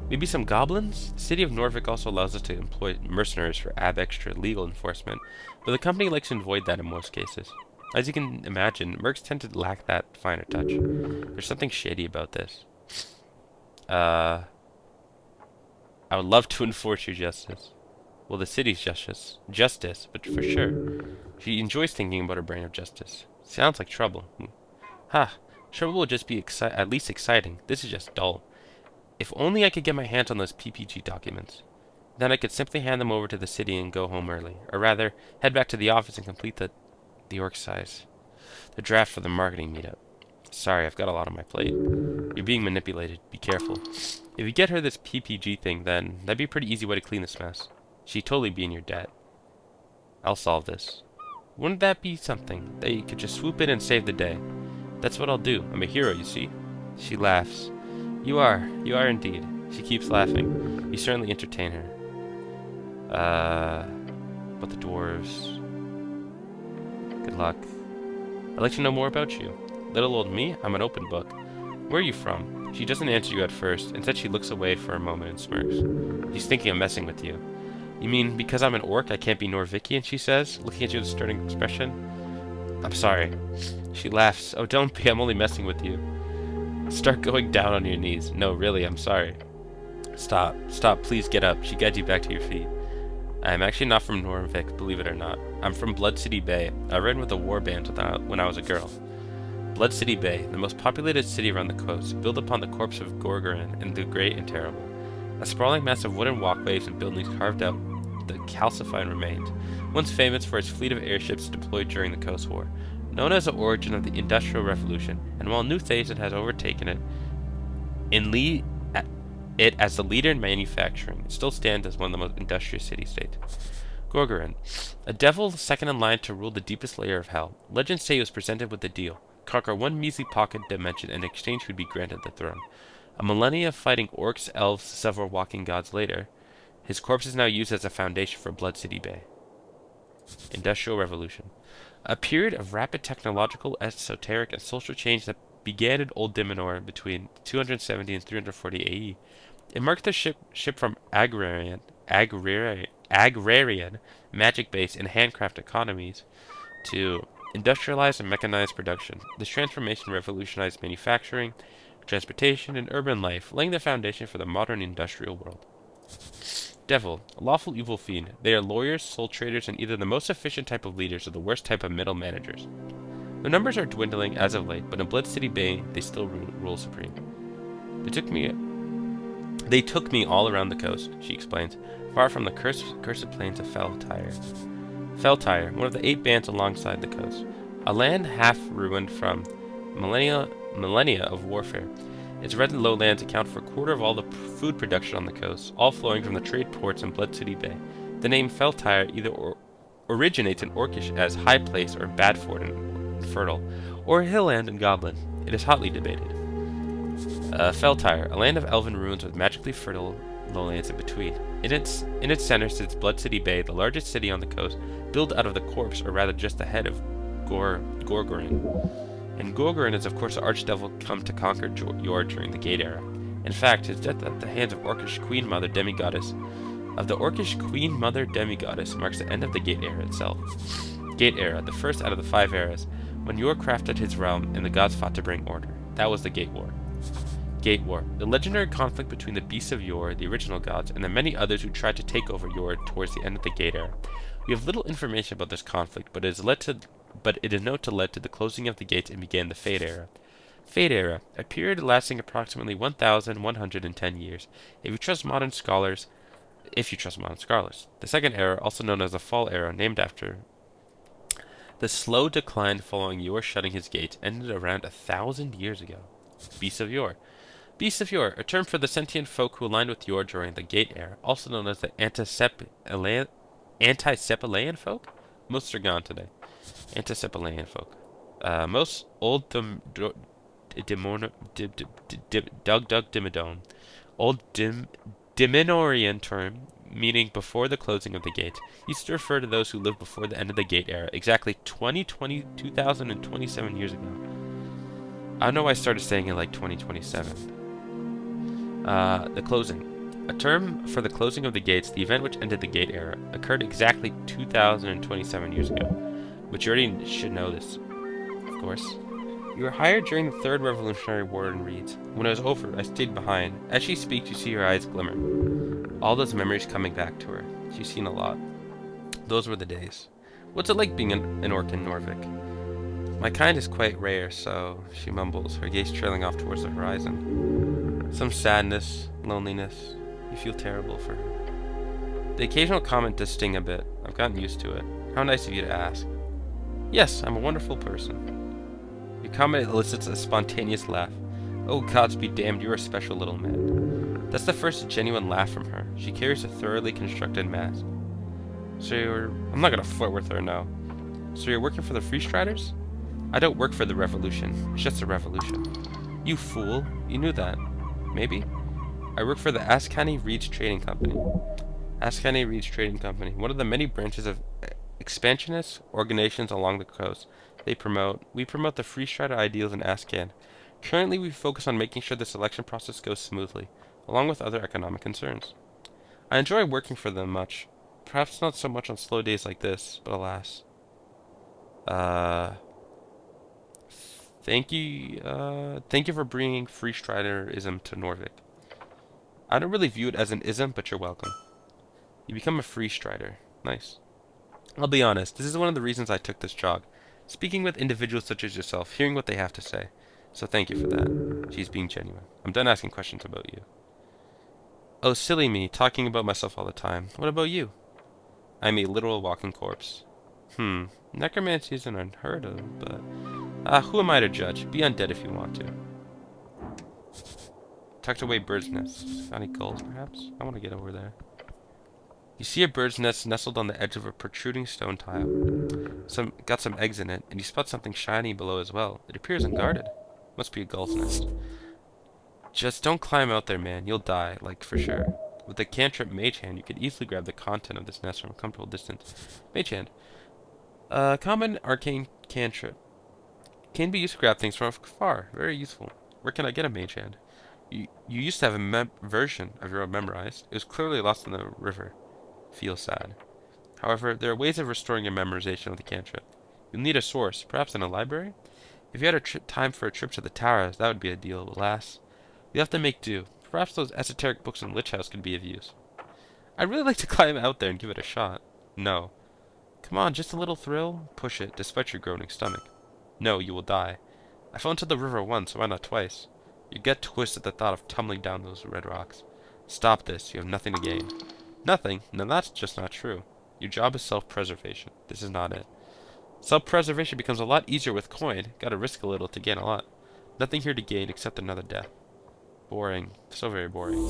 Maybe some goblins? The city of Norvik also allows us to employ mercenaries for ab extra legal enforcement, but the company likes to avoid that in most cases. As you can imagine, mercs tend to lack that finer touch. There's something shady about this. I would love to enforce your justice. Well, the city's justice, but for sure. She enjoys thinking about her brain of justice. Sounds like trouble. Ha! Trouble will just be at least exciting. This is just dull. If only I could get my hands on those PPG documents. Then I could simply hand them over to the city and go home early. Or rather, head back to the office and complete the org size. The draft for the marketing meetup. Sorry, I've got a lot on my plate. You're being manipulated. Be careful. If you get her this PPG thing, then that'd be a pretty easy way to clean this mess. She'd totally be in your debt. I'll solve this. Wouldn't that be something? That you could just swoop in and save the day. That's what I'll do. I'm a hero, you see. She laughs. You are indeed. She keeps laughing. You certainly entertain her. But the dwarves... Good luck. I'd like to know more about you. Little old me, I'm an open book. Where are you from? She doesn't answer you at first. Instead, she looks away for a moment and smirks. She's thinking of messing with you. You mean because I'm an orc, I can't be Norvikian, she says, looking at you with a stern expression? I'm sorry. She laughs. Oh, don't be, I'm only messing with you. Start going down on your knees. No, really, I'm sorry. Stop, please get up. She guides you back to your feet. I am actually not from Norvik, believe it or not. I'm from Blood City Bay. I ran with a war band when I was a girl. Blood City Bay, the most populated city around the coast, built upon the corpse of Gorgorin and the Great and Terrible. A sprawling mass of wooden walkways and buildings carved out the calcified remains, once famous for its fleet of airships deployed during the Coast War. Known as the origin of the Industrial Revolution, and while New Thason has overtaken it as the leader in manufacturing, it still stands as one of the most industrious city-states. Gorgorin, a devil second in line to rule the deepest layer of hell. Legends say he was presented with a deal. Conquer one measly pocket dimension, and in exchange would be granted the throne. A millennia of fighting orcs, elves, several walking gods later, his corpse is now used as a foundation for Blood City Bay. Industrial Revolution. A period of rapid technological, esoteric, and social change that began in Old Dimenor between 270 and 340 AE. It marked the ship from agrarian, magic-based, and handcraft economies to industrialized and mechanized production. This transformation revolutionized manufacturing, transportation, and urban life, laying the foundation for the modern industrial world. Devil, a lawful evil fiend. They are lawyers, soul traders, and either the most efficient type of leaders or the worst type of middle managers. Their numbers are dwindling as of late, but in Blood City Bay, they still rule supreme. They took me all around the coast, she explains, far from the cursed plains of Feltyre. Feltyre, one of the 8 bands alongside the coast, a land half ruined from millennia of warfare. Its red lowlands account for a quarter of all the food production on the coast, all flowing from the trade ports in Blood City Bay. The name Feltyre either originates in Orcish as high place or bad fort and fertile, or hillland and goblin. It is hotly debated. Feltyre, a land of elven ruins with magically fertile lowlands in between. In its center sits Blood City Bay, the largest city on the coast, built out of the corpse, or rather just the head of Gorgorin. And Gorgorin is of course the archdevil come to conquer Yor during the Gate Era. In fact, his death at the hands of Orcish Queen Mother Demigoddess marks the end of the Gate Era itself. Gate Era, the first out of the 5 eras, when Yor crafted his realm and the gods fought to bring order. That was the Gate War. Gate War, the legendary conflict between the beasts of yore, the original gods, and the many others who tried to take over yore towards the end of the Gate era. We have little information about this conflict, but it is known to lead to the closing of the gates and began the Fade Era. Fade Era, a period lasting approximately 1,110 years, if you trust modern scholars. The Second Era, also known as the Fall Era, named after the slow decline following Yor shutting his gates, ended around 1,000 years ago. Beasts of Yor. Beasts of Yor, a term for the sentient folk who aligned with Yor during the Gate Era, also known as the Antisepalaean folk? Most are gone today. Antisepalaean folk. Most old Dimidone. Old Diminorian term, meaning before the closing of the gate, used to refer to those who lived before the end of the Gate Era, exactly 2,027 years ago. I don't know why I started saying it like 2027. The closing. A term for the closing of the gates, the event which ended the Gate Era, occurred exactly 2,027 years ago. But you already should know this, of course. You were hired during the Third Revolutionary War in Reeds. When it was over, I stayed behind. As she speaks, you see her eyes glimmer. All those memories coming back to her. She's seen a lot. Those were the days. What's it like being an orc in Norvik? My kind is quite rare, so, she mumbles, her gaze trailing off towards the horizon. Some sadness, loneliness. You feel terrible for her. The occasional comment does sting a bit. I've gotten used to it. How nice of you to ask. Yes, I'm a wonderful person. Your comment elicits a spontaneous laugh. Oh, gods be damned, you're a special little man. That's the first genuine laugh from her. She carries a thoroughly constructed mask. I'm not gonna flirt with her, no. So you're working for the Free Striders? I don't work for the Revolution. It's just a revolution. You fool. You knew that. Maybe? I work for the Askani Reeds Trading Company. Askani Reeds Trading Company, one of the many branches of expansionist organizations along the coast. We promote the Free Strider ideals in Ascan. Currently, we focus on making sure the selection process goes smoothly, along with other economic concerns. I enjoy working for them much. Perhaps not so much on slow days like this, but alas. Thank you for bringing Free Striderism to Norvik. I don't really view it as an ism, but you're welcome. You become a Free Strider. Nice. I'll be honest, this is one of the reasons I took this job. Speaking with individuals such as yourself, hearing what they have to say. So thank you for that. She's being genuine. I'm done asking questions about you. Oh, silly me, talking about myself all the time. What about you? I'm a literal walking corpse. Necromancy isn't unheard of, but... who am I to judge? Be undead if you want to. Tucked away bird's nests. Got any gulls, perhaps? I want to get over there. You see a bird's nest nestled on the edge of a protruding stone tile. Got some eggs in it, and you spot something shiny below as well. It appears unguarded. Must be a gull's nest. Just don't climb out there, man. You'll die, like, for sure. With the cantrip Mage Hand, you could easily grab the content of this nest from a comfortable distance. Mage Hand. Common arcane cantrip. Can be used to grab things from afar. Very useful. Where can I get a Mage Hand? You used to have a version of your own memorized. It was clearly lost in the river. Feel sad. However, there are ways of restoring your memorization of the cantrip. You'll need a source, perhaps in a library? If you had time for a trip to the towers, that would be ideal, but alas. You'll have to make do. Perhaps those esoteric books in Lich House could be of use. I'd really like to climb out there and give it a shot. No. Come on, just a little thrill? Push it, despite your groaning stomach. No, you will die. I fell into the river once, why not twice? You get twisted at the thought of tumbling down those red rocks. Stop this, you have nothing to gain. Nothing? No, that's just not true. Your job is self-preservation. This is not it. Self-preservation becomes a lot easier with coin. Gotta risk a little to gain a lot. Nothing here to gain except another death. Boring. So very boring.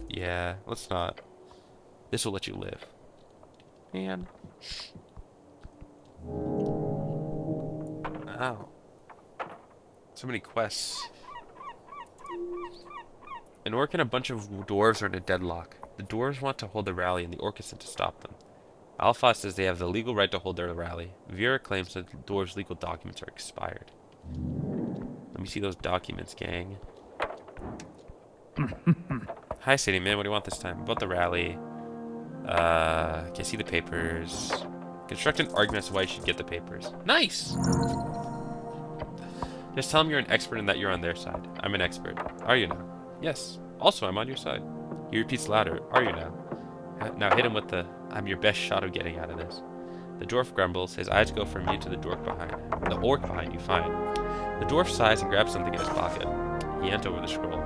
Yeah, let's not. This will let you live. Man. Ow. So many quests. An orc and a bunch of dwarves are in a deadlock. The dwarves want to hold a rally, and the orc is sent to stop them. Alpha says they have the legal right to hold their rally. Vera claims that the dwarves' legal documents are expired. Let me see those documents, gang. Hi, City Man. What do you want this time? About the rally. Can I see the papers? Construct an argument as to why you should get the papers. Nice! Just tell them you're an expert and that you're on their side. I'm an expert. Are you now? Yes. Also, I'm on your side. He repeats louder. Are you now? Now hit him with the, I'm your best shot of getting out of this. The dwarf grumbles. His eyes go from you to the orc behind you. Fine. The dwarf sighs and grabs something in his pocket. He hands over the scroll.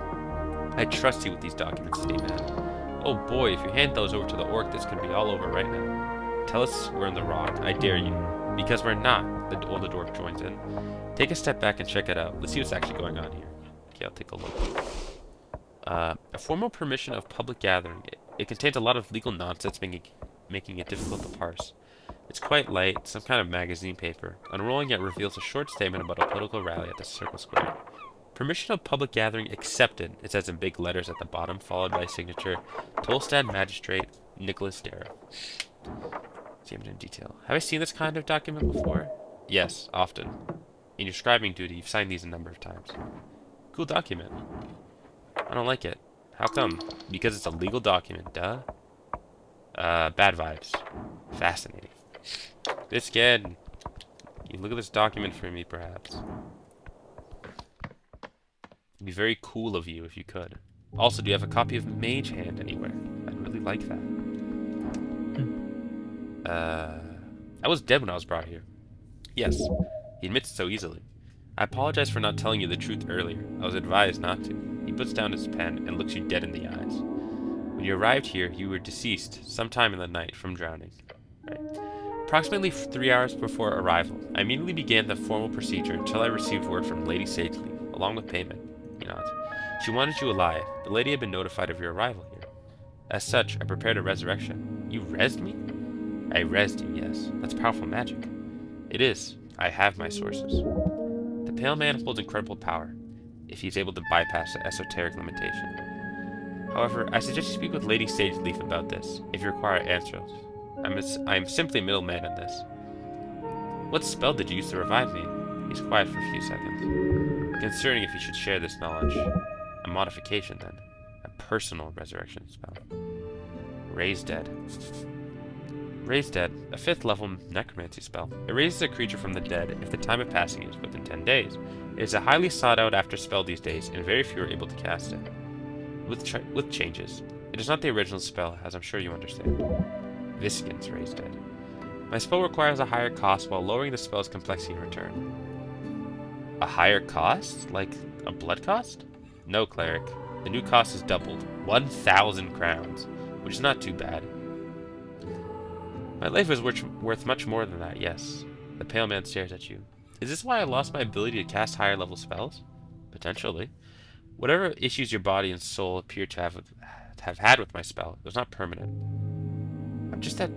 I trust you with these documents, Steamman. Oh boy, if you hand those over to the orc, this could be all over right now. Tell us we're in the wrong. I dare you. Because we're not. The older dwarf joins in. Take a step back and check it out. Let's see what's actually going on here. Okay, I'll take a look. A formal permission of public gathering. It contains a lot of legal nonsense, making it difficult to parse. It's quite light, some kind of magazine paper. Unrolling it reveals a short statement about a political rally at the Circle Square. Permission of public gathering accepted, it says in big letters at the bottom, followed by a signature, Tolstad Magistrate, Nicholas Darrow. Examined in detail. Have I seen this kind of document before? Yes, often. In your scribing duty, you've signed these a number of times. Cool document. I don't like it. How come? Because it's a legal document, duh. Bad vibes. Fascinating. This kid. Can you look at this document for me, perhaps? It'd be very cool of you if you could. Also, do you have a copy of Mage Hand anywhere? I'd really like that. I was dead when I was brought here. Yes, he admits it so easily. I apologize for not telling you the truth earlier. I was advised not to. He puts down his pen and looks you dead in the eyes. When you arrived here, you were deceased sometime in the night from drowning. Right. Approximately 3 hours before arrival, I immediately began the formal procedure until I received word from Lady Sageleaf, along with payment. He nods. She wanted you alive. The lady had been notified of your arrival here. As such, I prepared a resurrection. You rezzed me? I rezzed you, yes. That's powerful magic. It is. I have my sources. The Pale Man holds incredible power, if he's able to bypass the esoteric limitation. However, I suggest you speak with Lady Sageleaf about this, if you require answers. I am simply a middleman in this. What spell did you use to revive me? He's quiet for a few seconds. Concerning if you should share this knowledge. A modification, then. A personal resurrection spell. Raise Dead. Raise Dead, a 5th level necromancy spell. It raises a creature from the dead if the time of passing is within 10 days. It is a highly sought out after spell these days, and very few are able to cast it. With changes. It is not the original spell, as I'm sure you understand. Viskin's Raise Dead. My spell requires a higher cost while lowering the spell's complexity in return. A higher cost? Like a blood cost? No, cleric. The new cost is doubled. 1,000 crowns, which is not too bad. My life is worth much more than that, yes. The Pale Man stares at you. Is this why I lost my ability to cast higher level spells? Potentially. Whatever issues your body and soul appear to have had with my spell, it was not permanent. I'm just that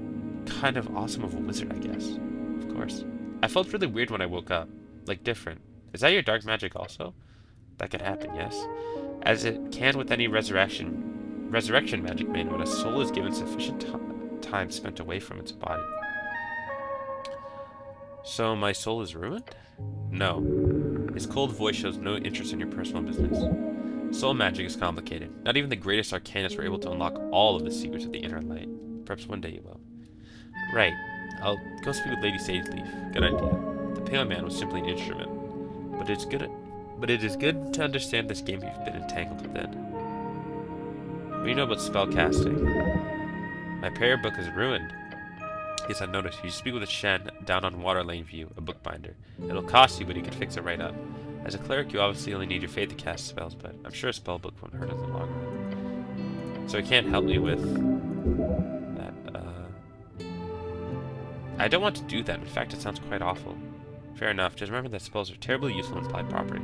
kind of awesome of a wizard, I guess. Of course. I felt really weird when I woke up. Like different. Is that your dark magic also? That can happen, yes. As it can with any resurrection magic made when a soul is given sufficient time spent away from its body. So my soul is ruined? No. His cold voice shows no interest in your personal business. Soul magic is complicated. Not even the greatest arcanists were able to unlock all of the secrets of the inner light. Perhaps one day you will. Right. I'll go speak with Lady Sageleaf. Good idea. The Pale Man was simply an instrument. But it is good to understand this game you've been entangled within. What do you know about spell casting? My prayer book is ruined. Yes, I noticed. You speak with a Shen down on Water Lane View, a bookbinder. It'll cost you, but you can fix it right up. As a cleric, you obviously only need your faith to cast spells, but I'm sure a spell book won't hurt in the long run. So he can't help me with that, I don't want to do that. In fact, it sounds quite awful. Fair enough. Just remember that spells are terribly useful when applied properly.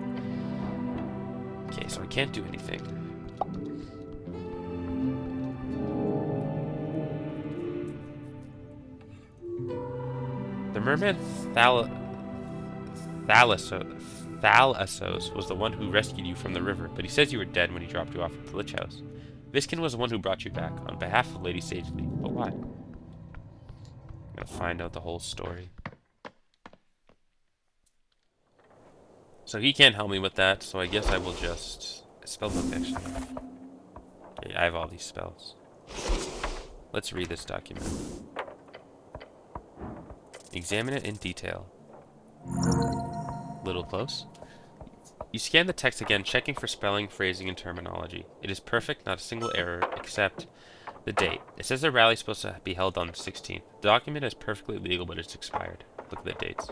Okay, so I can't do anything. The merman Thalassos was the one who rescued you from the river, but he says you were dead when he dropped you off at the Lich House. Viskin was the one who brought you back, on behalf of Lady Sageleaf. But why? I'm gonna find out the whole story. So he can't help me with that, so I guess I will just... Spellbook, actually. Okay, I have all these spells. Let's read this document. Examine it in detail. Little close. You scan the text again, checking for spelling, phrasing, and terminology. It is perfect, not a single error, except the date. It says the rally is supposed to be held on the 16th. The document is perfectly legal, but it's expired. Look at the dates.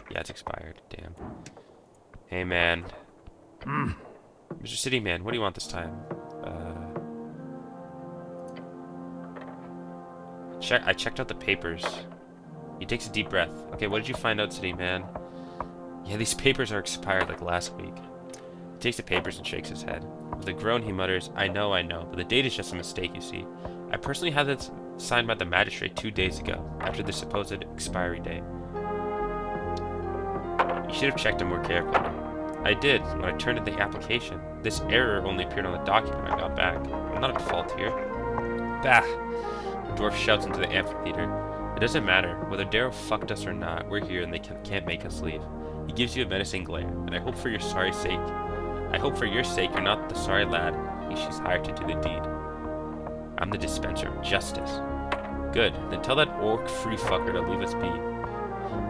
Yeah, it's expired. Damn. Hey, man. Mr. City Man, what do you want this time? I checked out the papers. He takes a deep breath. Okay, what did you find out, City Man? Yeah, these papers are expired like last week. He takes the papers and shakes his head. With a groan, he mutters, I know, but the date is just a mistake, you see. I personally had it signed by the magistrate 2 days ago, after the supposed expiry date. You should have checked it more carefully. I did, when I turned in the application. This error only appeared on the document I got back. I'm not at fault here. Bah! The dwarf shouts into the amphitheater. It doesn't matter. Whether Darrow fucked us or not, we're here and they can't make us leave. He gives you a menacing glare, and I hope for your sake you're not the sorry lad she's hired to do the deed. I'm the dispenser of justice. Good, then tell that orc-free fucker to leave us be.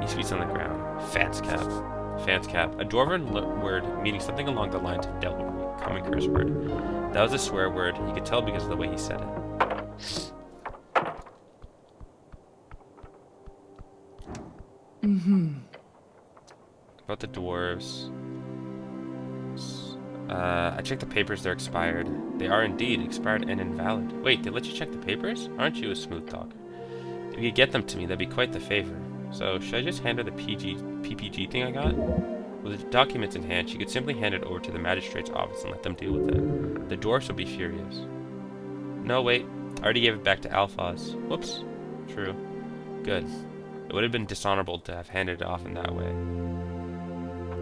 He speaks on the ground. Fanskap. A dwarven word meaning something along the lines of devilry. Common curse word. That was a swear word. He could tell because of the way he said it. About the dwarves. I checked the papers, they're expired. They are indeed expired and invalid. Wait, they let you check the papers? Aren't you a smooth talker? If you could get them to me, that'd be quite the favor. So, should I just hand her the PPG thing I got? With the documents in hand, she could simply hand it over to the magistrate's office and let them deal with it. The dwarfs would be furious. No, wait. I already gave it back to Alphaz. Whoops. True. Good. It would have been dishonorable to have handed it off in that way.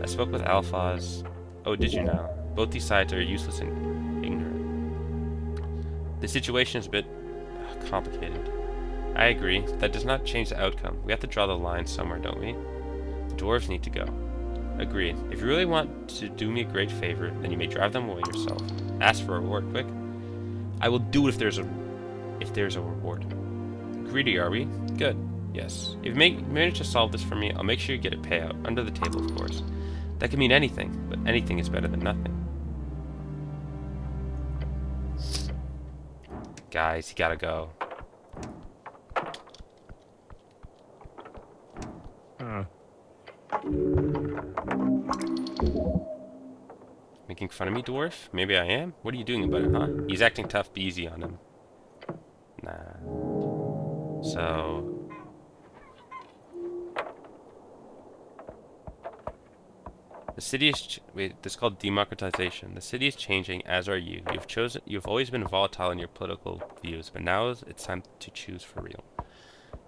I spoke with Alphaz. Oh, did you now? Both these sides are useless and ignorant. The situation is a bit complicated. I agree. That does not change the outcome. We have to draw the line somewhere, don't we? The dwarves need to go. Agreed. If you really want to do me a great favor, then you may drive them away yourself. Ask for a reward, quick. I will do it if there's a reward. Greedy, are we? Good. Yes. If you manage to solve this for me, I'll make sure you get a payout. Under the table, of course. That can mean anything, but anything is better than nothing. Guys, you gotta go. Making fun of me, dwarf? Maybe I am? What are you doing about it, huh? He's acting tough, be easy on him. Nah. So... The city is... Wait, this is called democratization. The city is changing, as are you. You've always been volatile in your political views, but now it's time to choose for real.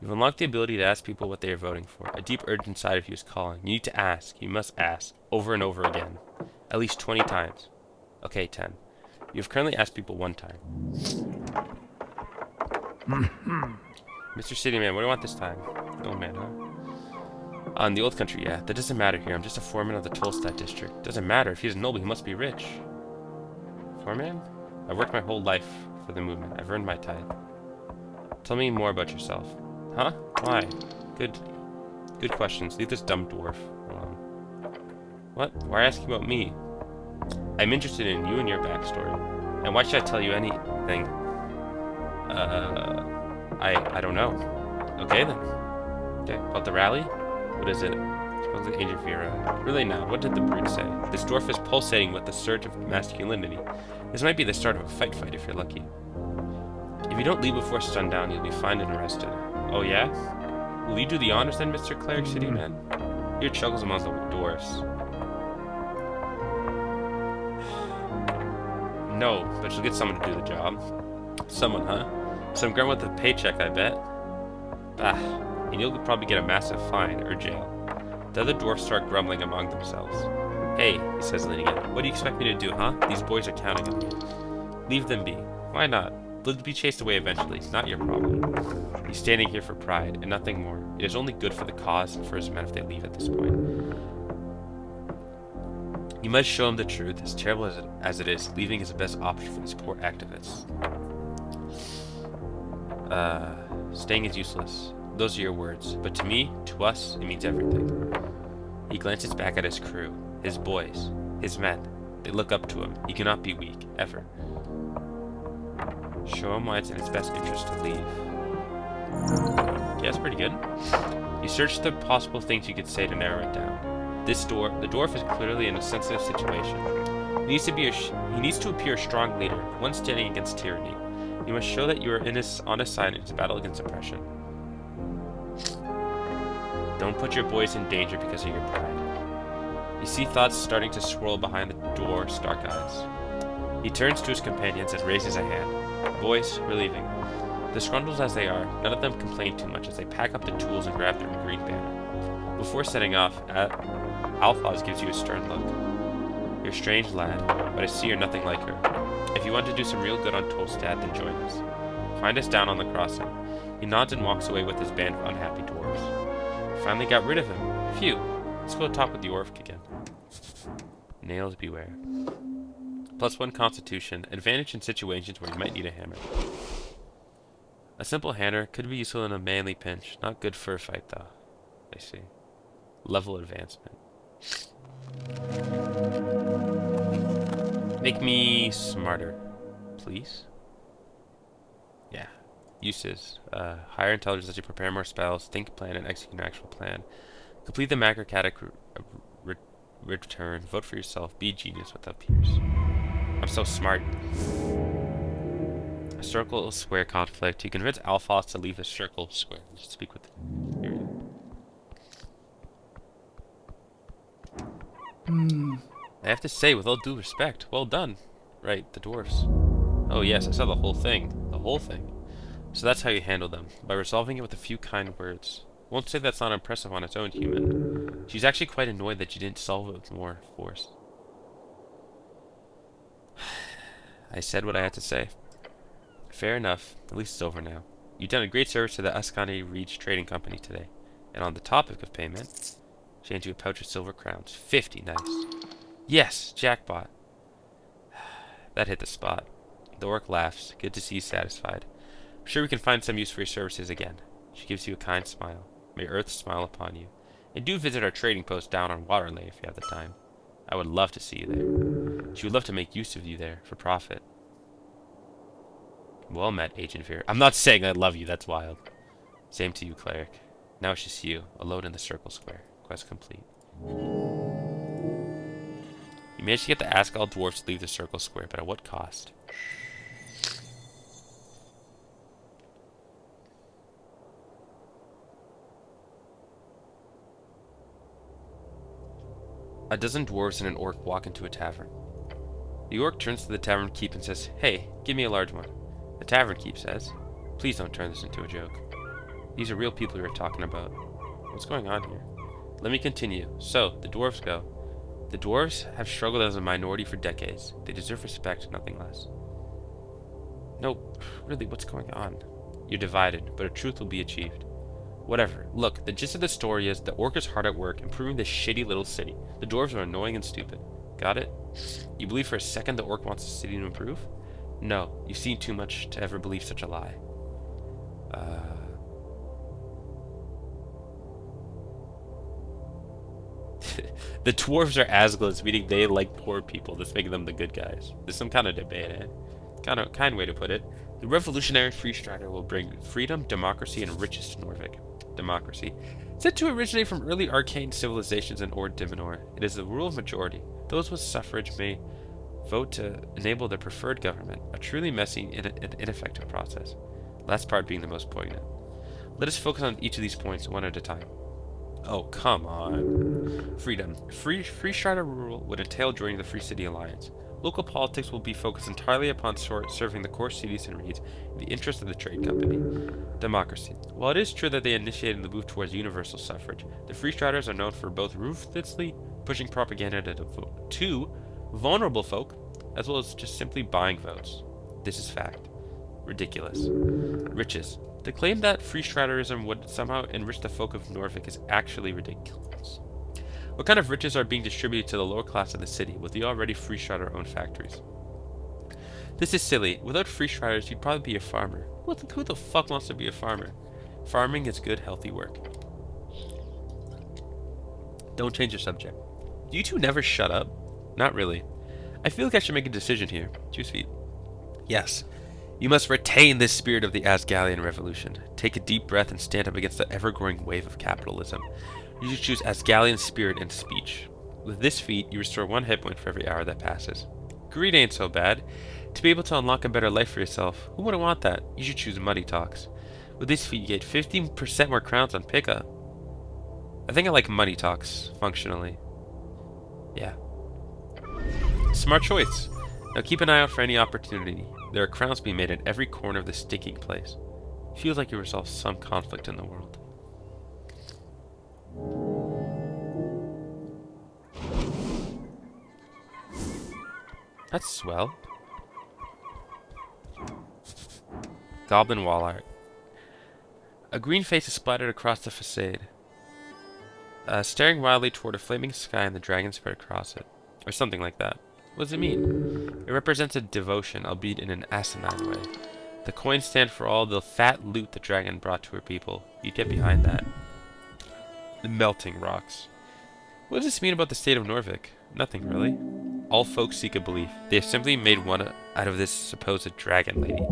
You've unlocked the ability to ask people what they are voting for. A deep urge inside of you is calling. You need to ask. You must ask. Over and over again. At least 20 times. Okay, 10. You've currently asked people 1 time. Mr. Cityman, what do you want this time? Oh man, huh? In the old country, yeah. That doesn't matter here. I'm just a foreman of the Tolstadt district. Doesn't matter. If he's a noble, he must be rich. Foreman? I've worked my whole life for the movement. I've earned my tithe. Tell me more about yourself. Huh? Why? Good questions. Leave this dumb dwarf alone. What? Why are you asking about me? I'm interested in you and your backstory. And why should I tell you anything? I don't know. Okay then. Okay, about the rally? What is it? Supposed to Agent Vera. Really now, what did the brute say? This dwarf is pulsating with the surge of masculinity. This might be the start of a fight if you're lucky. If you don't leave before sundown, you'll be fined and arrested. Oh yeah? Will you do the honors then, Mr. Cleric City Man? Your chuckles among the dwarfs. No, but you'll get someone to do the job. Someone, huh? Some grunt with a paycheck, I bet. Bah, and you'll probably get a massive fine or jail. The other dwarfs start grumbling among themselves. Hey, he says, leaning in. What do you expect me to do, huh? These boys are counting on me. Leave them be. Why not? They'll be chased away eventually. It's not your problem. He's standing here for pride, and nothing more. It is only good for the cause and for his men if they leave at this point. You must show him the truth. As terrible as it is, leaving is the best option for these poor activists. Staying is useless. Those are your words. But to me, to us, it means everything. He glances back at his crew, his boys. His men. They look up to him. He cannot be weak, ever. Show him why it's in his best interest to leave. Yeah, that's pretty good. You search the possible things you could say to narrow it down. The dwarf is clearly in a sensitive situation. He needs to appear a strong leader, one standing against tyranny. You must show that you are on his side in his battle against oppression. Don't put your boys in danger because of your pride. You see thoughts starting to swirl behind the dwarf's dark eyes. He turns to his companions and raises a hand. Boys, we're leaving. Disgruntled as they are, none of them complain too much as they pack up the tools and grab their green banner. Before setting off, Alphaz gives you a stern look. You're a strange lad, but I see you're nothing like her. If you want to do some real good on Tolstad, then join us. Find us down on the crossing. He nods and walks away with his band of unhappy dwarves. Finally got rid of him. Phew. Let's go talk with the orc again. Nails beware. +1 constitution. Advantage in situations where you might need a hammer. A simple hammer could be useful in a manly pinch. Not good for a fight, though. I see. Level advancement. Make me smarter, please. Yeah. Uses. Higher intelligence lets you prepare more spells, think, plan, and execute an actual plan. Complete the macrocatic return. Vote for yourself. Be genius without peers. I'm so smart. A circle square conflict. You convince Alphas to leave the circle square. Let's speak with I have to say, with all due respect, well done. Right, the dwarfs. Oh yes, I saw the whole thing. The whole thing. So that's how you handle them, by resolving it with a few kind words. Won't say that's not impressive on its own, human. She's actually quite annoyed that you didn't solve it with more force. I said what I had to say. Fair enough. At least it's over now. You've done a great service to the Ascani Reach Trading Company today. And on the topic of payment, she hands you a pouch of silver crowns. 50, nice. Yes, jackpot. That hit the spot. The orc laughs. Good to see you satisfied. I'm sure we can find some use for your services again. She gives you a kind smile. May Earth smile upon you. And do visit our trading post down on Waterlay if you have the time. I would love to see you there. She would love to make use of you there, for profit. Well met, Agent Fear. I'm not saying I love you, that's wild. Same to you, Cleric. Now it's just you, alone in the circle square. Quest complete. You managed to get the Asgal dwarfs to leave the circle square, but at what cost? A dozen dwarves and an orc walk into a tavern. The orc turns to the tavern keep and says, "Hey, give me a large one." The tavern keep says, "Please don't turn this into a joke. These are real people you're talking about. What's going on here?" Let me continue. So, the dwarves go. The dwarves have struggled as a minority for decades. They deserve respect, nothing less. No, really, what's going on? You're divided, but a truth will be achieved. Whatever. Look, the gist of the story is the orc is hard at work improving this shitty little city. The dwarves are annoying and stupid. Got it? You believe for a second the orc wants the city to improve? No, you've seen too much to ever believe such a lie. The dwarves are Asgulus, meaning they like poor people. That's making them the good guys. There's some kind of debate, eh? Kind way to put it. The revolutionary Free Strider will bring freedom, democracy, and riches to Norvik. Democracy. Said to originate from early arcane civilizations in Ord Divinor, it is the rule of majority. Those with suffrage may vote to enable their preferred government, a truly messy and ineffective process. Last part being the most poignant. Let us focus on each of these points one at a time. Oh, come on. Freedom. Free Strider rule would entail joining the Free City Alliance. Local politics will be focused entirely upon serving the core cities and reeds in the interest of the trade company. Democracy. While it is true that they initiated the move towards universal suffrage, the Free Striders are known for both ruthlessly pushing propaganda to vulnerable folk, as well as just simply buying votes. This is fact. Ridiculous. Riches. The claim that Free Striderism would somehow enrich the folk of Norvik is actually ridiculous. What kind of riches are being distributed to the lower class of the city with the already Free Strider-owned factories? This is silly. Without Free Striders, you'd probably be a farmer. Who the fuck wants to be a farmer? Farming is good, healthy work. Don't change the subject. Do you two never shut up? Not really. I feel like I should make a decision here. Choose feet. Yes. You must retain this spirit of the Asgalian Revolution. Take a deep breath and stand up against the ever-growing wave of capitalism. You should choose Asgalian spirit and speech. With this feat, you restore 1 hit point for every hour that passes. Greed ain't so bad. To be able to unlock a better life for yourself, who wouldn't want that? You should choose Money Talks. With this feat, you get 15% more crowns on pickup. I think I like Money Talks, functionally. Yeah. Smart choice. Now keep an eye out for any opportunity. There are crowns being made at every corner of this stinking place. Feels like you resolve some conflict in the world. That's swell. Goblin wall art. A green face is splattered across the facade, staring wildly toward a flaming sky and the dragon spread across it. Or something like that. What does it mean? It represents a devotion, albeit in an asinine way. The coins stand for all the fat loot the dragon brought to her people. You'd get behind that. The melting rocks. What does this mean about the state of Norvik? Nothing, really. All folks seek a belief. They have simply made one out of this supposed dragon lady.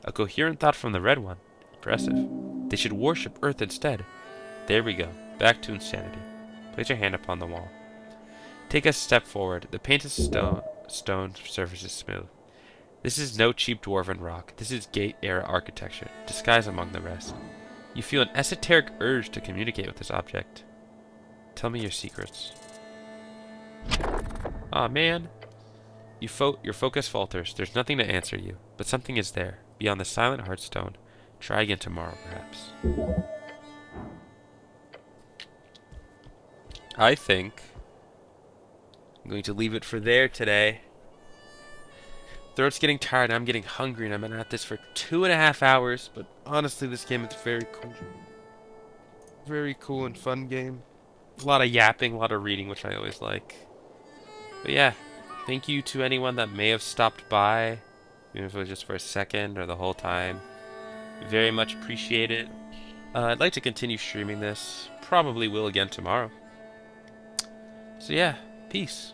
A coherent thought from the red one. Impressive. They should worship Earth instead. There we go. Back to insanity. Place your hand upon the wall. Take a step forward. The painted stone surface is smooth. This is no cheap dwarven rock. This is Gate-era architecture, disguised among the rest. You feel an esoteric urge to communicate with this object. Tell me your secrets. Aw, man. Your focus falters. There's nothing to answer you, but something is there, beyond the silent heartstone. Try again tomorrow, perhaps. I think I'm going to leave it for there today. Throat's getting tired, I'm getting hungry, and I've been at this for 2.5 hours, but honestly, this game is very cool. Very cool and fun game. A lot of yapping, a lot of reading, which I always like. But yeah, thank you to anyone that may have stopped by, even if it was just for a second or the whole time. Very much appreciate it. I'd like to continue streaming this. Probably will again tomorrow. So yeah, peace.